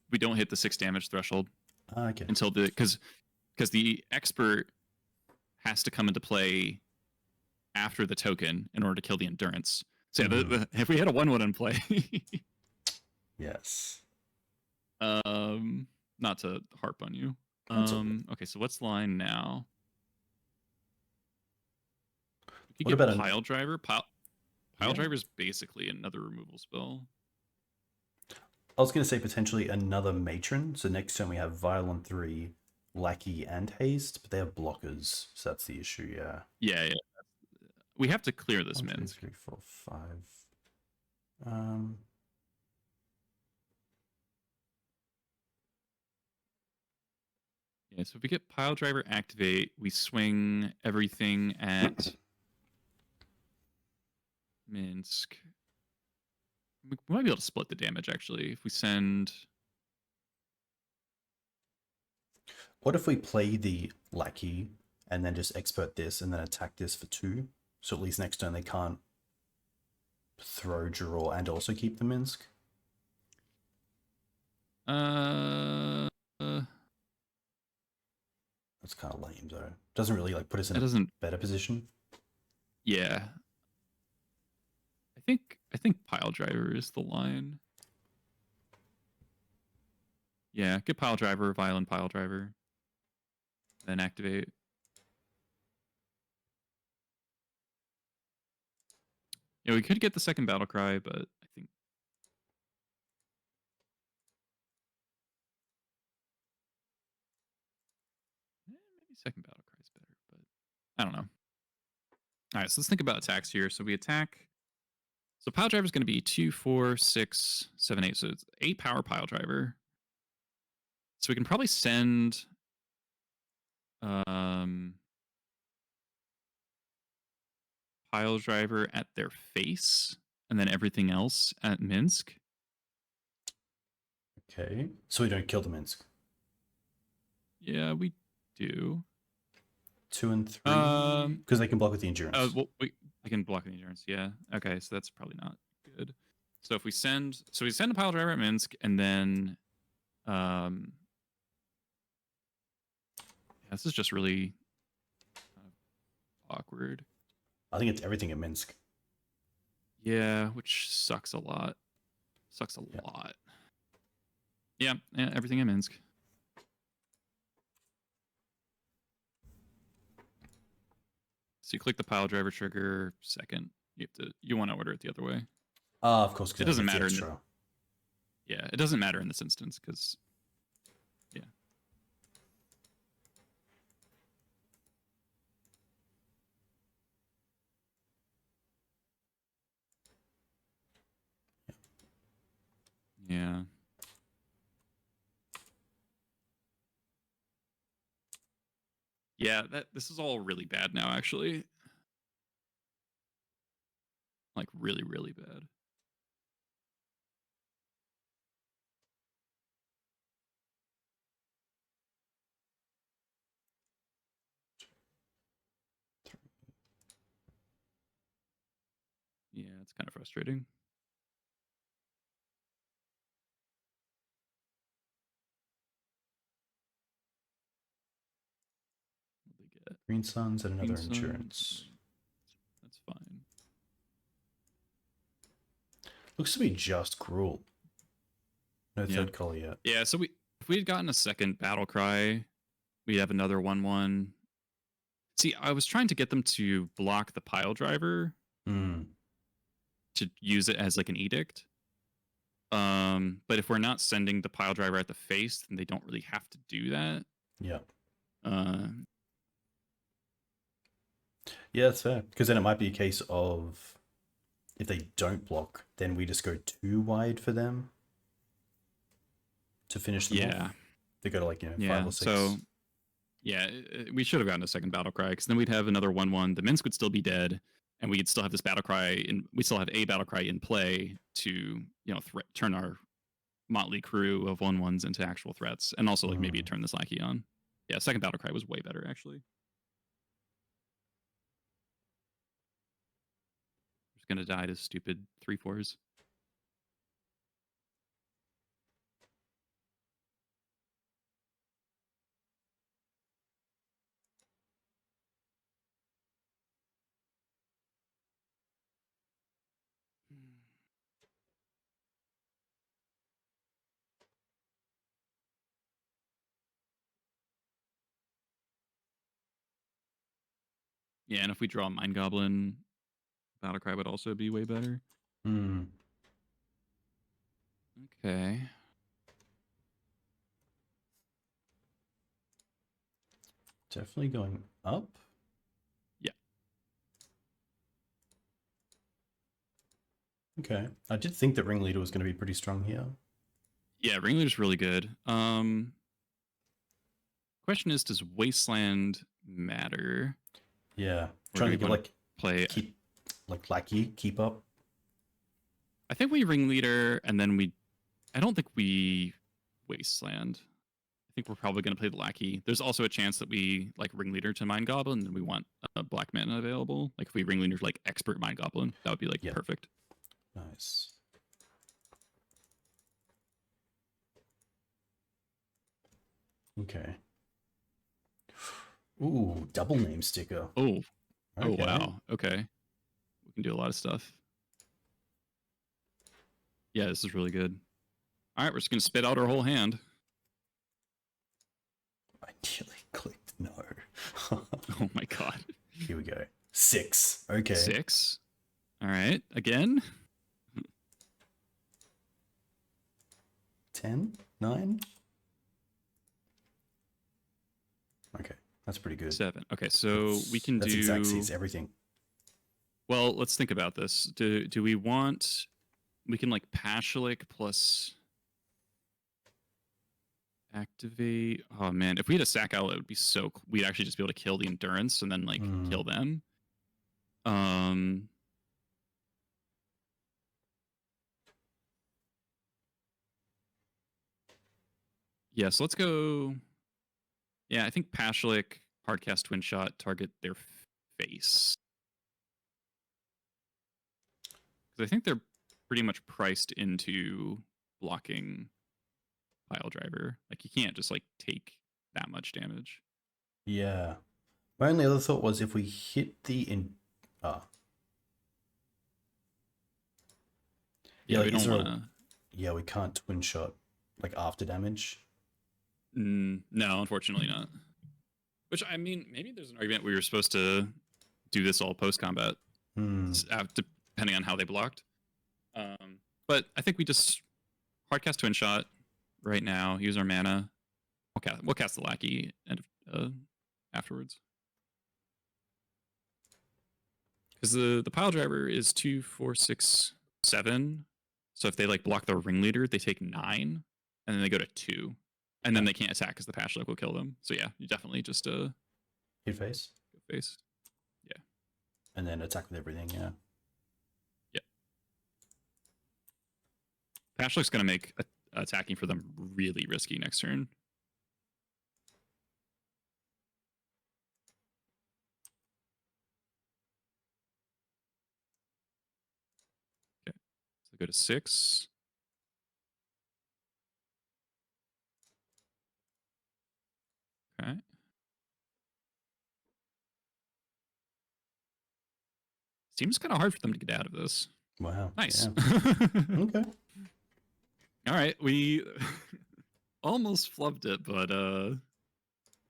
we don't hit the 6 damage threshold. Okay. Until because the expert has to come into play after the token in order to kill the endurance. So yeah, if we had a 1/1 in play. Yes. Not to harp on you. Okay, so what's line now? You What get about Piledriver? Piledriver is basically another removal spell. I was going to say potentially another Matron. So next turn we have Vial on 3, Lackey, and Haste, but they have blockers, so that's the issue. Yeah. We have to clear this 1, 2, min. 3, 4, 5. Yeah, so if we get Piledriver activate, we swing everything at Minsk. We might be able to split the damage, actually, if we send... What if we play the Lackey and then just expert this and then attack this for 2? So at least next turn they can't throw, draw, and also keep the Minsk? That's kind of lame, though. Doesn't really like put us in a better position. Yeah. I think Piledriver is the line. Yeah, get Piledriver, Violent Piledriver, then activate. Yeah, we could get the second Battle Cry, but I think maybe second Battle Cry is better, but I don't know. All right, so let's think about attacks here. So we attack. So Piledriver is going to be 2, 4, 6, 7, 8. So it's 8 power Piledriver. So we can probably send Piledriver at their face, and then everything else at Minsk. Okay, so we don't kill the Minsk. Yeah, we do. 2 and 3, because they can block with the endurance. Well, we can block the endurance. Yeah. Okay, so that's probably not good. So if we send a Piledriver at Minsk, and then Yeah, this is just really kind of awkward. I think it's everything in Minsk. Yeah, which sucks a lot. Sucks a lot. Yeah, everything in Minsk. So you click the Piledriver trigger second. You want to order it the other way. Of course, It doesn't matter. Yeah, it doesn't matter in this instance because, yeah. Yeah. Yeah, this is all really bad now, actually. Like, really, really bad. Yeah, it's kind of frustrating. What do they get? Green Suns and another insurance. That's fine. Looks to be just Gruul. No third color yet. Yeah, so if we had gotten a second Battle Cry, we'd have another 1/1. See, I was trying to get them to block the Piledriver to use it as like an edict. But if we're not sending the Piledriver at the face, then they don't really have to do that. Yeah. Yeah, that's fair. Because then it might be a case of if they don't block, then we just go too wide for them to finish them off. They go to like, 5 or 6. So yeah, we should have gotten a second Battle Cry because then we'd have another 1/1. The Minsk would still be dead, and we'd still have this Battle Cry, and we still have a Battle Cry in play to turn our motley crew of 1/1s into actual threats, and also like maybe turn this Lackey on. Yeah, second Battle Cry was way better actually. Just gonna die to stupid 3/4s. Yeah, and if we draw Mind Goblin, Battle Cry would also be way better. Okay. Definitely going up. Yeah. Okay. I did think that Ringleader was going to be pretty strong here. Yeah, Ringleader's really good. Question is, does Wasteland matter? Yeah. Trying to get like play keep like Lackey, keep up. I think we Ringleader and then I don't think we Wasteland. I think we're probably going to play the Lackey. There's also a chance that we like Ringleader to Mind Goblin and we want a black mana available. Like if we Ringleader like Expert Mind Goblin, that would be like perfect. Nice. Okay. Ooh, double name sticker. Oh. Okay. Oh, wow. Okay. We can do a lot of stuff. Yeah, this is really good. All right, we're just going to spit out our whole hand. I nearly clicked no. Oh my god. Here we go. 6. Okay. 6. All right. Again. 10? 9? Okay. That's pretty good. 7. Okay, so we can do... That's exact everything. Well, let's think about this. Do we want... We can like Pashalik plus... Activate... Oh man, if we had a sack outlet, it would be so... We'd actually just be able to kill the Endurance and then like kill them. Yeah, so let's go... Yeah, I think Pashalik, Hardcast Twinshot, target their face. Because I think they're pretty much priced into blocking Piledriver. Like, you can't just like take that much damage. Yeah. My only other thought was if we hit the Yeah, like, we don't want to. Yeah, we can't twin shot like after damage. No, unfortunately not. Which, I mean, maybe there's an argument we were supposed to do this all post combat, depending on how they blocked. But I think we just hardcast Twin Shot right now. Use our mana. We'll cast the Lackey and afterwards. Because the Piledriver is 2, 4, 6, 7. So if they like block the Ringleader, they take 9, and then they go to 2, and then they can't attack because the Pashalik will kill them. So yeah, you definitely just hit face. Go face. Yeah. And then attack with everything. Yeah. Yeah. Pashalik's gonna make attacking for them really risky next turn. Okay. So go to 6. Okay. Seems kind of hard for them to get out of this. Wow. Nice. Yeah. Okay. All right, we almost flubbed it, but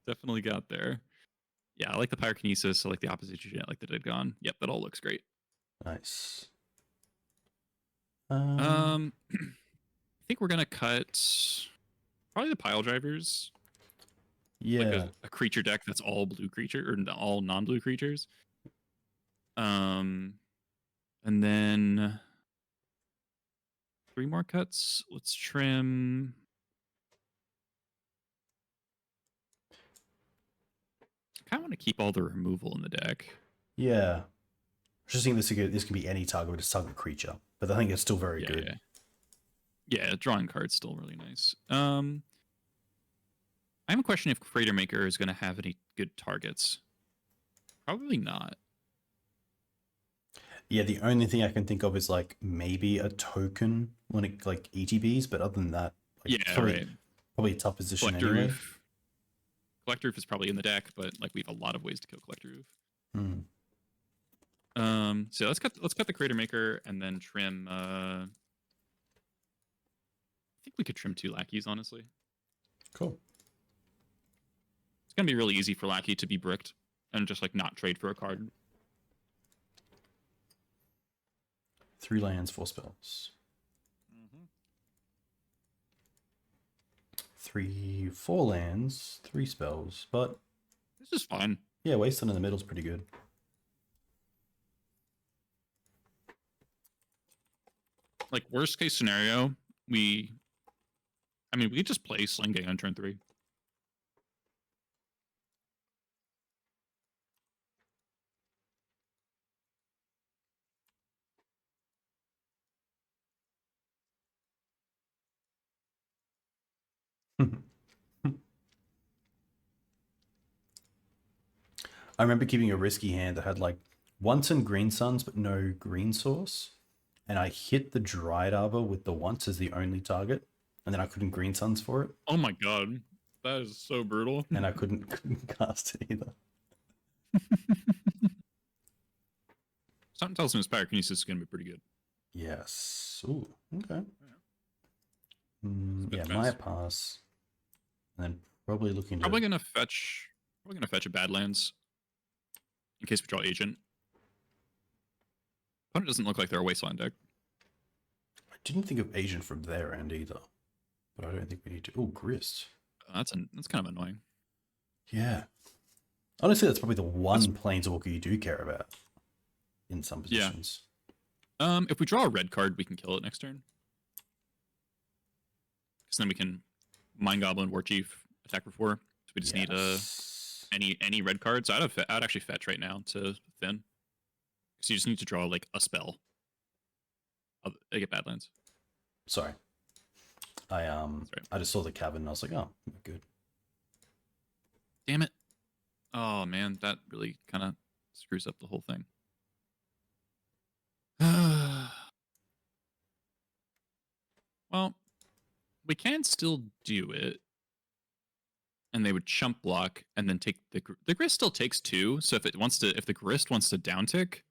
definitely got there. Yeah, I like the Pyrokinesis. I like the Opposition. I like the Dead Gone. Yep, that all looks great. Nice. I think we're gonna cut probably the Piledrivers. Yeah. Like a creature deck that's all blue creature or all non-blue creatures. And then 3 more cuts. Let's trim. I kind of want to keep all the removal in the deck. Yeah. I just think this can be any target, just target creature, but I think it's still very good. Yeah, drawing cards still really nice. I'm a question if Cratermaker is going to have any good targets. Probably not. Yeah, the only thing I can think of is like maybe a token when it like ETBs, but other than that, like, yeah, probably a tough position Collector anyway. Roof. Collector Roof is probably in the deck, but like we have a lot of ways to kill Collector Roof. So let's cut the Cratermaker and then trim. I think we could trim 2 Lackeys, honestly. Cool. It's gonna be really easy for Lackey to be bricked and just like not trade for a card. 3 lands, 4 spells. 3, 4 lands, 3 spells, but this is fine. Yeah, Wasteland in the middle is pretty good. Like, worst case scenario, we could just play Sling-Gang on turn 3. I remember keeping a risky hand that had like once and green suns, but no green source. And I hit the Dried Arbor with the once as the only target. And then I couldn't green suns for it. Oh my god. That is so brutal. And I couldn't cast it either. Something tells me his Pyrokinesis is going to be pretty good. Yes. Ooh, okay. Yeah, might pass. And then probably looking to... Probably going to fetch a Badlands in case we draw Agent. Opponent doesn't look like they're a Wasteland deck. I didn't think of Agent from their end either. But I don't think we need to... Oh, Grist. That's kind of annoying. Yeah. Honestly, that's probably the one Planeswalker you do care about in some positions. Yeah. If we draw a red card, we can kill it next turn. Because then we can Mind Goblin, Warchief, attack for 4. So we just need any red cards. So I'd actually fetch right now to thin. Because you just need to draw like a spell. I get Badlands. Sorry. I just saw the Cavern and I was like, oh, good. Damn it. Oh man, that really kind of screws up the whole thing. Well, We can still do it. And they would chump block and then take the grist still takes 2. So if the grist wants to downtick,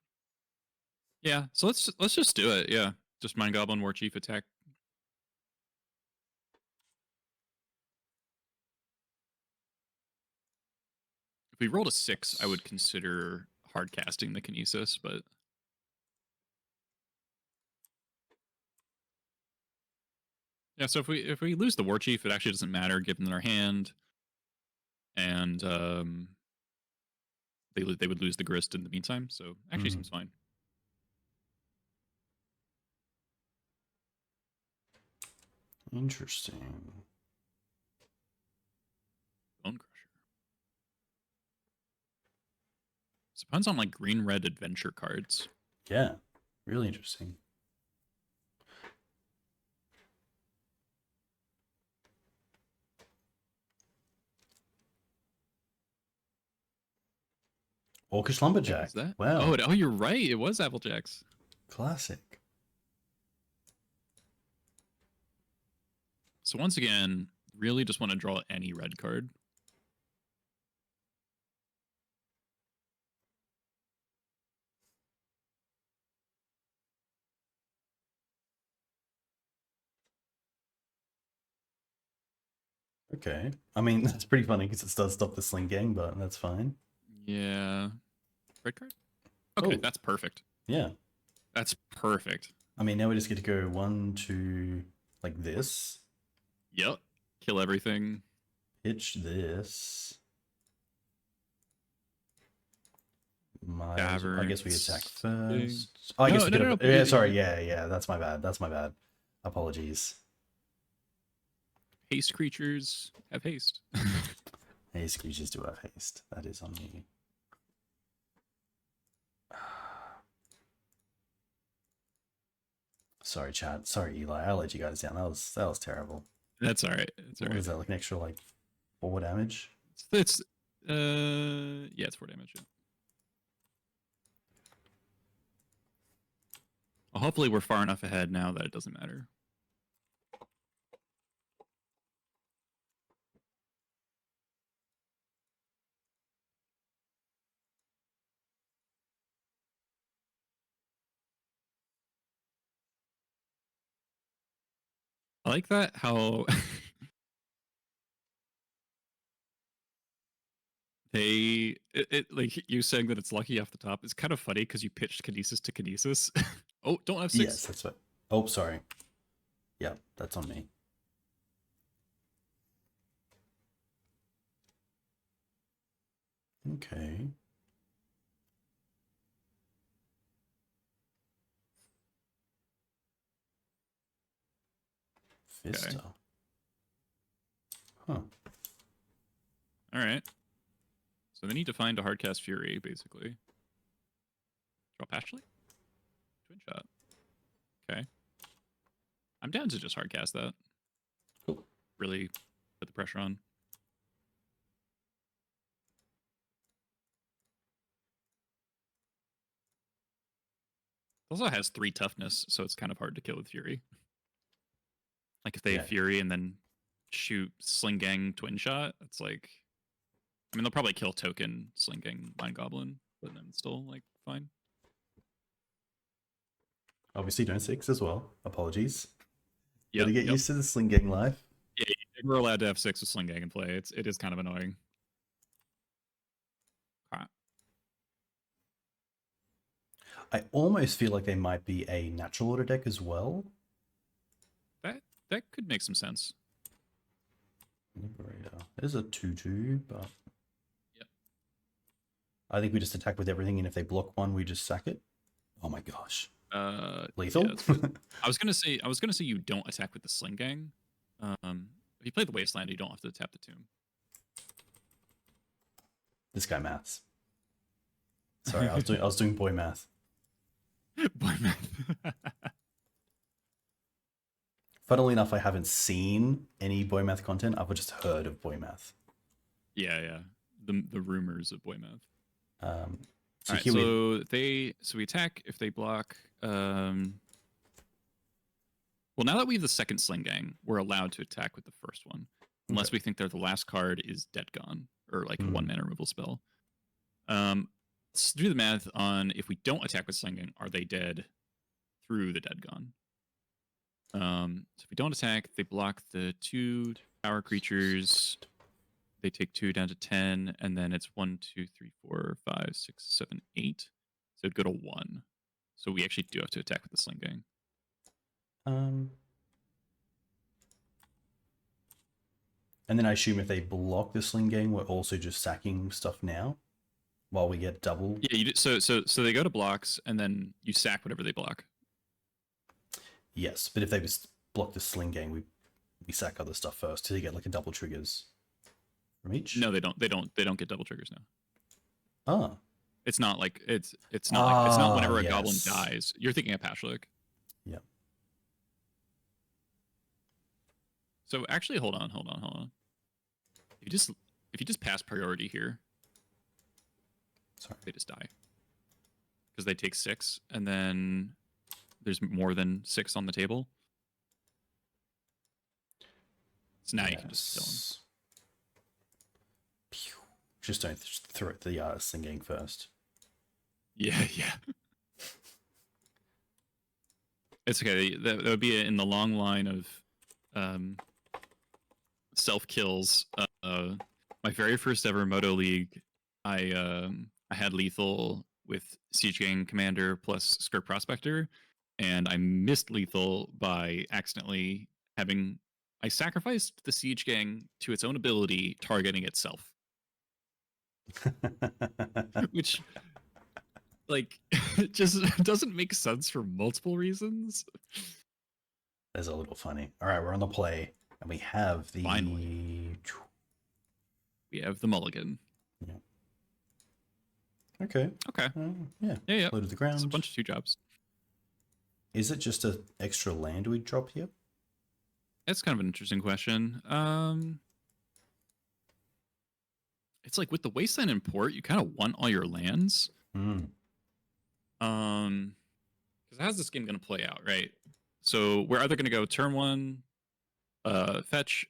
yeah. So let's just do it. Yeah, just Mind Goblin Warchief attack. If we rolled a 6, I would consider hard casting the Kinesis, but yeah. So if we lose the Warchief, it actually doesn't matter given their hand, and they would lose the grist in the meantime. So actually seems fine. Interesting. Bone Crusher. Depends on like green-red adventure cards. Yeah, really interesting. Orcish Lumberjack. Is that? Wow. Oh, you're right. It was Applejacks. Classic. So once again, really just want to draw any red card. Okay. I mean, that's pretty funny because it does stop the Sling-Gang, but that's fine. Yeah. Red card? Okay, that's perfect. Yeah. That's perfect. I mean, now we just get to go 1, 2, like this. Yep. Kill everything. Pitch this. Cavern. I guess we attack first. Oh, I guess we could have. Yeah, sorry. Yeah. That's my bad. Apologies. Haste creatures have haste. Haste creatures do have haste. That is on me. Sorry, chat. Sorry, Eli. I let you guys down. That was terrible. That's all right. That's all right. What is that? Like an extra 4 damage? It's yeah, it's 4 damage. Yeah. Well, hopefully we're far enough ahead now that it doesn't matter. I like that how like you saying that it's lucky off the top. It's kind of funny because you pitched Kinesis to Kinesis. Oh, don't have 6. Yes, that's what. Oh, sorry. Yeah, that's on me. Okay. Vista. Okay. Huh. All right. So they need to find a hardcast Fury, basically. Draw Pashalik? Twinshot. Okay. I'm down to just hardcast that. Cool. Really put the pressure on. It also has 3 toughness, so it's kind of hard to kill with Fury. Like if they Fury and then shoot Sling-Gang Twinshot, it's like... I mean, they'll probably kill token Sling-Gang Mind Goblin, but then it's still, like, fine. Obviously, don't 6 as well. Apologies. Yeah. Gotta get used to the Sling-Gang life. Yeah, we're allowed to have 6 with Sling-Gang in play. It is kind of annoying. I almost feel like they might be a natural order deck as well. That could make some sense. Liberator. It is a 2/2, but yep. I think we just attack with everything, and if they block one, we just sack it. Oh my gosh. Lethal. Yeah, I was gonna say you don't attack with the Sling-Gang. If you play the Wasteland, you don't have to tap the tomb. This guy maths. Sorry, I was doing boy math. Boy math. Funnily enough, I haven't seen any boy math content. I've just heard of boy math. Yeah. The rumors of boy math. So, right, we attack if they block. Well, Well, now that we have the second Sling-Gang, we're allowed to attack with the first one. Unless Okay. we think that the last card is Dead Gone, or like a 1-mana removal spell. Let's do the math on if we don't attack with Sling-Gang, are they dead through the Dead Gone? So if we don't attack, they block the 2 power creatures. They take 2 down to 10, and then it's 1, 2, 3, 4, 5, 6, 7, 8. So it'd go to 1. So we actually do have to attack with the Sling-Gang. And then I assume if they block the Sling-Gang, we're also just sacking stuff now while we get double. Yeah, you do, so they go to blocks, and then you sack whatever they block. Yes, but if they just block the Sling-Gang, we sack other stuff first to get like a double triggers from each. No, they don't. They don't get double triggers now. Ah. It's not like it's not whenever a yes. goblin dies. You're thinking of Pashalik. Yeah. So actually, hold on. If you just pass priority here, Sorry. they just die because they take 6, and then there's more than 6 on the table. So now you can just kill them. Pew. Just don't throw the Sling-Gang first. Yeah. It's okay. That would be in the long line of self kills. My very first ever Moto League, I had lethal with Siege Gang Commander plus Skirk Prospector, and I missed lethal by accidentally I sacrificed the Siege Gang to its own ability, targeting itself. Which, like, just doesn't make sense for multiple reasons. That's a little funny. All right, we're on the play, and we have the... Finally. We have the mulligan. Yeah. Okay. Yeah. Low to the ground. It's a bunch of 2 jobs. Is it just an extra land we drop here? That's kind of an interesting question. It's like with the Wasteland and Port, you kind of want all your lands. Because how's this game going to play out, right? So we're either going to go turn 1, fetch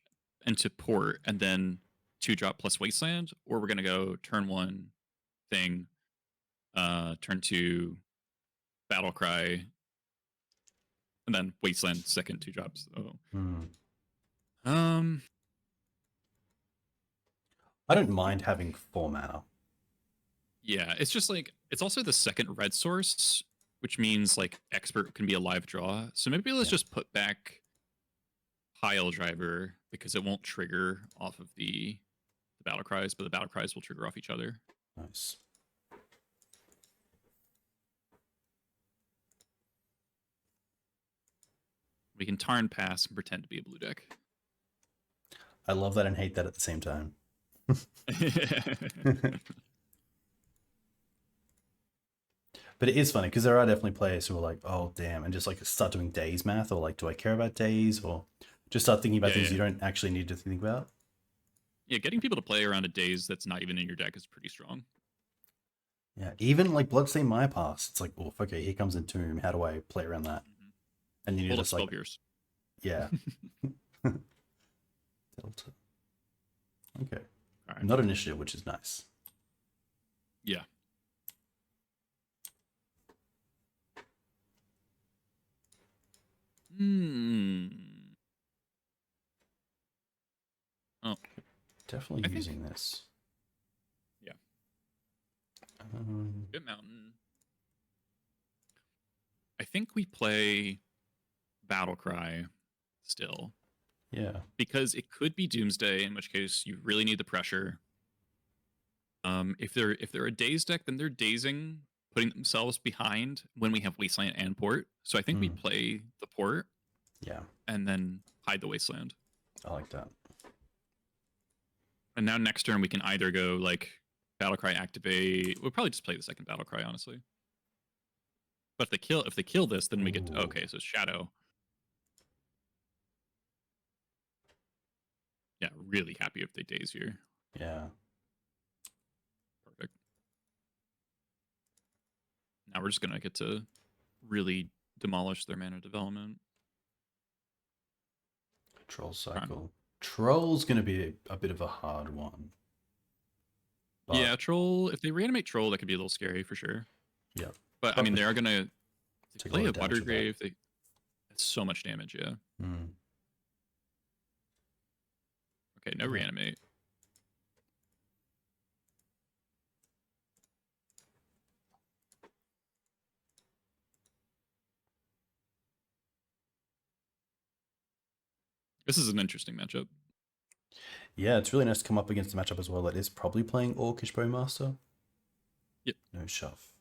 into Port, and then 2-drop plus Wasteland, or we're going to go turn 1 thing, turn 2 Battle Cry, and then Wasteland second 2 drops. I don't mind having 4 mana. Yeah, it's just like it's also the second red source, which means like expert can be a live draw. So maybe let's just put back Piledriver because it won't trigger off of the battle cries, but the battle cries will trigger off each other. Nice. We can Tarn pass and pretend to be a blue deck. I love that and hate that at the same time. But it is funny because there are definitely players who are like, oh, damn, and just like start doing days math, or like, do I care about days, or just start thinking about things you don't actually need to think about. Yeah, getting people to play around a days that's not even in your deck is pretty strong. Yeah, even like Bloodstained Mire pass, it's like, oh, okay, here comes Entomb. How do I play around that? And then you're just like, yeah. Delta. Okay. All right. Not initiative, which is nice. Yeah. Oh. Definitely using this. Yeah. Good Mountain. I think we play Battle Cry still. Yeah. Because it could be Doomsday, in which case you really need the pressure. If they're a daze deck, then they're dazing, putting themselves behind when we have Wasteland and Port. So I think we play the Port. Yeah. And then hide the Wasteland. I like that. And now next turn we can either go like Battle Cry activate. We'll probably just play the second Battle Cry, honestly. But if they kill this, then we get okay, so Shadow. Yeah, really happy if they daze here. Yeah. Perfect. Now we're just gonna get to really demolish their mana development. Troll cycle. Troll's going to be a bit of a hard one. But, yeah, Troll, if they reanimate Troll, that could be a little scary for sure. Yeah. But, I mean, they are going to play a Water Watergrave. That's so much damage, yeah. Okay, no reanimate. This is an interesting matchup. Yeah, it's really nice to come up against the matchup as well. It is probably playing Orcish Bowmaster. Yep. No shove.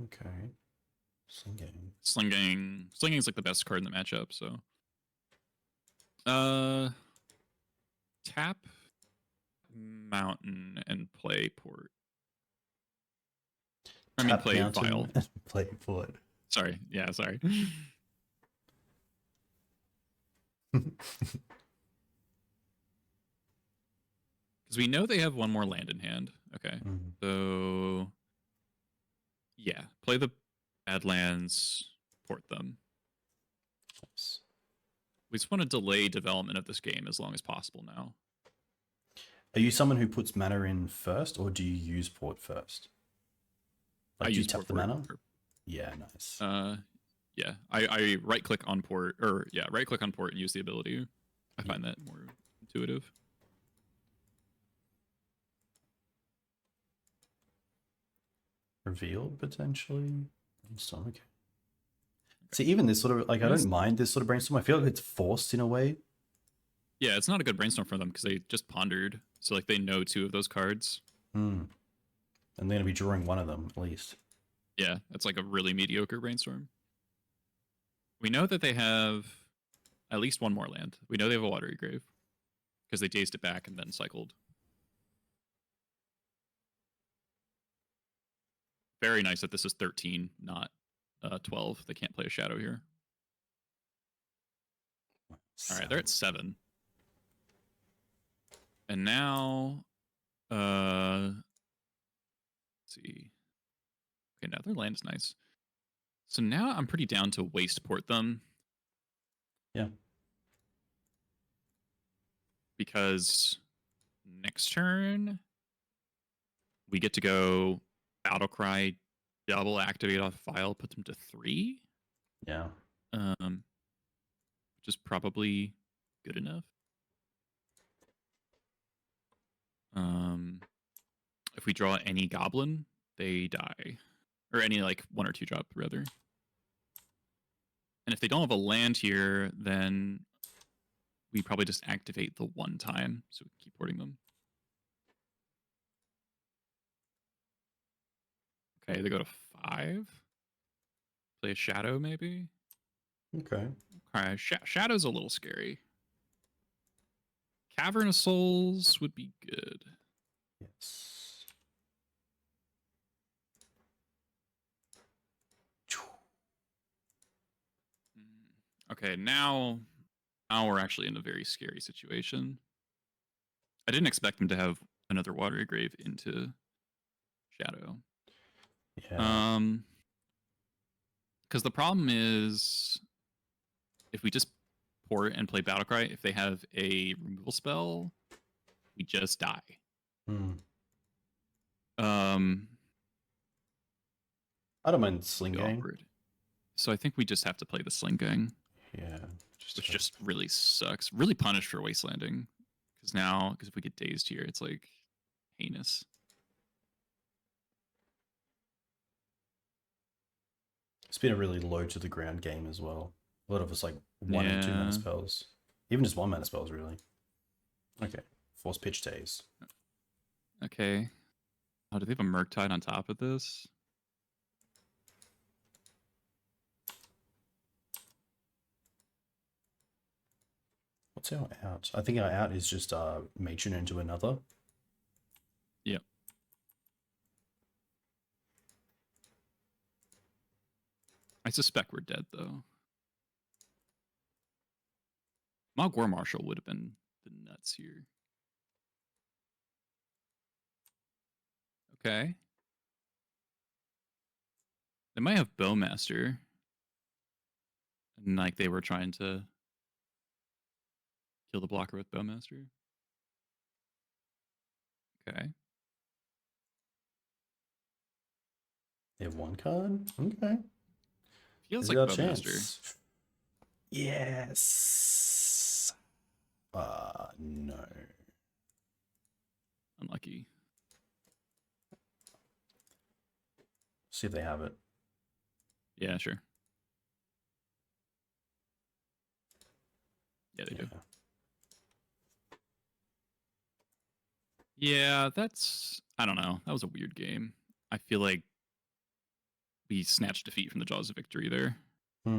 Okay. Sling-Gang. Sling-Gang is like the best card in the matchup, so. Tap Mountain and play Port. I mean, play Vial. Play Port. Sorry. Yeah, sorry. Because we know they have one more land in hand. Okay. So, yeah. Play the Badlands, port them. Nice. We just want to delay development of this game as long as possible now. Are you someone who puts mana in first, or do you use port first? Like, I do you use tap the mana? Yeah, nice. Yeah. I right click on port, or yeah, right click on port and use the ability. I find that more intuitive. Revealed potentially. Okay. See, even this sort of like, I don't mind this sort of brainstorm. I feel like it's forced in a way. Yeah, it's not a good brainstorm for them because they just pondered. So like they know 2 of those cards. And they're gonna be drawing one of them at least. Yeah, that's like a really mediocre brainstorm. We know that they have at least one more land. We know they have a Watery Grave because they dazed it back and then cycled. Very nice that this is 13, not 12. They can't play a shadow here. All right, they're at 7. And now, let's see. Okay, now their land is nice. So now I'm pretty down to waste port them. Yeah. Because next turn, we get to go Battle Cry, double activate off Vial, put them to 3. Yeah. Which is probably good enough. If we draw any goblin, they die. Or any like 1 or 2 drop, rather. And if they don't have a land here, then we probably just activate the 1 time, so we can keep porting them. Okay, they go to 5. Play a shadow, maybe? Okay. Alright, Shadow's a little scary. Cavern of Souls would be good. Yes. Okay, now we're actually in a very scary situation. I didn't expect them to have another Watery Grave into Shadow. Yeah. Because the problem is, if we just port and play Battle Cry, if they have a removal spell, we just die. I don't mind Sling-Gang. So I think we just have to play the Sling-Gang. Yeah. Which just really sucks. Really punished for Wastelanding. Because if we get dazed here, it's like heinous. It's been a really low to the ground game as well. A lot of us like 1 and 2 mana spells. Even just 1 mana spells, really. Okay. Force pitch daze. Okay. Oh, do they have a Murktide on top of this? What's our out? I think our out is just Matron into another. Yep. I suspect we're dead, though. Mogg War Marshal would have been the nuts here. Okay. They might have Bowmaster. And like they were trying to kill the blocker with Bowmaster. Okay. They have one card? Okay. Feels Is like our Bowmaster. chance? Yes. No. Unlucky. See if they have it. Yeah, sure. Yeah, they do. Yeah, that's... I don't know. That was a weird game. I feel like we snatched defeat from the jaws of victory there. It's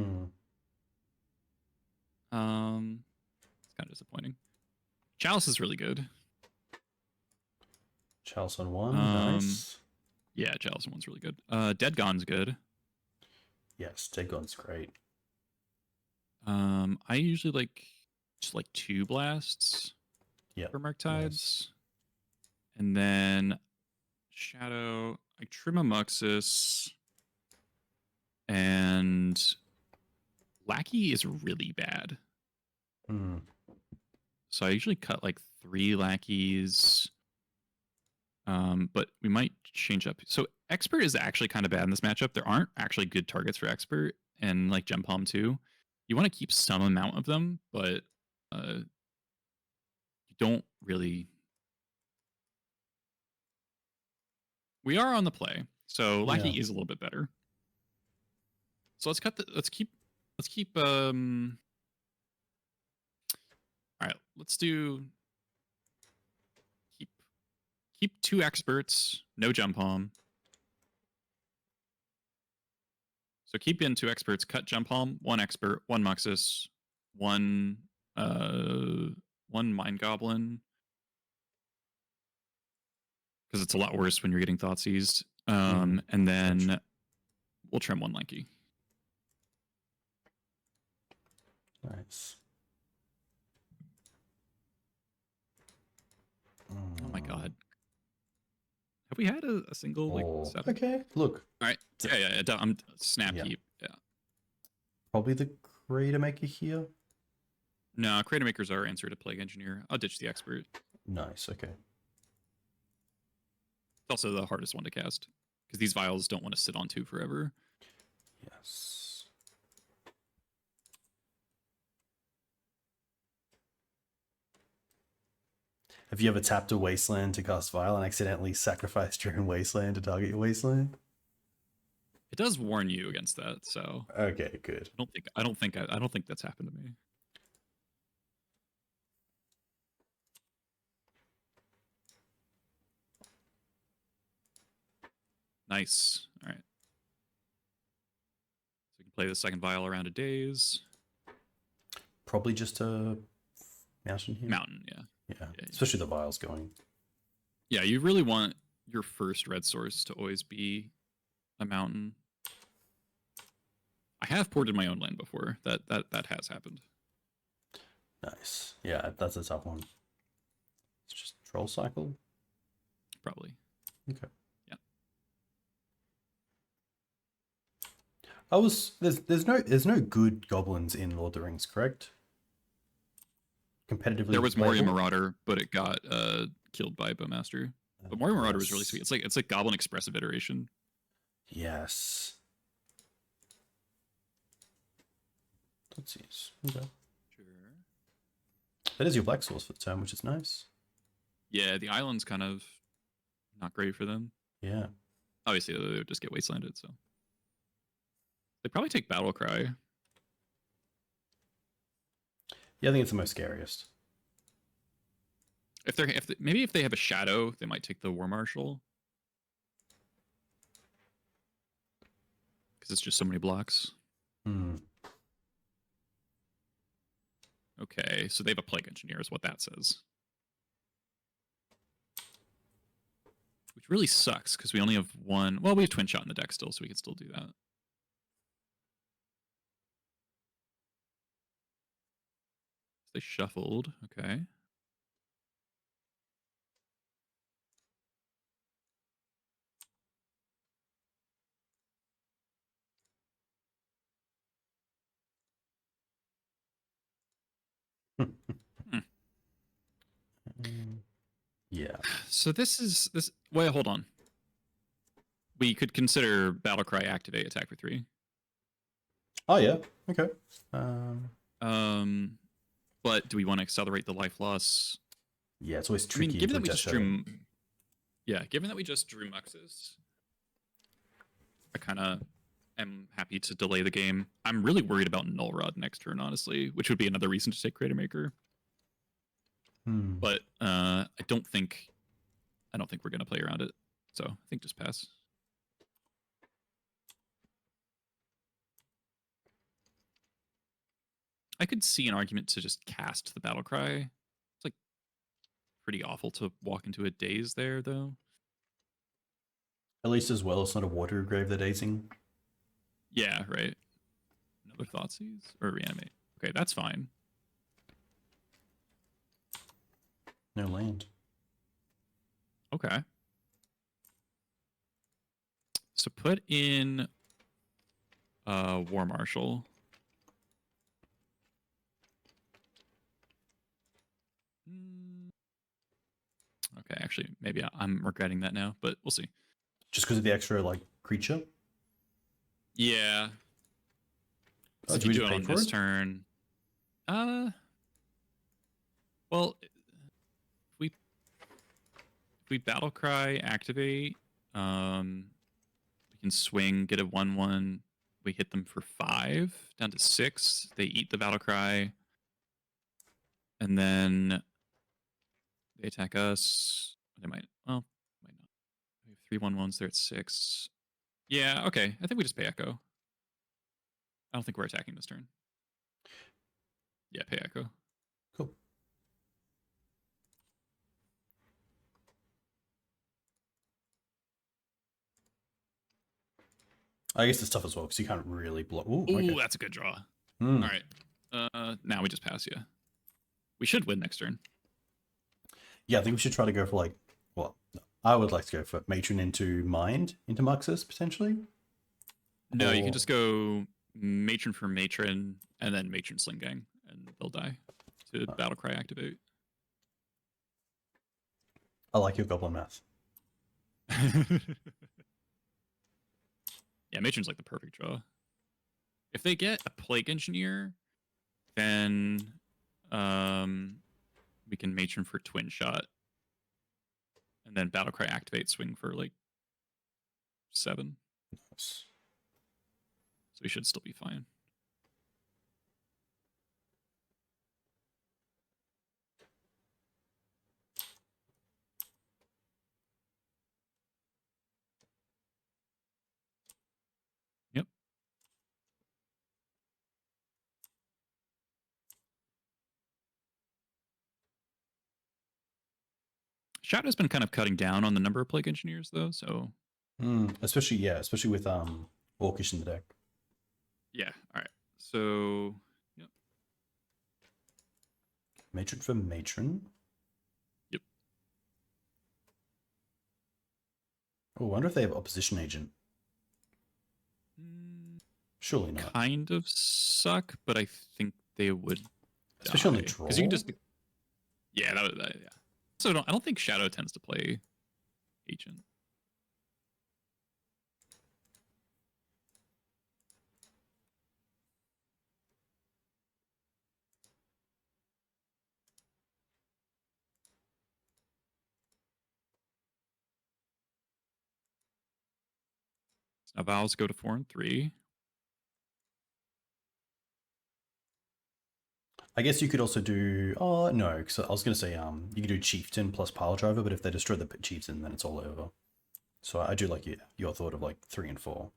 kind of disappointing. Chalice is really good. Chalice on one, nice. Yeah, Chalice on one's really good. Dead Gone's good. Yes, Dead Gone's great. I usually like just like 2 blasts for Murktides. Nice. And then Shadow, I trim a Muxus. And Lackey is really bad. So I usually cut like 3 Lackeys. But we might change up. So Expert is actually kind of bad in this matchup. There aren't actually good targets for Expert, and like Gempalm too. You want to keep some amount of them, but you don't really. We are on the play, so Lackey is a little bit better. So let's cut the. Let's keep. All right, let's do. Keep 2 experts, no Gempalm. So keep in 2 experts, cut Gempalm, 1 expert, 1 Muxus, 1 Mind Goblin. Because it's a lot worse when you're getting thought seized. And then we'll trim 1 Lackey. Nice. Oh my god. Have we had a single like 7? Okay, look. All right. Yeah. I'm snap heap. Yeah. Probably the Cratermaker here. No, Cratermaker's our answer to Plague Engineer. I'll ditch the expert. Nice. Okay. It's also the hardest one to cast because these vials don't want to sit on 2 forever. Yes. Have you ever tapped a Wasteland to cast Vial and accidentally sacrificed your own Wasteland to target your Wasteland? It does warn you against that, so okay, good. I don't think that's happened to me. Nice. All right. So we can play the second vial around a daze. Probably just a mountain here. Mountain, yeah. Yeah, especially the vials going. Yeah, you really want your first red source to always be a mountain. I have ported my own land before. That has happened. Nice. Yeah, that's a tough one. It's just Troll Cycle? Probably. Okay. Yeah. There's no good goblins in Lord of the Rings, correct? Competitively. There was Moria Marauder, but it got killed by Bowmaster. But Moria Marauder was really sweet. It's like Goblin Expressive iteration. Yes. Let's see. Okay. Sure. That is your black source for the turn, which is nice. Yeah, the island's kind of not great for them. Yeah. Obviously, they would just get wastelanded, so they probably take Battle Cry. Yeah, I think it's the most scariest. Maybe if they have a shadow, they might take the War Marshal because it's just so many blocks. Okay, so they have a Plague Engineer, is what that says. Which really sucks because we only have 1. Well, we have Twinshot in the deck still, so we can still do that. They shuffled. Okay. Yeah. So this. Wait, hold on. We could consider Battle Cry activate attack for 3. Oh yeah. Okay. But do we want to accelerate the life loss? Yeah, it's always tricky. Given that we just drew, given that we just drew Muxus, I kind of am happy to delay the game. I'm really worried about Null Rod next turn, honestly, which would be another reason to take Cratermaker. But I don't think we're gonna play around it. So I think just pass. I could see an argument to just cast the Battle Cry. It's like pretty awful to walk into a daze there, though. At least as well, it's not a water grave they're dazing. Yeah, right. Another Thoughtseize or reanimate. Okay, that's fine. No land. Okay. So put in War Marshal. Okay, actually, maybe I'm regretting that now, but we'll see. Just because of the extra like creature? Yeah. So if you do it on this turn. Well, if we Battle Cry activate, we can swing, get a 1/1. We hit them for 5, down to 6. They eat the Battle Cry. And then they attack us. They might, well, might not. We have 3 1/1s, they're at 6. Yeah, okay. I think we just pay Echo. I don't think we're attacking this turn. Yeah, pay Echo. Cool. I guess it's tough as well because you can't really block. Ooh, okay. That's a good draw. All right. Now we just pass, yeah. We should win next turn. Yeah, I think we should try to go for like, well, I would like to go for Matron into Mind, into Muxus, potentially. No, you can just go Matron for Matron, and then Matron Sling-Gang, and they'll die to Battle Cry activate. I like your Goblin math. Yeah, Matron's like the perfect draw. If they get a Plague Engineer, then we can Matron for Twinshot, and then Battle Cry activate, swing for like 7. Nice. So we should still be fine. Yep. Shadow's been kind of cutting down on the number of Plague Engineers, though, so... Especially with Orcish in the deck. Yeah, alright. So, yep. Matron for Matron? Yep. Oh, I wonder if they have Opposition Agent. Surely not. Kind of suck, but I think they would. Especially on the draw. Because you can just. Yeah, that was that. Yeah. So I don't think Shadow tends to play Agent. Now Vowels go to 4 and 3. I guess you could also do. Oh no, because I was going to say you could do Chieftain plus Piledriver, but if they destroy the Chieftain, then it's all over. So I do like your thought of like 3 and 4.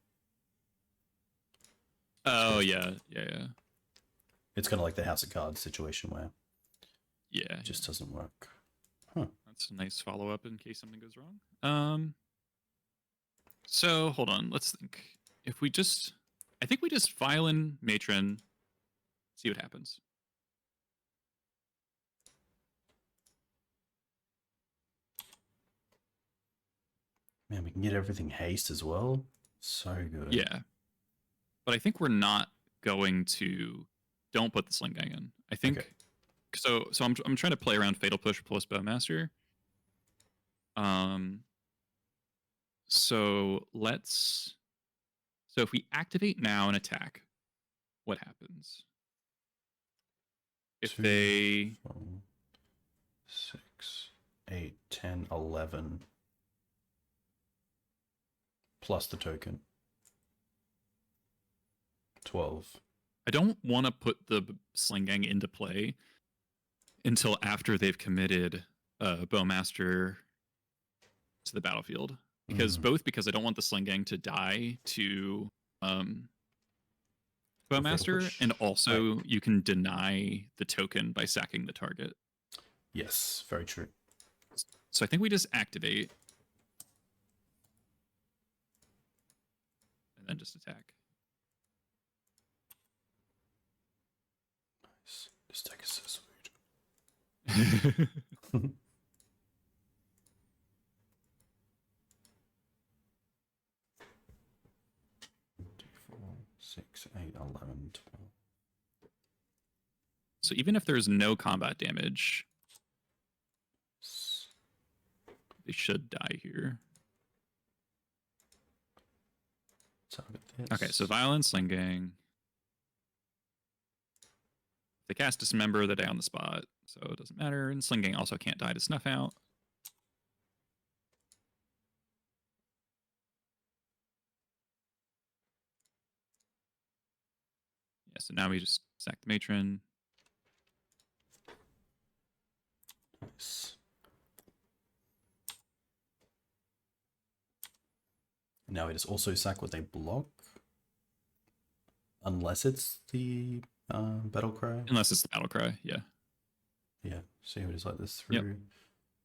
Oh yeah. It's kind of like the House of Cards situation where it just doesn't work. Huh. That's a nice follow up in case something goes wrong. So hold on, let's think. If we just, I think we just file in Matron, see what happens. Man, we can get everything haste as well. So good. Yeah. But I think we're not going to... Don't put the Sling-Gang in. I think... So I'm trying to play around Fatal Push plus Bowmaster. So if we activate now and attack, what happens? If 2, they 4, 6, 8, 10, 11 plus the token 12. I don't want to put the Sling-Gang into play until after they've committed Bowmaster to the battlefield, because because I don't want the Sling-Gang to die to Bowmaster, and also you can deny the token by sacking the target. Yes, very true. So I think we just activate and then just attack. Nice. This deck is so sweet. 4, 6, 8, 11, 12. So even if there's no combat damage, they should die here. Okay, so Violence, Sling-Gang. They cast Dismember, they're down the spot, so it doesn't matter. And Sling-Gang also can't die to Snuff Out. Yeah, so now we just sack the Matron. Nice. Now we just also sack what they block. Unless it's the Battle Cry. Unless it's the Battle Cry, yeah. Yeah, see how it is like this through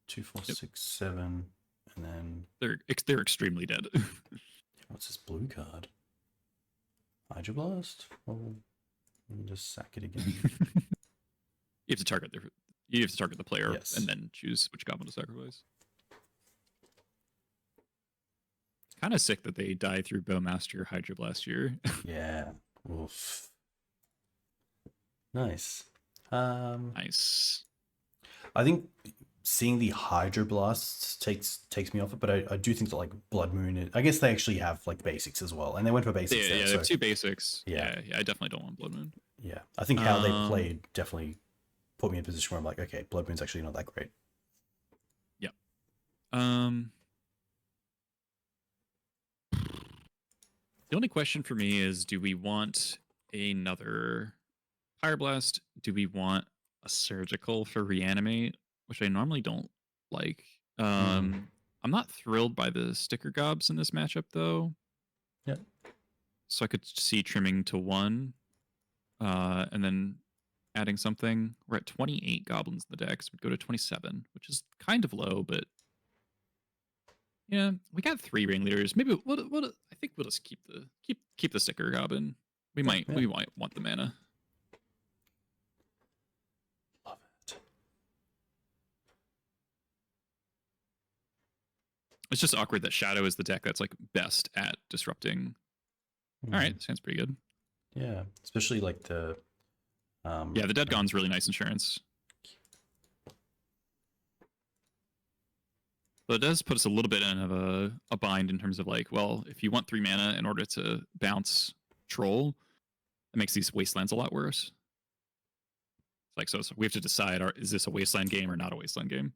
2, 4, 6, 7, and then they're extremely dead. what's this blue card? Hydro Blast? Well, let me just sack it again. You have to target the player and then choose which goblin to sacrifice. Kind of sick that they die through Bowmaster Hydro Blast here. Yeah. Oof. Nice. Nice. I think seeing the Hydro Blasts takes me off it, but I do think that like Blood Moon, I guess they actually have like basics as well, and they went for basics. Yeah, they have 2 basics. Yeah, I definitely don't want Blood Moon. Yeah, I think how they played definitely put me in a position where I'm like, okay, Blood Moon's actually not that great. Yeah. The only question for me is, do we want another Pyroblast? Do we want a Surgical for Reanimate, which I normally don't like? I'm not thrilled by the Sticker Gobs in this matchup, though. Yeah. So I could see trimming to 1, and then adding something. We're at 28 goblins in the deck, so we'd go to 27, which is kind of low, but yeah, we got 3 ringleaders. Maybe I think we'll just keep the Sticker Goblin. We might want the mana. Love it. It's just awkward that Shadow is the deck that's like best at disrupting. All right, sounds pretty good. Yeah, especially like the the Dead Gone's really nice insurance. But it does put us a little bit in of a bind in terms of like, well, if you want 3 mana in order to bounce Troll, it makes these Wastelands a lot worse. It's like, so we have to decide, is this a Wasteland game or not a Wasteland game?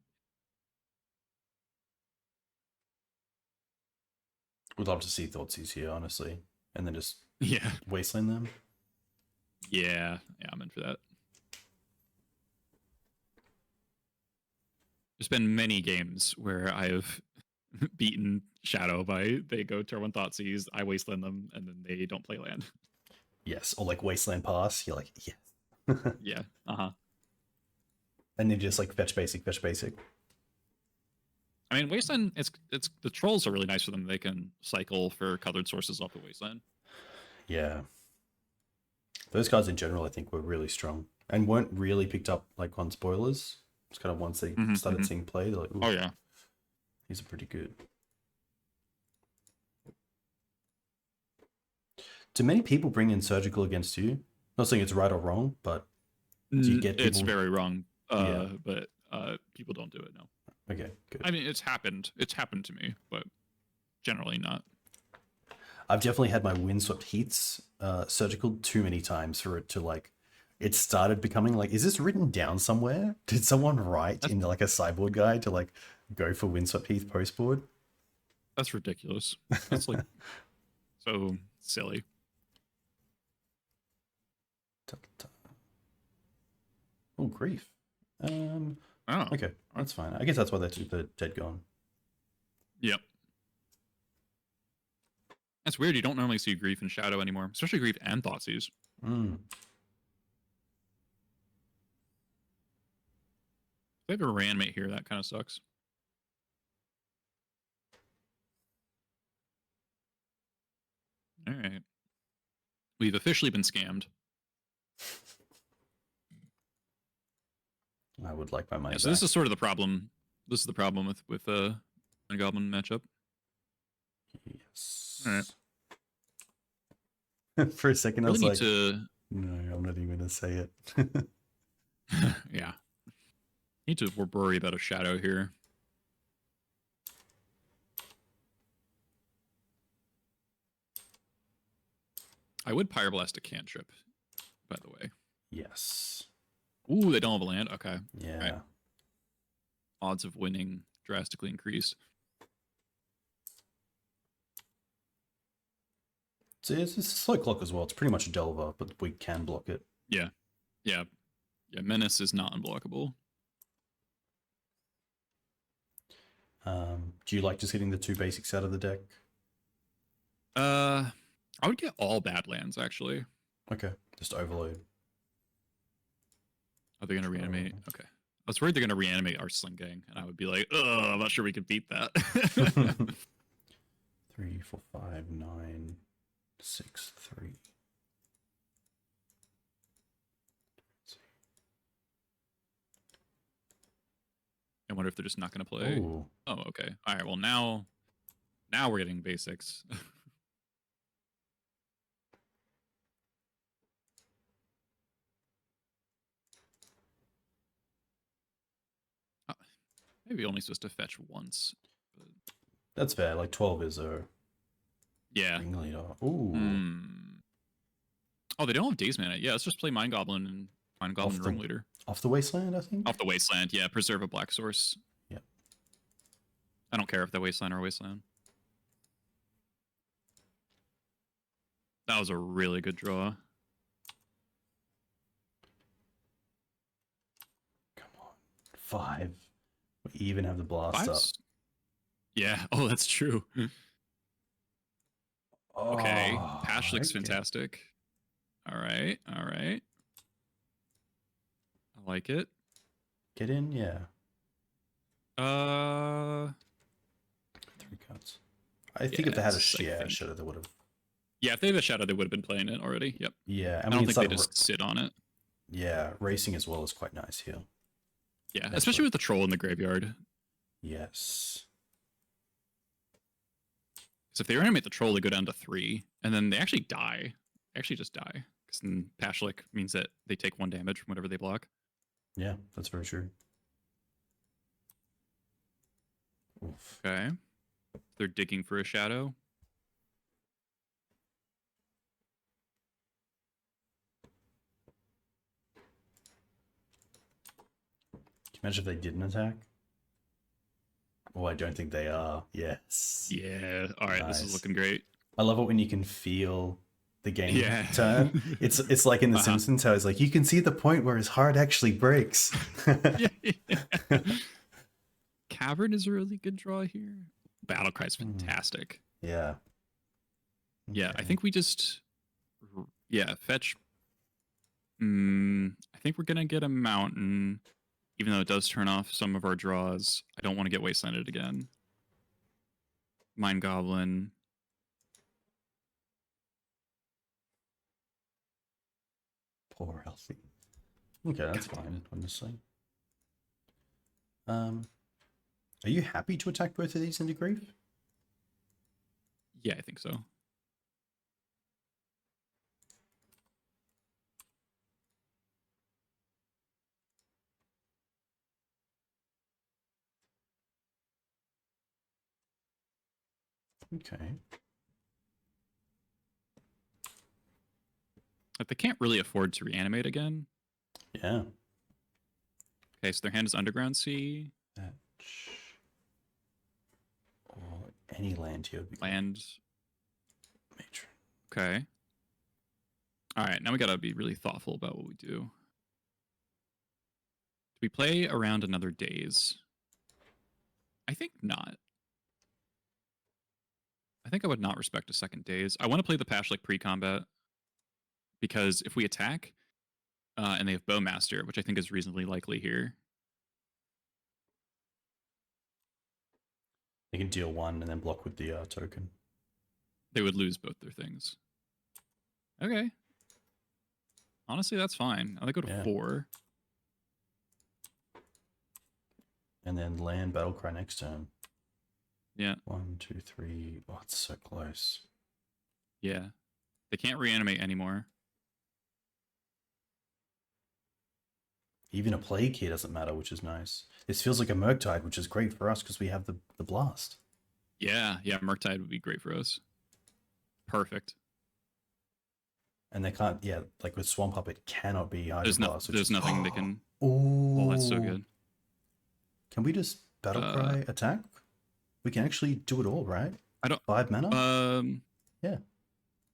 Would love to see Thoughtseize here, honestly, and then just Wasteland them. Yeah, I'm in for that. There's been many games where I have beaten Shadow by they go turn 1 Thoughtseize, I Wasteland them, and then they don't play land. Yes, or like Wasteland Pass, you're like, yes. Yeah, And then just like fetch basic. I mean, Wasteland, it's the trolls are really nice for them. They can cycle for colored sources off the Wasteland. Yeah. Those cards in general, I think, were really strong and weren't really picked up like on spoilers. It's kind of once they started seeing play, they're like, oh yeah, these are pretty good. Do many people bring in Surgical against you? Not saying it's right or wrong, but Do you get It's people? very wrong. Yeah. But people don't do it. No. Okay, good. I mean, it's happened. It's happened to me, but generally not. I've definitely had my windswept heaths surgical too many times for it to like. It started becoming like, is this written down somewhere? Did someone write in like a sideboard guide to like go for windswept heath postboard? That's ridiculous. That's like so silly. Oh, grief. Oh, Okay, that's fine. I guess that's why they took the dead gone. Yep. That's weird. You don't normally see grief and shadow anymore, especially grief and Thoughtseize. Mm. If they have a reanimate here, that kind of sucks. All right. We've officially been scammed. I would like my money Yeah, so back. this is sort of the problem. This is the problem with a goblin matchup. Yes. All right. For a second, really I was like, to... no, I'm not even going to say it. Yeah. Need to worry about a shadow here. I would Pyroblast a cantrip, by the way. Yes. Ooh, they don't have a land? Okay. Yeah. Right. Odds of winning drastically increased. So it's a slow clock as well. It's pretty much a Delver, but we can block it. Yeah. Yeah. Yeah, Menace is not unblockable. Do you like just getting the 2 basics out of the deck? I would get all Badlands, actually. Okay, just overload. Are they going to reanimate? Okay. I was worried they're going to reanimate our Sling-Gang, and I would be like, oh, I'm not sure we could beat that. 3, 4, 5, 9, 6, 3. I wonder if they're just not going to play. Ooh. Oh, okay. All right, well, now we're getting basics. Maybe only supposed to fetch once. But... That's fair. Like 12 is a Ringleader. Ooh. Oh, they don't have Daze Mana. Yeah, let's just play Mind Goblin and Mind Goblin Ringleader. Off the Wasteland, I think? Off the Wasteland, yeah. Preserve a black source. Yep. I don't care if they're Wasteland or Wasteland. That was a really good draw. Come on. 5. We even have the blast up. Yeah. Oh, that's true. Okay. Oh, Pashalik's fantastic. All right. All right. I like it. Get in, yeah. 3 cards. I think if they had a shadow, they would have. Yeah, if they had a shadow, they would have been playing it already. Yep. Yeah, I don't think they just sit on it. Yeah, racing as well is quite nice here. Yeah, especially with the troll in the graveyard. Yes. Because if they reanimate the troll, they go down to 3, and then they actually die. They actually just die. Because then Pashalik means that they take 1 damage from whatever they block. Yeah, that's very true. Oof. Okay. They're digging for a shadow. Can you imagine if they didn't attack? Oh, I don't think they are. Yes. Yeah. All right. Nice. This is looking great. I love it when you can feel the game turn. It's like in The Simpsons how it's like, you can see the point where his heart actually breaks. Yeah. Cavern is a really good draw here. Battle Cry is fantastic. Yeah. Okay. Yeah, I think we just... Yeah, fetch... I think we're going to get a mountain, even though it does turn off some of our draws. I don't want to get Wastelanded again. Mind Goblin. Poor Elsie. Okay, that's fine, honestly. Are you happy to attack both of these into grief? Yeah, I think so. Okay. Like they can't really afford to reanimate again. Yeah. Okay, so their hand is Underground Sea. Fetch. Or any land here would be Land. Matron. Okay. All right, now we gotta be really thoughtful about what we do. Do we play around another days? I think not. I think I would not respect a second days. I want to play the Pashalik pre-combat because if we attack and they have Bowmaster, which I think is reasonably likely here. They can deal 1 and then block with the token. They would lose both their things. Okay. Honestly, that's fine. I go to 4. And then land Battle Cry next turn. Yeah. 1, 2, 3. Oh, it's so close. Yeah. They can't reanimate anymore. Even a Plague here doesn't matter, which is nice. This feels like a Murktide, which is great for us because we have the blast. Yeah, Murktide would be great for us. Perfect. And they can't, like with Swamp Up, it cannot be Hydro Blast. There's nothing they can... Oh, that's so good. Can we just Battle Cry attack? We can actually do it all, right? 5 mana? Yeah.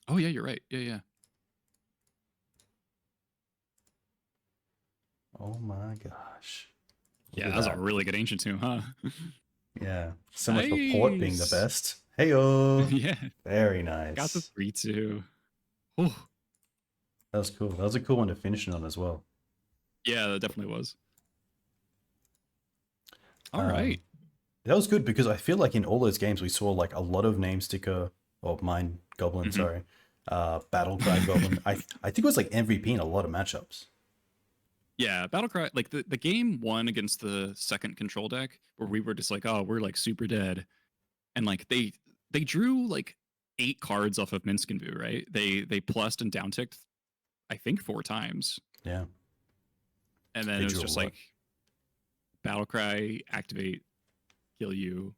Oh, yeah, you're right. Yeah. Oh my gosh. Yeah, that was a really good Ancient Tomb, huh? Yeah. So much for Port being the best. Hey-oh! Yeah. Very nice. Got the 3-2. Oh. That was cool. That was a cool one to finish it on as well. Yeah, that definitely was. All right. That was good because I feel like in all those games we saw like a lot of name sticker or Mind Goblin, sorry. Battle Cry Goblin. I think it was like MVP in a lot of matchups. Yeah, Battle Cry, like the game won against the second control deck where we were just like, oh, we're like super dead. And like they drew like 8 cards off of Minsk and Vu, right? They plussed and downticked, I think 4 times. Yeah. And then it was just like Battle Cry, activate, kill you.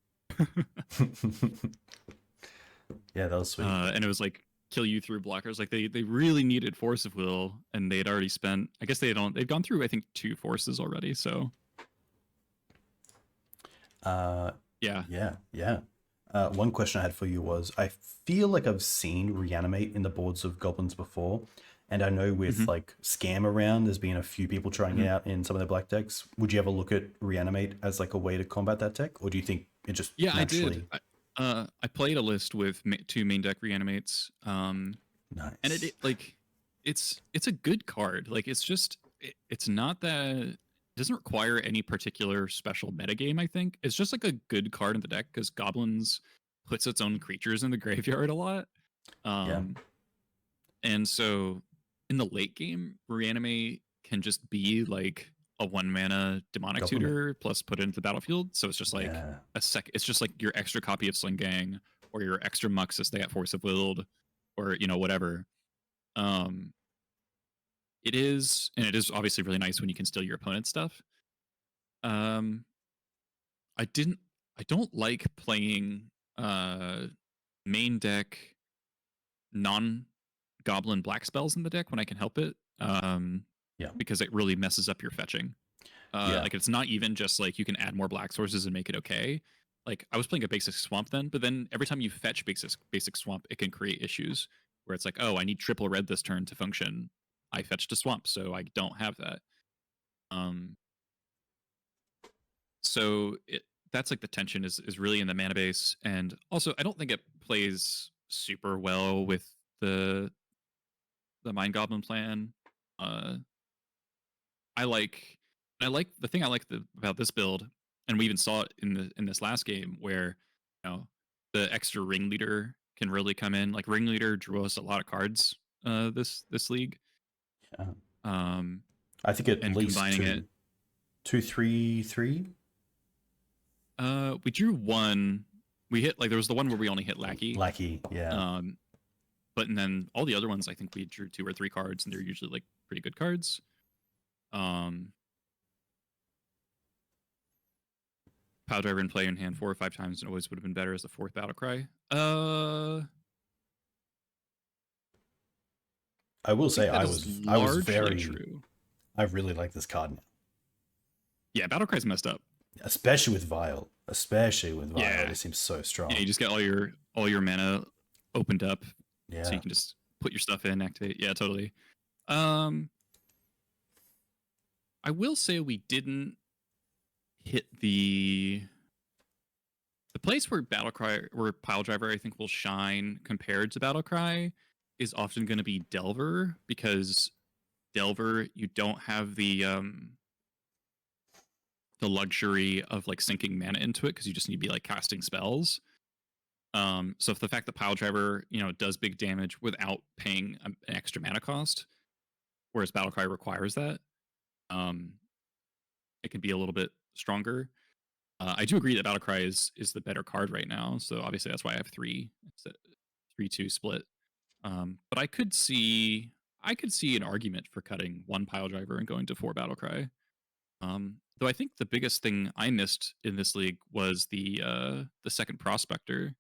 Yeah, that was sweet. And it was like kill you through blockers. Like they really needed Force of Will, and they had already spent. I guess they've gone through I think 2 forces already. So. Yeah. One question I had for you was, I feel like I've seen Reanimate in the boards of Goblins before, and I know with like Scam around, there's been a few people trying it out in some of the black decks. Would you ever look at Reanimate as like a way to combat that deck, or do you think it just naturally... I did. I played a list with 2 main deck Reanimates. Nice. And it's a good card. Like it's just it's not that it doesn't require any particular special metagame. I think it's just like a good card in the deck because Goblins puts its own creatures in the graveyard a lot. And so in the late game, Reanimate can just be like a 1-mana demonic tutor plus put it into the battlefield. So it's just like it's just like your extra copy of Sling-Gang or your extra Muxus they got Force of Willed or whatever. It is obviously really nice when you can steal your opponent's stuff. I don't like playing main deck non-goblin black spells in the deck when I can help it. Because it really messes up your fetching. Like it's not even just like you can add more black sources and make it okay. Like I was playing a basic swamp then, but then every time you fetch basic swamp, it can create issues where it's like, oh, I need triple red this turn to function. I fetched a swamp, so I don't have that. So that's like the tension is really in the mana base, and also I don't think it plays super well with the Mind Goblin plan. I like the thing I like about this build, and we even saw it in this last game where the extra Ringleader can really come in. Like Ringleader drew us a lot of cards this league. Yeah. I think at least combining it 2, 3, 3. We drew 1. We hit there was the one where we only hit Lackey. Yeah. But and then all the other ones I think we drew 2 or 3 cards, and they're usually like pretty good cards. Piledriver in play in hand 4 or 5 times and always would have been better as the 4th Battle Cry. I will say that I is was largely very true. I really like this card now. Yeah, Battle Cry's messed up. Especially with Vial. Yeah. It seems so strong. Yeah, you just get all your mana opened up. Yeah. So you can just put your stuff in, activate. Yeah, totally. I will say we didn't hit the place where Piledriver I think will shine compared to Battle Cry is often going to be Delver, because Delver, you don't have the luxury of like sinking mana into it because you just need to be like casting spells. So if the fact that Piledriver, does big damage without paying an extra mana cost, whereas Battle Cry requires that, it can be a little bit stronger. I do agree that Battle Cry is the better card right now, so obviously that's why I have 3. It's a 3-2 split. But I could see an argument for cutting 1 Piledriver and going to 4 Battle Cry. Though I think the biggest thing I missed in this league was the 2nd Prospector.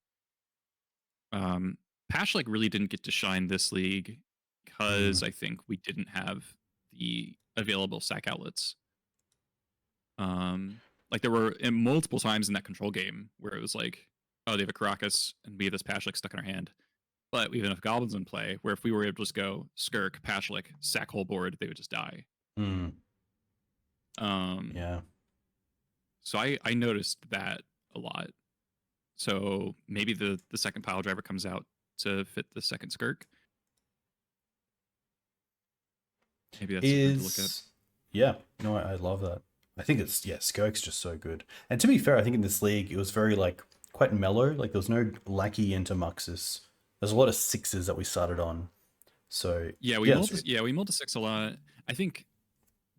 Pashalik really didn't get to shine this league because I think we didn't have the available sack outlets. Like there were multiple times in that control game where it was like, oh, they have a Caracas and we have this Pashalik stuck in our hand. But we have enough goblins in play where if we were able to just go Skirk, Pashalik, sack whole board, they would just die. Yeah. So I noticed that a lot. So maybe the 2nd Piledriver comes out to fit the 2nd Skirk. Maybe that's something to look at. Yeah, no, I love that. I think Skirk's just so good. And to be fair, I think in this league it was very like quite mellow. Like there was no Lackey into Muxus. There's a lot of 6s that we started on. So we milled the 6 a lot. I think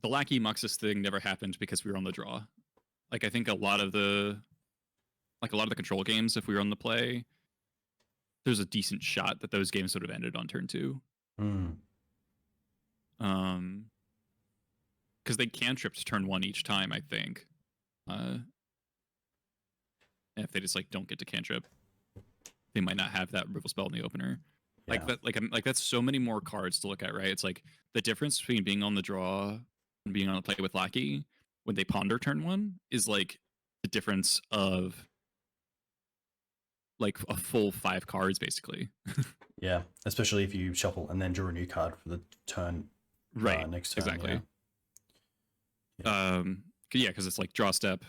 the Lackey Muxus thing never happened because we were on the draw. Like I think a lot of the control games, if we were on the play, there's a decent shot that those games would have ended on turn 2. Because they cantrip to turn 1 each time, I think. If they just like don't get to cantrip, they might not have that removal spell in the opener. Yeah. Like that's so many more cards to look at, right? It's like the difference between being on the draw and being on the play with Lackey when they ponder turn 1 is like the difference of like a full 5 cards basically. Yeah, especially if you shuffle and then draw a new card for the turn. Right. Next turn. Exactly. Yeah, because it's like draw step.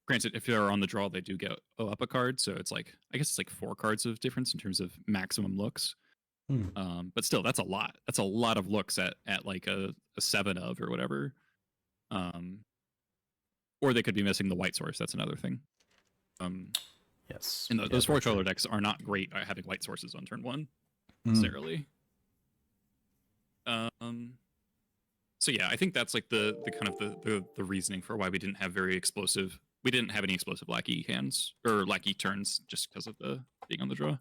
Granted, if they're on the draw, they do get up a card, so it's like I guess it's like 4 cards of difference in terms of maximum looks. But still, that's a lot. That's a lot of looks at like a 7 of or whatever. Or they could be missing the white source. That's another thing. Yes. And those 4 color decks are not great at having white sources on turn 1 necessarily. So yeah, I think that's like the kind of the reasoning for why we didn't have very explosive. We didn't have any explosive Lackey hands or Lackey turns just because of the being on the draw.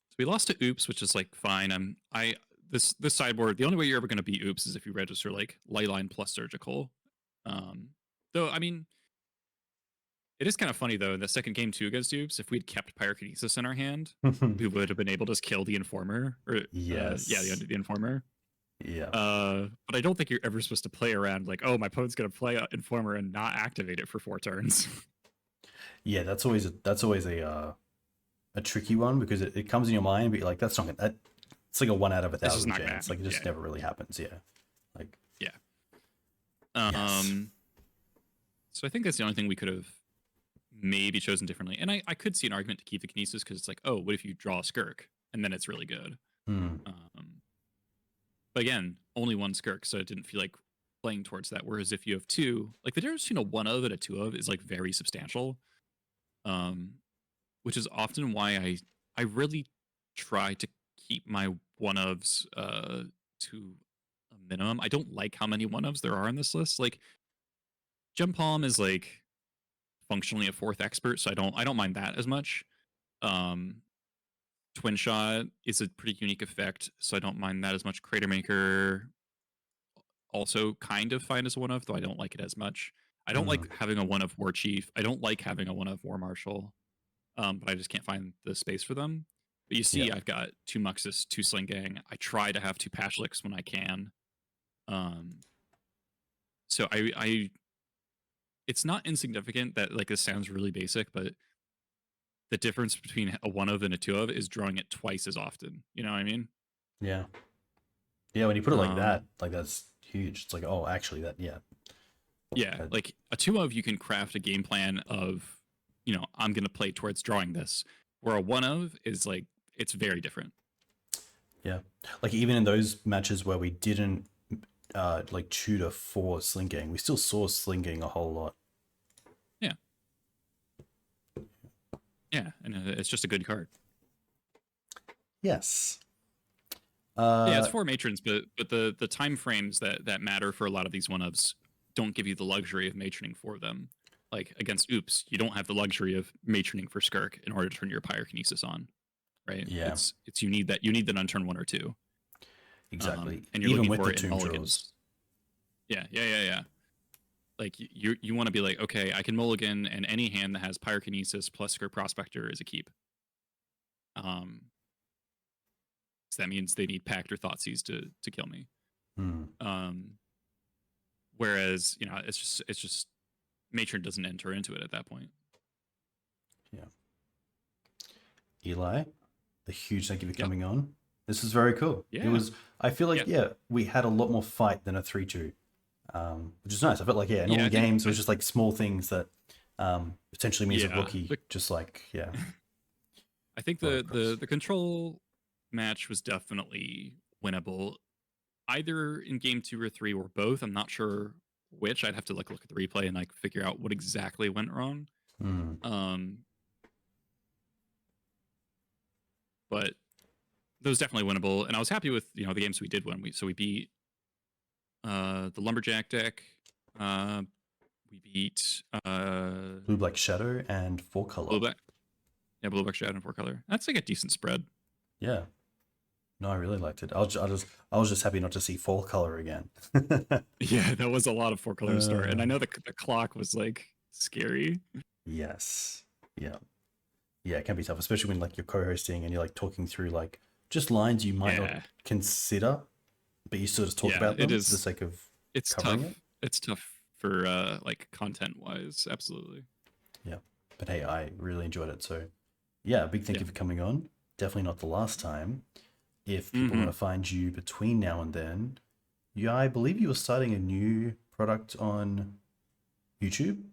So we lost to Oops, which is like fine. This sideboard. The only way you're ever going to beat Oops is if you register like Leyline plus Surgical. Though I mean, it is kind of funny though. In the second game 2 against Oops, if we'd kept Pyrokinesis in our hand, we would have been able to just kill the Informer. Or the Informer. Yeah. But I don't think you're ever supposed to play around like, oh, my opponent's gonna play Informer and not activate it for 4 turns. Yeah, that's always a tricky one because it comes in your mind, but you're like, that's not that. It's like a 1 out of 1,000 chance. Like it just never really happens. Yeah. Like. Yeah. Yes. So I think that's the only thing we could have maybe chosen differently. And I could see an argument to keep the Kinesis because it's like, oh, what if you draw a Skirk and then it's really good. But again, only 1 Skirk, so it didn't feel like playing towards that. Whereas if you have 2, like the difference between a 1 of and a 2 of is like very substantial. Which is often why I really try to keep my 1 ofs to a minimum. I don't like how many 1 ofs there are on this list. Like Gempalm is like functionally a 4th expert, so I don't mind that as much. Twinshot is a pretty unique effect, so I don't mind that as much. Cratermaker also kind of fine as a one of, though I don't like it as much. I don't like having a one of Warchief. I don't like having a one of War Marshal, but I just can't find the space for them. But you see, I've got 2 Muxus, 2 Sling-Gang. I try to have 2 Pashaliks when I can. So I it's not insignificant that like this sounds really basic, but the difference between a one of and a two of is drawing it twice as often. You know what I mean? Yeah. Yeah, when you put it like that, like that's huge. It's like, oh, actually that, yeah. Yeah, like a two of, you can craft a game plan of, you know, I'm going to play towards drawing this. Where a one of is like, it's very different. Yeah. Like even in those matches where we didn't like tutor for Sling-Gang, we still saw Sling-Gang a whole lot. Yeah. Yeah, and it's just a good card. Yes. Yeah, it's 4 matrons, but the time frames that matter for a lot of these one ofs don't give you the luxury of matroning for them. Like against Oops, you don't have the luxury of matroning for Skirk in order to turn your Pyrokinesis on, right? Yeah. It's you need that on turn 1 or 2. Exactly. And you're even looking with for the it in tomb mulligans. draws. Yeah. Like you want to be like, okay, I can mulligan, and any hand that has Pyrokinesis plus Skirk Prospector is a keep. So that means they need Pact or Thoughtseize to kill me. Whereas, you know, it's just Matron doesn't enter into it at that point. Yeah. Eli, a huge thank you for coming on. This is very cool. Yeah. It was, I feel like, we had a lot more fight than a 3-2, which is nice. I felt like, in all the games, it was just like small things that potentially means a rookie, just like, I think the control match was definitely winnable, either in game 2 or 3 or both. I'm not sure which. I'd have to like look at the replay and like figure out what exactly went wrong. But that was definitely winnable, and I was happy with, you know, the games we did win. We beat the Lumberjack deck. We beat Blue Black Shadow and 4-color. Blue Black Shadow and 4-color. That's like a decent spread. Yeah. No, I really liked it. I was just happy not to see 4-color again. Yeah, that was a lot of 4-color to start, and I know the clock was like scary. Yes. Yeah. Yeah, it can be tough, especially when like you're co-hosting and you're like talking through like just lines you might not consider, but you still just talk about them for the sake of covering it. It's tough for like content wise, absolutely. Yeah, but hey, I really enjoyed it. So yeah, a big thank you for coming on. Definitely not the last time. If people want to find you between now and then, I believe you were starting a new product on YouTube.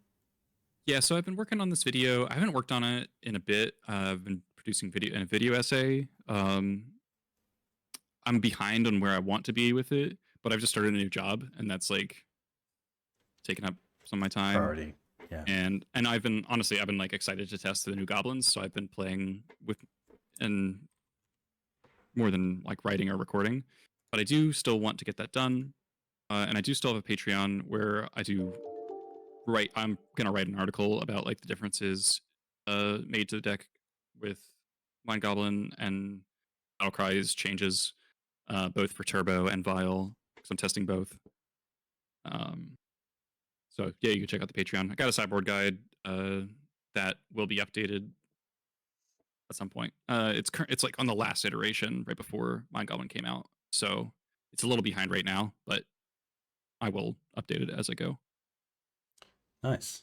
Yeah, so I've been working on this video. I haven't worked on it in a bit. I've been producing a video essay. I'm behind on where I want to be with it, but I've just started a new job, and that's like taking up some of my time. Priority. Yeah. And I've been like excited to test the new goblins, so I've been playing with and more than like writing or recording. But I do still want to get that done. And I do still have a Patreon where I'm gonna write an article about like the differences made to the deck with Mind Goblin and Battle Cry's changes, both for Turbo and Vial, because I'm testing both. So yeah, you can check out the Patreon. I got a sideboard guide that will be updated at some point. It's like on the last iteration right before Mind Goblin came out, so it's a little behind right now, but I will update it as I go. Nice.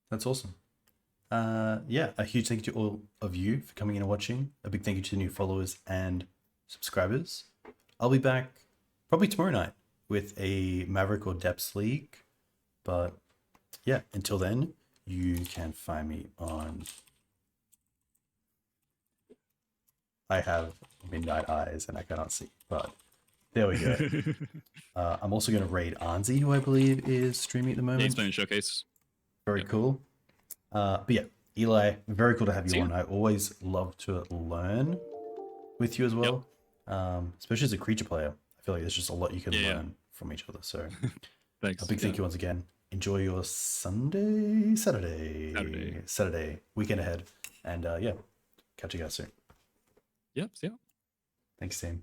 That's awesome. Yeah, a huge thank you to all of you for coming in and watching. A big thank you to the new followers and subscribers. I'll be back probably tomorrow night with a Maverick or Depths League. But yeah, until then, you can find me on... I have midnight eyes and I cannot see, but there we go. I'm also going to raid Anzi, who I believe is streaming at the moment. Yeah, he's playing Showcase. Very cool. But yeah, Eli, very cool to have you on. I always love to learn with you as well, especially as a creature player. I feel like there's just a lot you can learn from each other. So thanks. A big thank you once again. Enjoy your Saturday, weekend ahead. And yeah, catch you guys soon. Yep, see ya. Thanks, team.